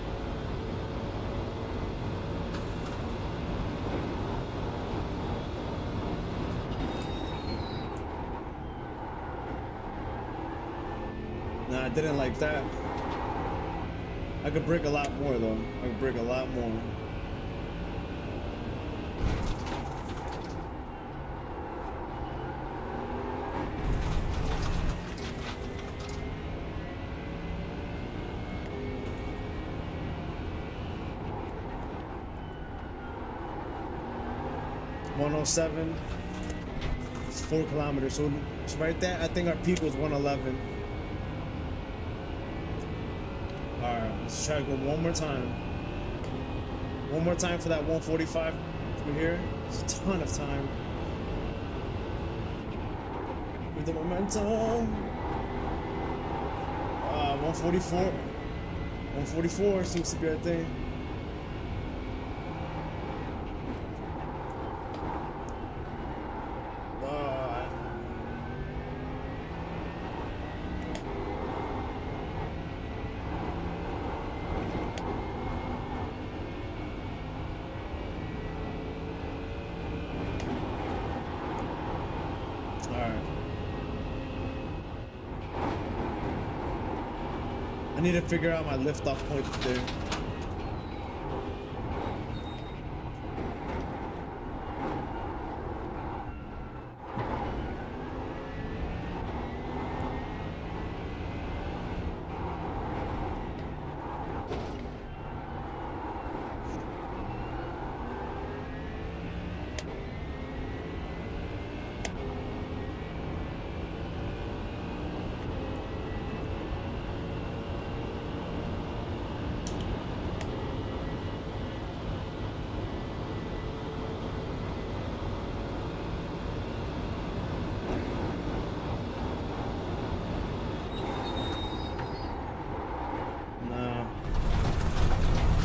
Nah, I didn't like that. I could break a lot more, though. I could break a lot more. .107. It's 4 kilometers. So right there, I think our peak was 111. All right, let's try to go one more time. One more time for that 145 through here. It's a ton of time. With the momentum. 144. 144 seems to be our thing. I need to figure out my liftoff point there.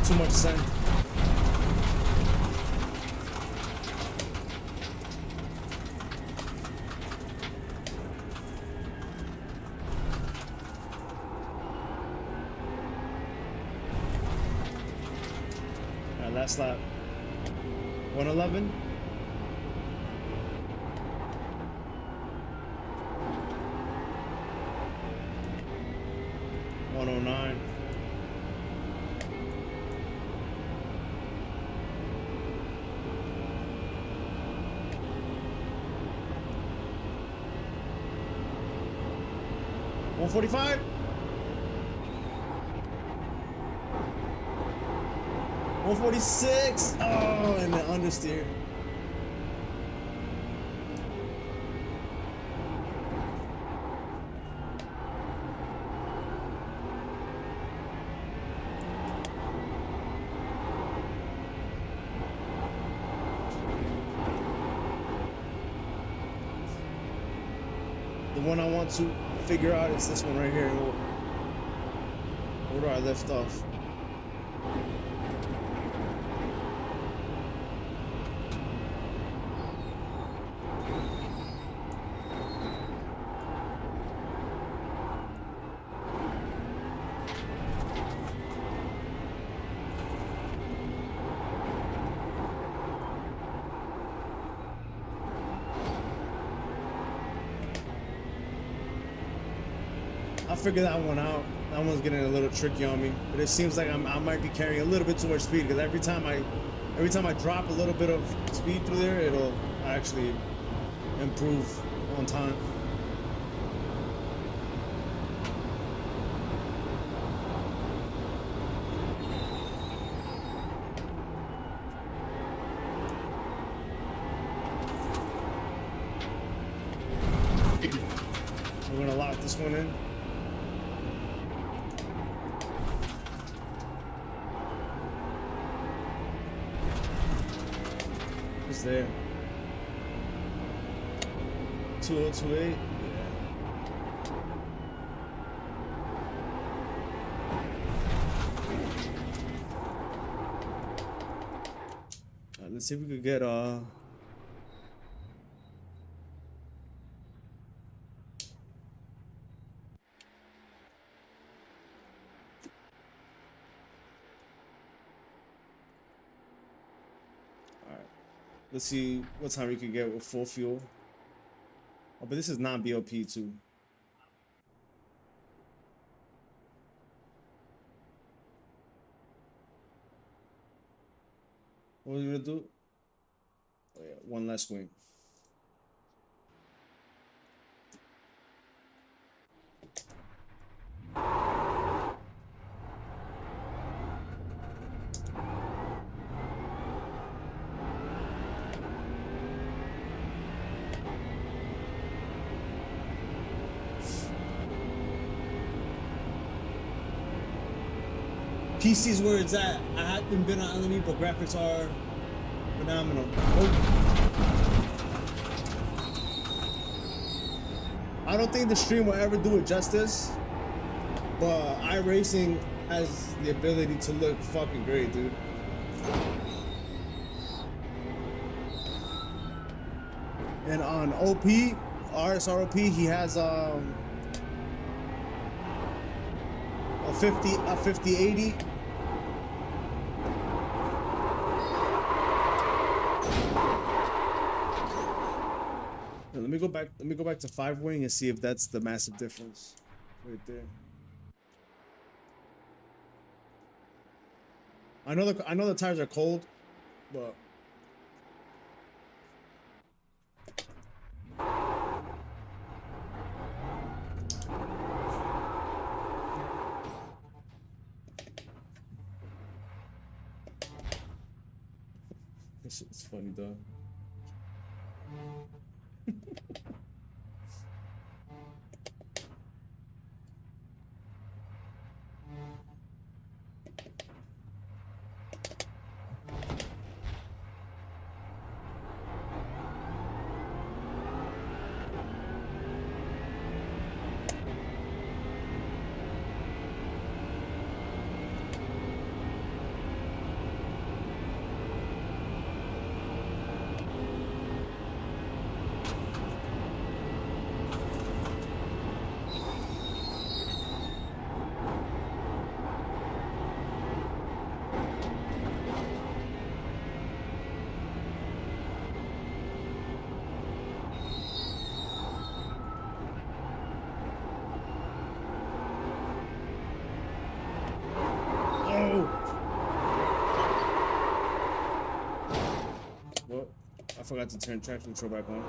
Too much sand. Alright, last lap. 111. .109. .145. 146. Oh, and the understeer. The one I want to figure out is this one right here. Where do I left off? I'll figure that one out. That one's getting a little tricky on me, but it seems like I might be carrying a little bit too much speed because every time I drop a little bit of speed through there, it'll actually improve on time. We're gonna lock this one in. It's there. 2028. Yeah. Let's see if we could get let's see what time we can get with full fuel. Oh, but this is non-BOP too. What are we gonna do? Oh yeah, one last swing. PC's where it's at. I haven't been on LME, but graphics are phenomenal. I don't think the stream will ever do it justice, but iRacing has the ability to look fucking great, dude. And on OP, RSROP, he has a 5080. Let me go back to 5-wing and see if that's the massive difference right there. I know the tires are cold, but this shit's funny, dog. Well, I forgot to turn traction control back on.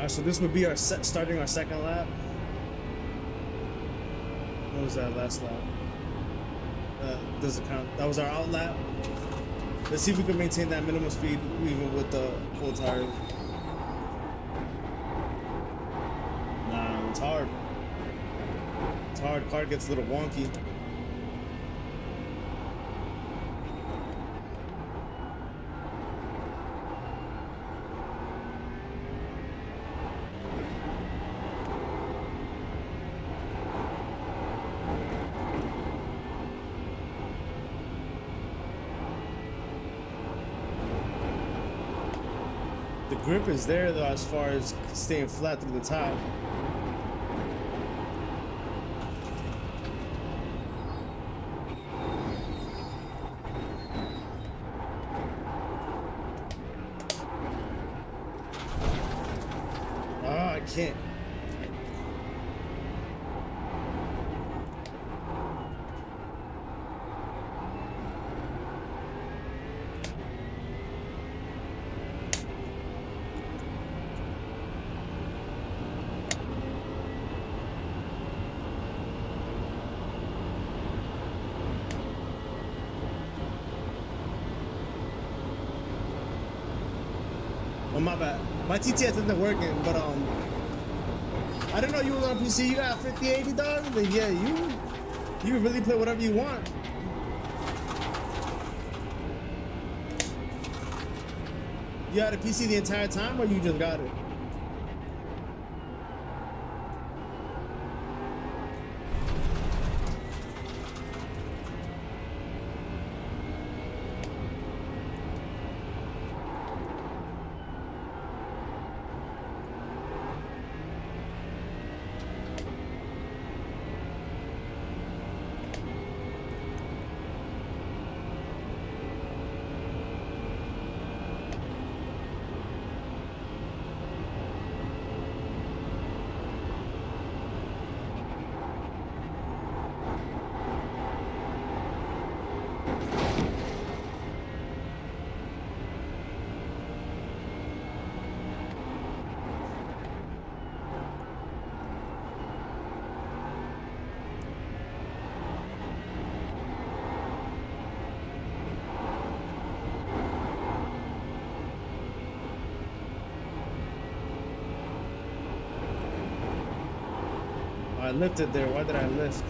Alright, so this would be our starting our second lap. What was that last lap? Does it count? That was our out lap. Let's see if we can maintain that minimum speed even with the full tires. Nah, it's hard. It's hard. Car gets a little wonky. The grip is there though, as far as staying flat through the top. Ah, I can't. Oh, my bad. My TTS isn't working, but I didn't know you was on PC. You got 5080, dog? Then yeah, you really play whatever you want. You had a PC the entire time, or you just got it? I lifted there. Why did I lift?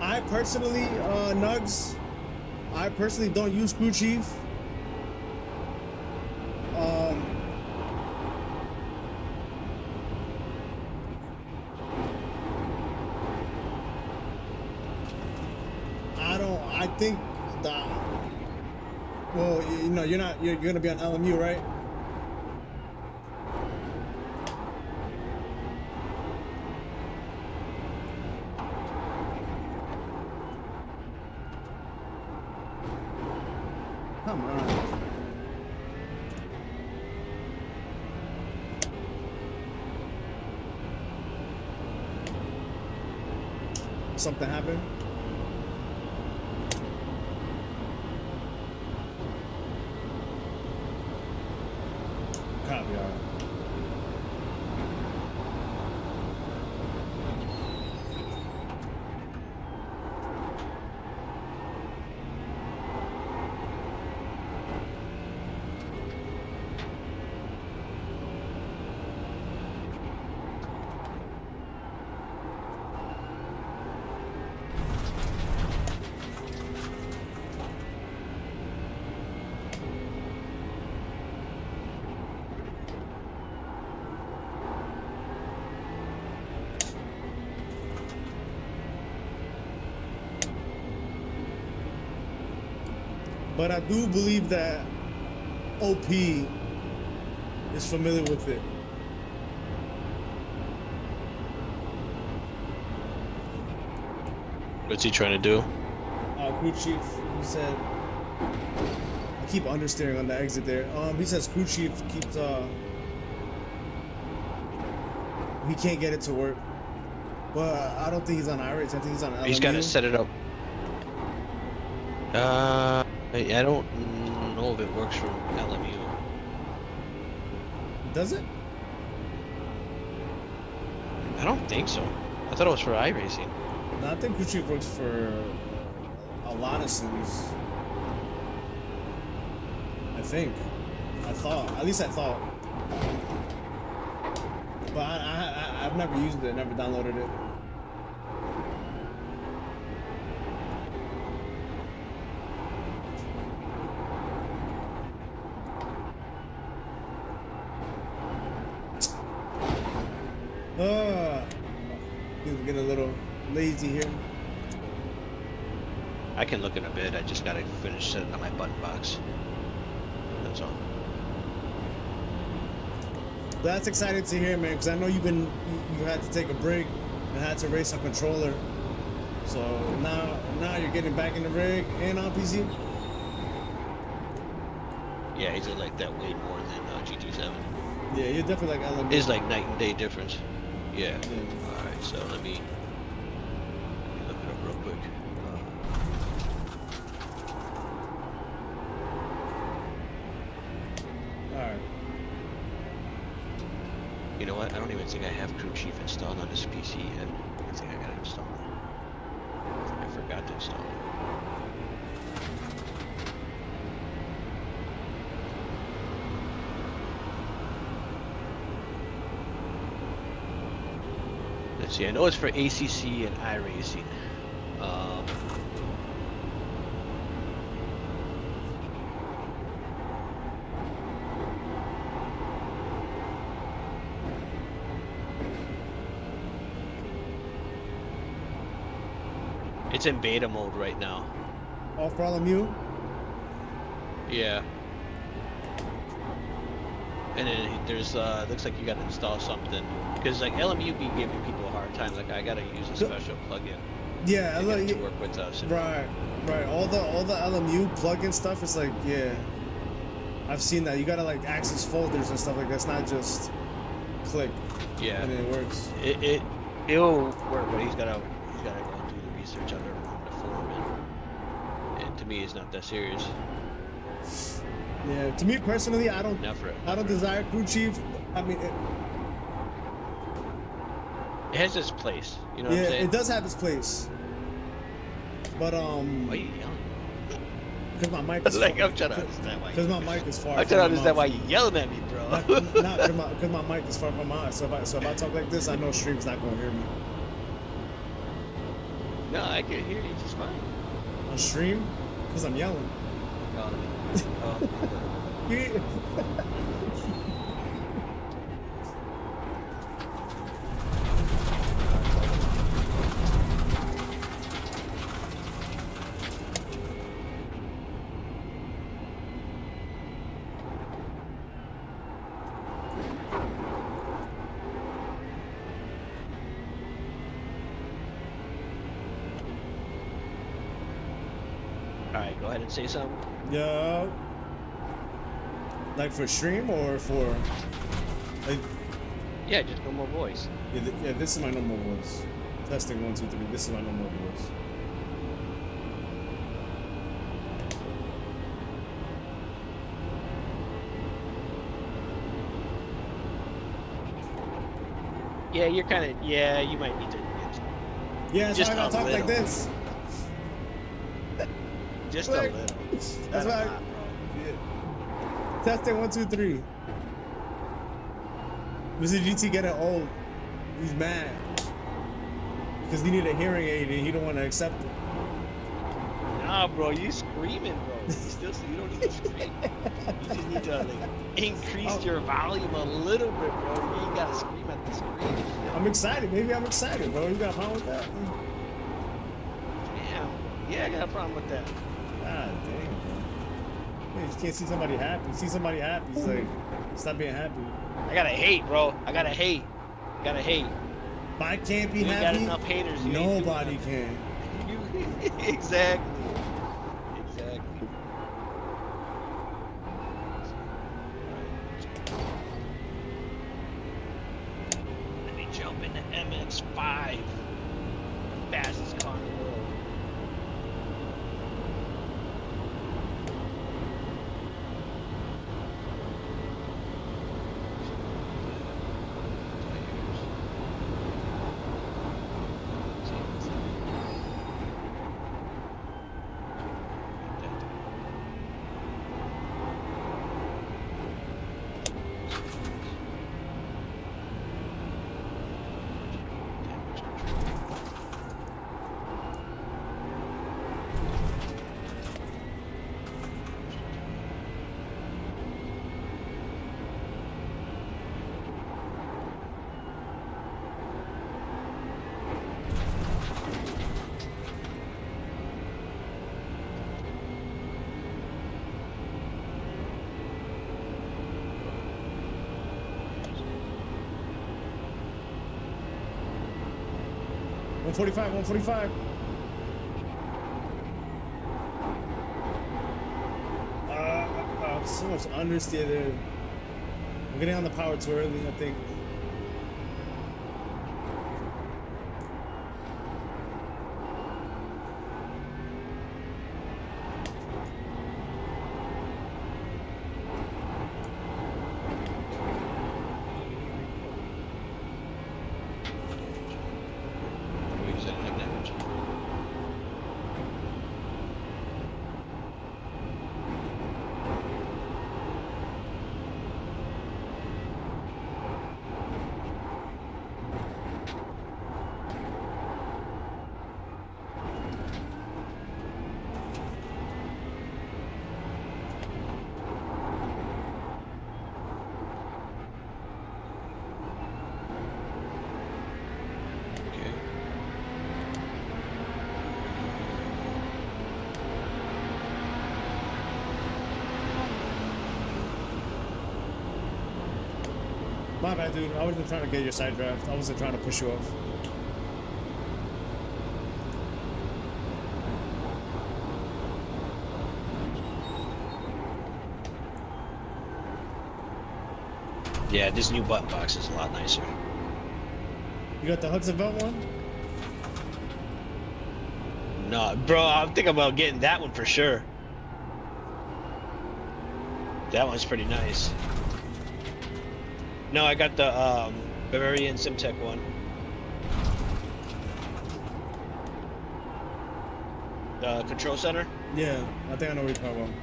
I personally, Nugs, I personally don't use crew chief. think that. Well, you know, you're gonna be on LMU, right? Come on. Something happened? Copy, all right. But I do believe that OP is familiar with it. What's he trying to do? Crew chief, he said, I keep understeering on the exit there. He says crew chief keeps, he can't get it to work. But I don't think he's on iRacing. I think he's on LMU. He's got to set it up. I don't know if it works for LMU. Does it? I don't think so. I thought it was for iRacing. No, I think crew chief works for a lot of sims. I think. I thought. At least I thought. But I've never used it. Never downloaded it. Getting a little lazy here. I can look in a bit. I just gotta finish setting up my button box. That's all. That's exciting to hear, man, because I know you had to take a break and had to race a controller. So now you're getting back in the rig and on PC. Yeah, he's like that way more than GT7. Yeah, you're definitely like LMU. It's like night and day difference. Yeah. Yeah. All right, so let me look it up real quick. All right. You know what? I don't even think I have Crew Chief installed on this PC yet. I think I gotta install it. I forgot to install it. Let's see, I know it's for ACC and iRacing. It's in beta mode right now. All for LMU? Yeah. And then there's looks like you gotta install something. Because like LMU be giving people a hard time, like I gotta use a special plugin. Yeah, to get it to work with us. Right. All the LMU plugin stuff is like, yeah. I've seen that. You gotta like access folders and stuff like that. It's not just click. Yeah. And it works. It'll work, but he's gotta go and do the research on the forum, and to me it's not that serious. Yeah, to me personally, I don't desire crew chief. I mean, it has its place, you know yeah, what I'm saying? it does have its place. But Why are you yelling? because my mic is Like I'm trying to understand why. because my mic is far. I'm trying to understand why you're yelling at me, bro. Because my mic is far from my eyes. So if I talk like this, I know stream's not gonna hear me. No, I can hear you just fine. On stream, because I'm yelling. go ahead and say something. Yeah. Like for stream or for like Yeah, just no more voice. yeah, this is my normal voice. Testing 1, 2, 3. This is my normal voice. Yeah, you're kind of. Yeah, you might need to. Yeah, that's Just why I gotta a talk like little. this. Just Like, a little. That's why. Testing 1, 2, 3. Mr. GT getting old. He's mad because he need a hearing aid and he don't want to accept it. Nah, bro, you screaming, bro. You don't need to scream. You just need to like increase your volume a little bit, bro. You ain't gotta scream at the screen. I'm excited. Maybe I'm excited, bro. You got a problem with that? Damn. Yeah, I got a problem with that. God damn, bro. Yeah, you just can't see somebody happy. See somebody happy, it's like, stop being happy. I gotta hate, bro. I gotta hate. Gotta hate. If I can't be You ain't got happy, enough haters. You ain't doing nobody nothing. can. You, exactly. Exactly. Let me jump into MX-5. Fastest car in the world. $145, $145. So much understeer there. I'm getting on the power too early, I think. Wait, is that enough damage? Okay. My bad, dude. I wasn't trying to get your side draft. I wasn't trying to push you off. Yeah, this new button box is a lot nicer. You got the Hudson Belt one? No, bro, I'm thinking about getting that one for sure. That one's pretty nice. No, I got the Bavarian SimTech one. The control center. Yeah, I think I know what you're talking about.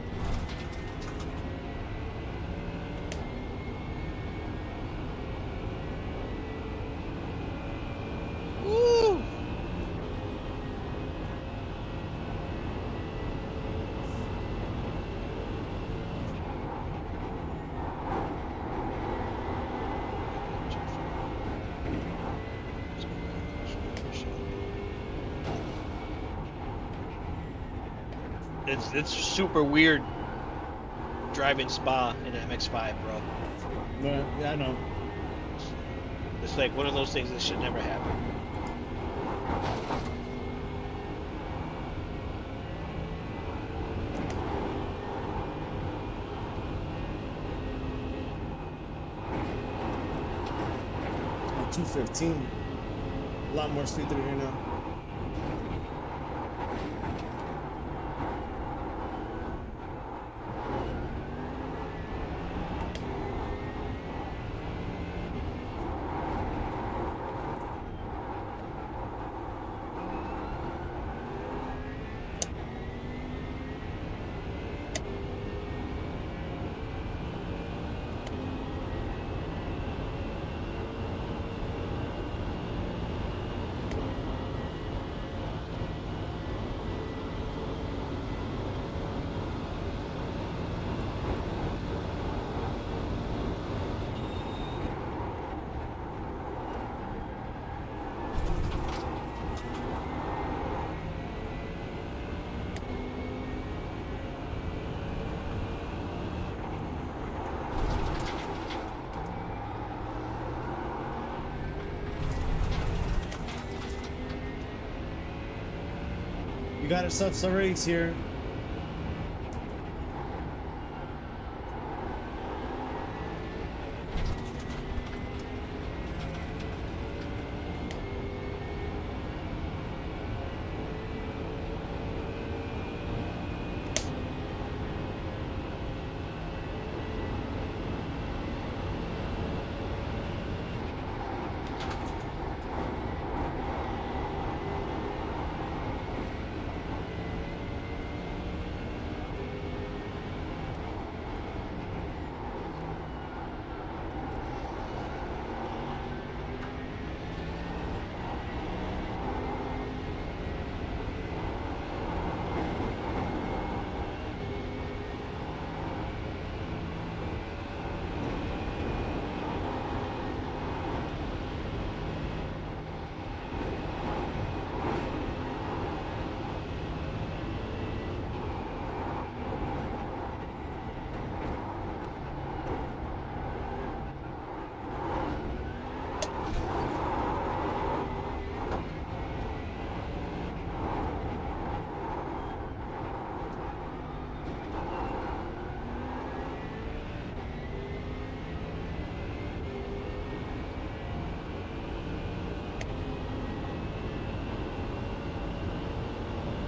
Woo! It's super weird driving Spa in an MX-5, bro. Yeah, I know. It's like one of those things that should never happen. 215. A lot more speed through here now. We got ourselves a race here.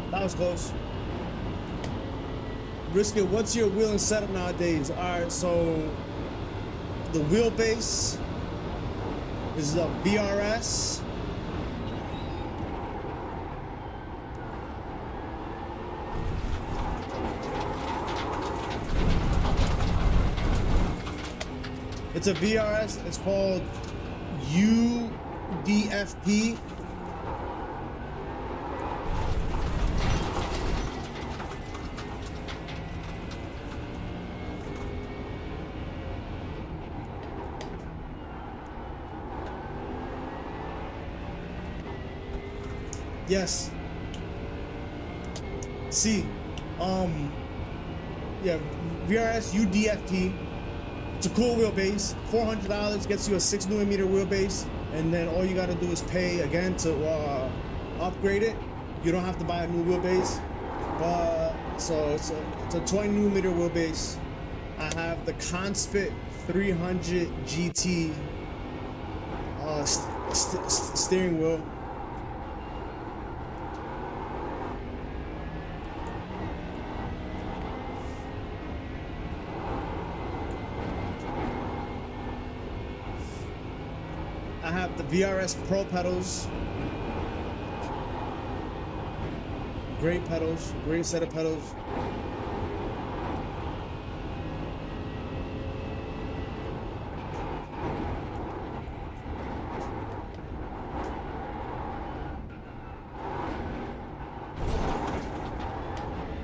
That was close. Brisket, what's your wheeling setup nowadays? Alright, so the wheelbase is a VRS. It's a VRS, it's called UDFP. Yes. See, yeah, VRS UDFT. It's a cool wheelbase. $400 gets you a 6mm wheelbase, and then all you gotta do is pay again to upgrade it. You don't have to buy a new wheelbase. So it's a 20mm wheelbase. I have the Conspit 300 GT steering wheel. I have the VRS Pro pedals. Great pedals, great set of pedals.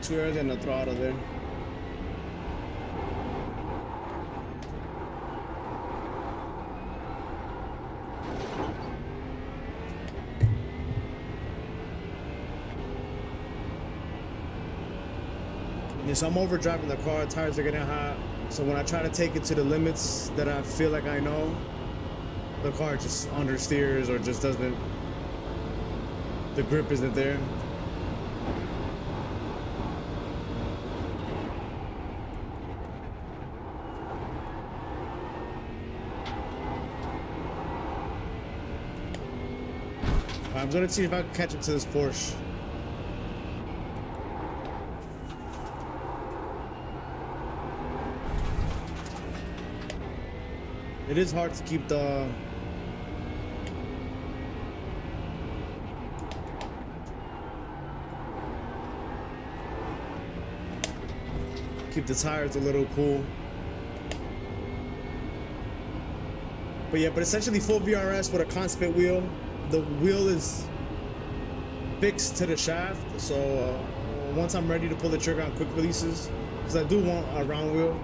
Too early in the throttle there. Yeah, so I'm overdriving the car, tires are getting hot. So when I try to take it to the limits that I feel like I know, the car just understeers or just doesn't, the grip isn't there. I'm gonna see if I can catch up to this Porsche. It is hard to keep the tires a little cool. But yeah, but essentially full VRS with a constant wheel. The wheel is fixed to the shaft, so once I'm ready to pull the trigger on quick releases, because I do want a round wheel.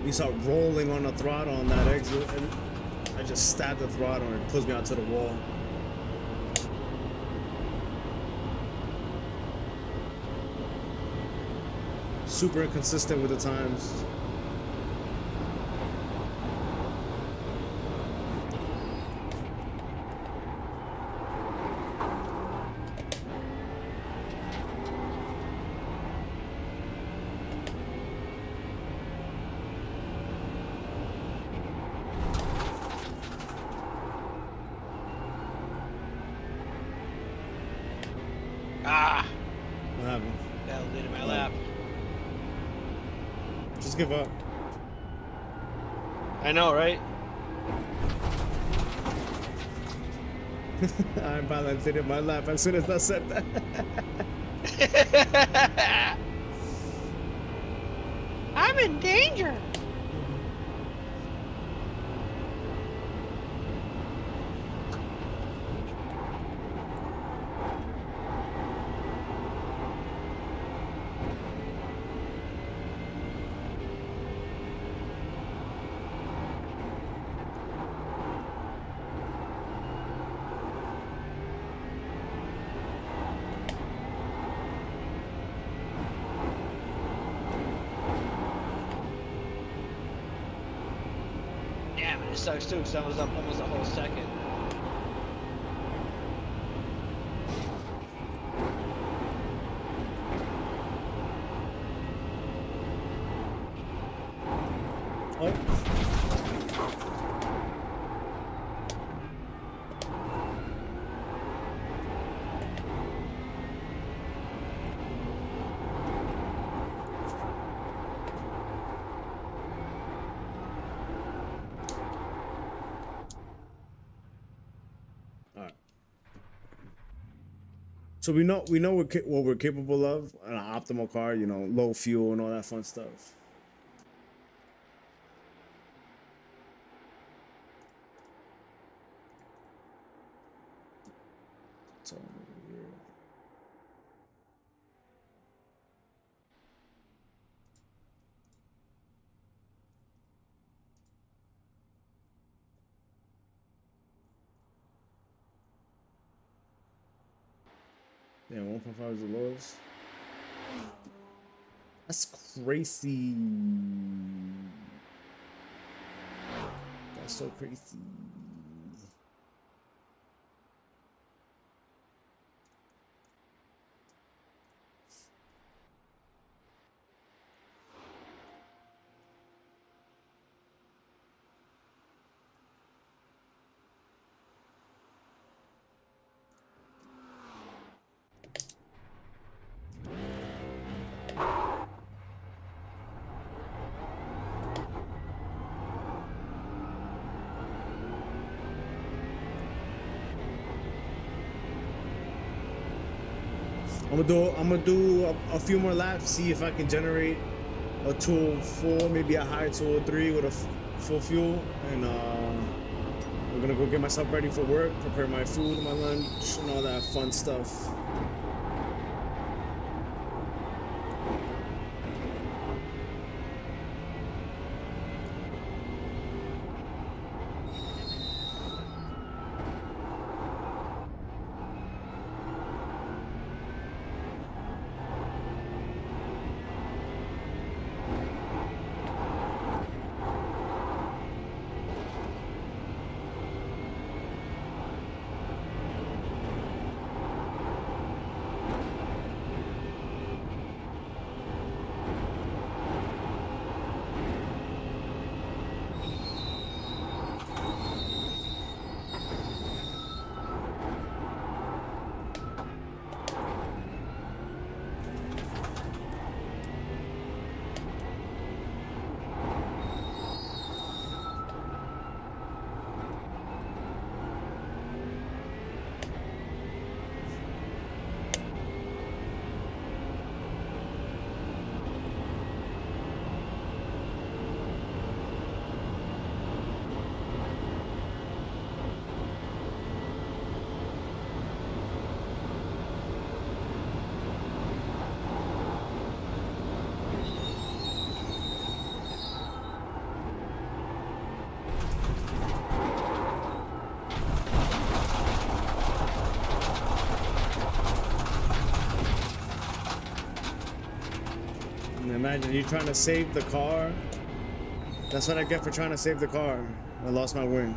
We start rolling on the throttle on that exit, and I just stab the throttle and it pulls me out to the wall. Super inconsistent with the times. Ah, What happened? that'll lead in my lap. Just give up. I know, right? I validated my lap as soon as I said that. I'm in danger. Damn it, it sucks too, because I was up almost a whole second. Oh. All right. So we know what we're capable of in an optimal car, you know, low fuel and all that fun stuff. So, yeah. Yeah, 1.5 is the lowest. That's crazy. That's so crazy. I'm gonna do a few more laps, see if I can generate a 204, maybe a high 203 with a full fuel, and we're gonna go get myself ready for work, prepare my food, my lunch, and all that fun stuff. Imagine you trying to save the car. That's what I get for trying to save the car. I lost my win.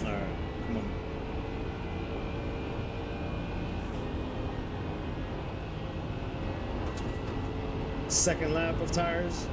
All right, come on. Second lap of tires.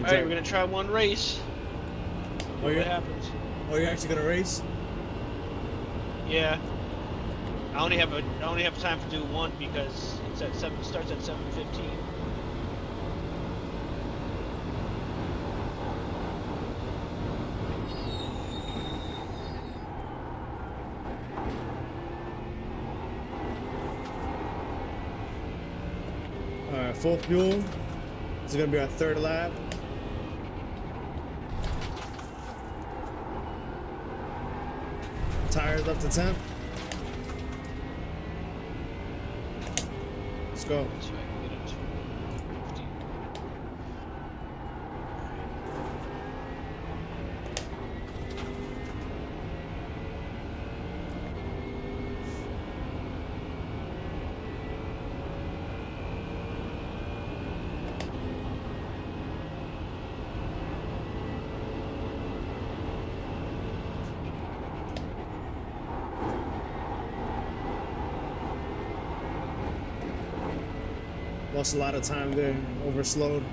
All right, we're gonna try one race. Oh, What yeah. happens? Oh, you're actually gonna race? Yeah. I only have time to do one because it's at 7. Starts at 7:15. All right, full fuel. This is gonna be our third lap. Tires up to 10. Let's go. So I can get it to 15. Lost a lot of time there. Overslowed.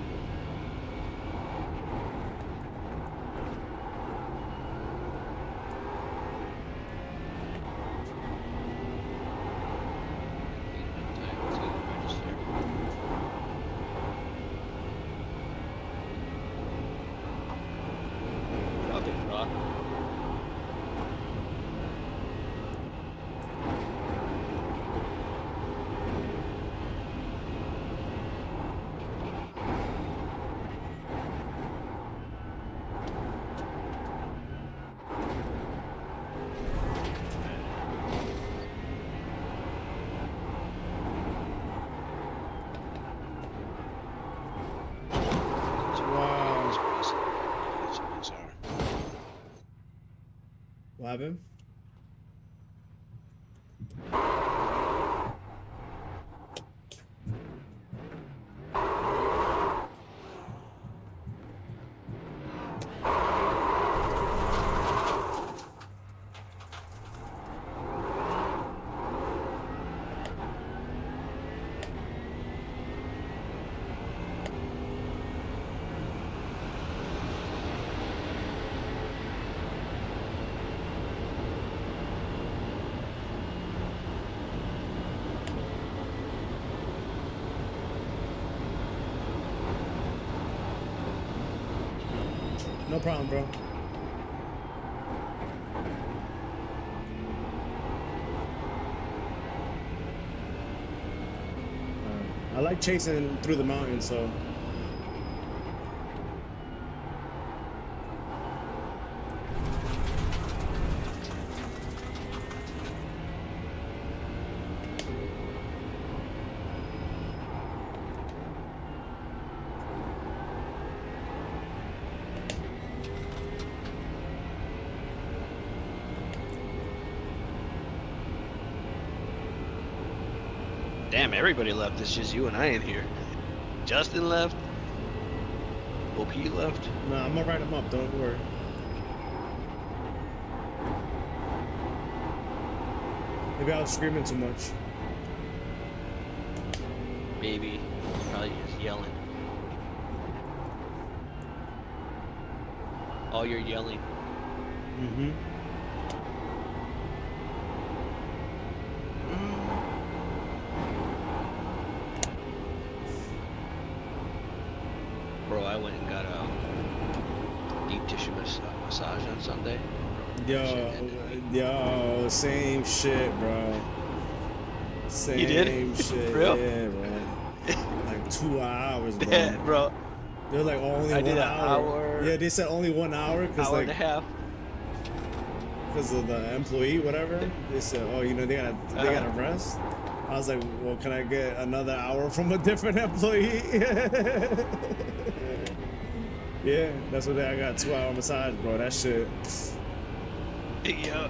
What happened? No problem, bro. I like chasing through the mountains, so. Damn, everybody left. It's just you and I in here. Justin left. OP left. Nah, I'm gonna write them up, don't worry. Maybe I was screaming too much. Maybe. Probably just yelling. Oh, you're yelling. Mm-hmm. Bro, I went and got a deep tissue massage on Sunday. Yo, same shit, bro. Same You did? shit. Real? Yeah, bro. Like 2 hours, bro. Yeah, bro. They're like only I 1 did an hour. hour. Yeah, they said only 1 hour because Hour and like a half. because of the employee, whatever. They said, oh, you know, they gotta rest. I was like, well, can I get another hour from a different employee? Yeah, that's what I got. 2 hour massage, bro. That shit. Yeah,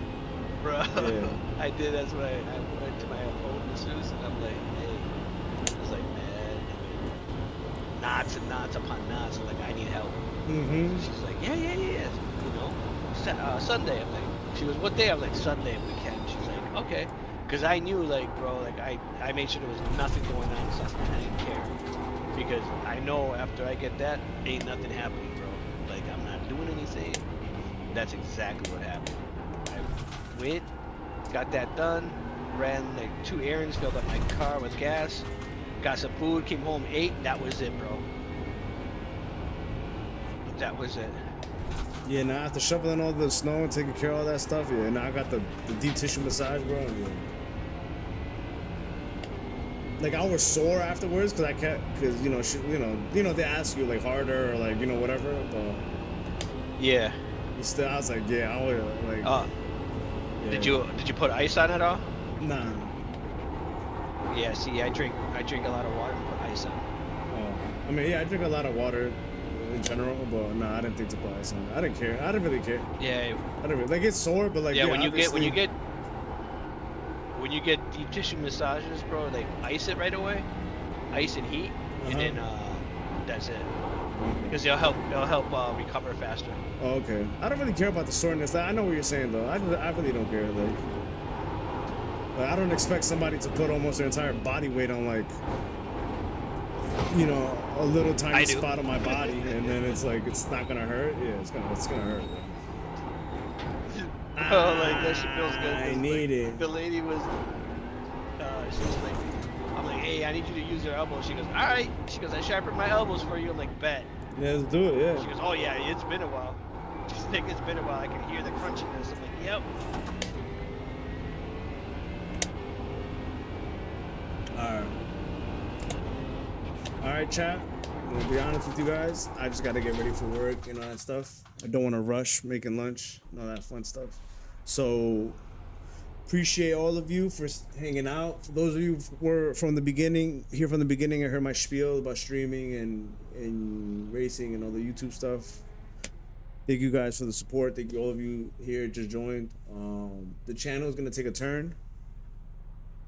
bro. Yeah. I did. That's what I went to my own masseuse and I'm like, hey. I was like, man, knots and knots upon knots. I'm like, I need help. Mm-hmm. She's like, yeah. You know, Sunday. I'm like, she was, what day? I'm like, Sunday weekend. She's like, okay. Because I knew, like, bro, like, I made sure there was nothing going on Sunday. I didn't care. Because I know after I get that, ain't nothing happening, bro. Like, I'm not doing anything. That's exactly what happened. I went, got that done, ran like 2 errands, filled up my car with gas, got some food, came home, ate. That was it, bro. That was it. Yeah, now after shoveling all the snow and taking care of all that stuff, yeah, now I got the deep tissue massage, bro. Yeah. Like I was sore afterwards because I kept, because you know they ask you like harder or like whatever, but Yeah. still I was like, yeah, I was like. Yeah. Did you put ice on it all? Nah. Yeah. See, I drink a lot of water and put ice on. Oh, I mean, yeah, I drink a lot of water in general, but no, I didn't think to put ice on it. I didn't care. I didn't really care. Yeah. I didn't really, like it's sore, but like Yeah. When you get deep tissue massages, bro, like ice it right away, ice and heat, and then that's it. Because it'll help recover faster. Oh, okay. I don't really care about the soreness. I know what you're saying though. I really don't care. Like I don't expect somebody to put almost their entire body weight on like a little tiny spot on my body, and then it's like it's not gonna hurt. Yeah, it's gonna hurt. Oh, like that shit feels good. I need it. The lady was, she was like, I'm like, hey, I need you to use your elbow. She goes, all right. She goes, I sharpened my elbows for you. I'm like, bet. Yeah, let's do it. Yeah. She goes, oh yeah, it's been a while. She's like, it's been a while. I can hear the crunchiness. I'm like, yep. All right, chat. I'm gonna be honest with you guys. I just gotta get ready for work and all that stuff. I don't want to rush making lunch and all that fun stuff. So appreciate all of you for hanging out. For those of you who were from the beginning, here from the beginning, I heard my spiel about streaming and racing and all the YouTube stuff. Thank you guys for the support. Thank you all of you here just joined. The channel is gonna take a turn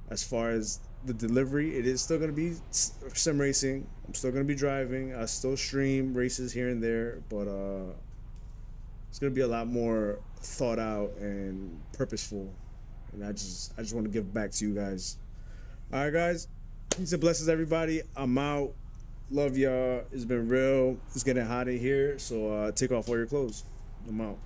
as far as the delivery. It is still gonna be sim racing. I'm still gonna be driving. I still stream races here and there, but it's gonna be a lot more thought out and purposeful. And I just want to give back to you guys. All right, guys. Peace and blessings, everybody. I'm out. Love y'all. It's been real. It's getting hot in here, so take off all your clothes. I'm out.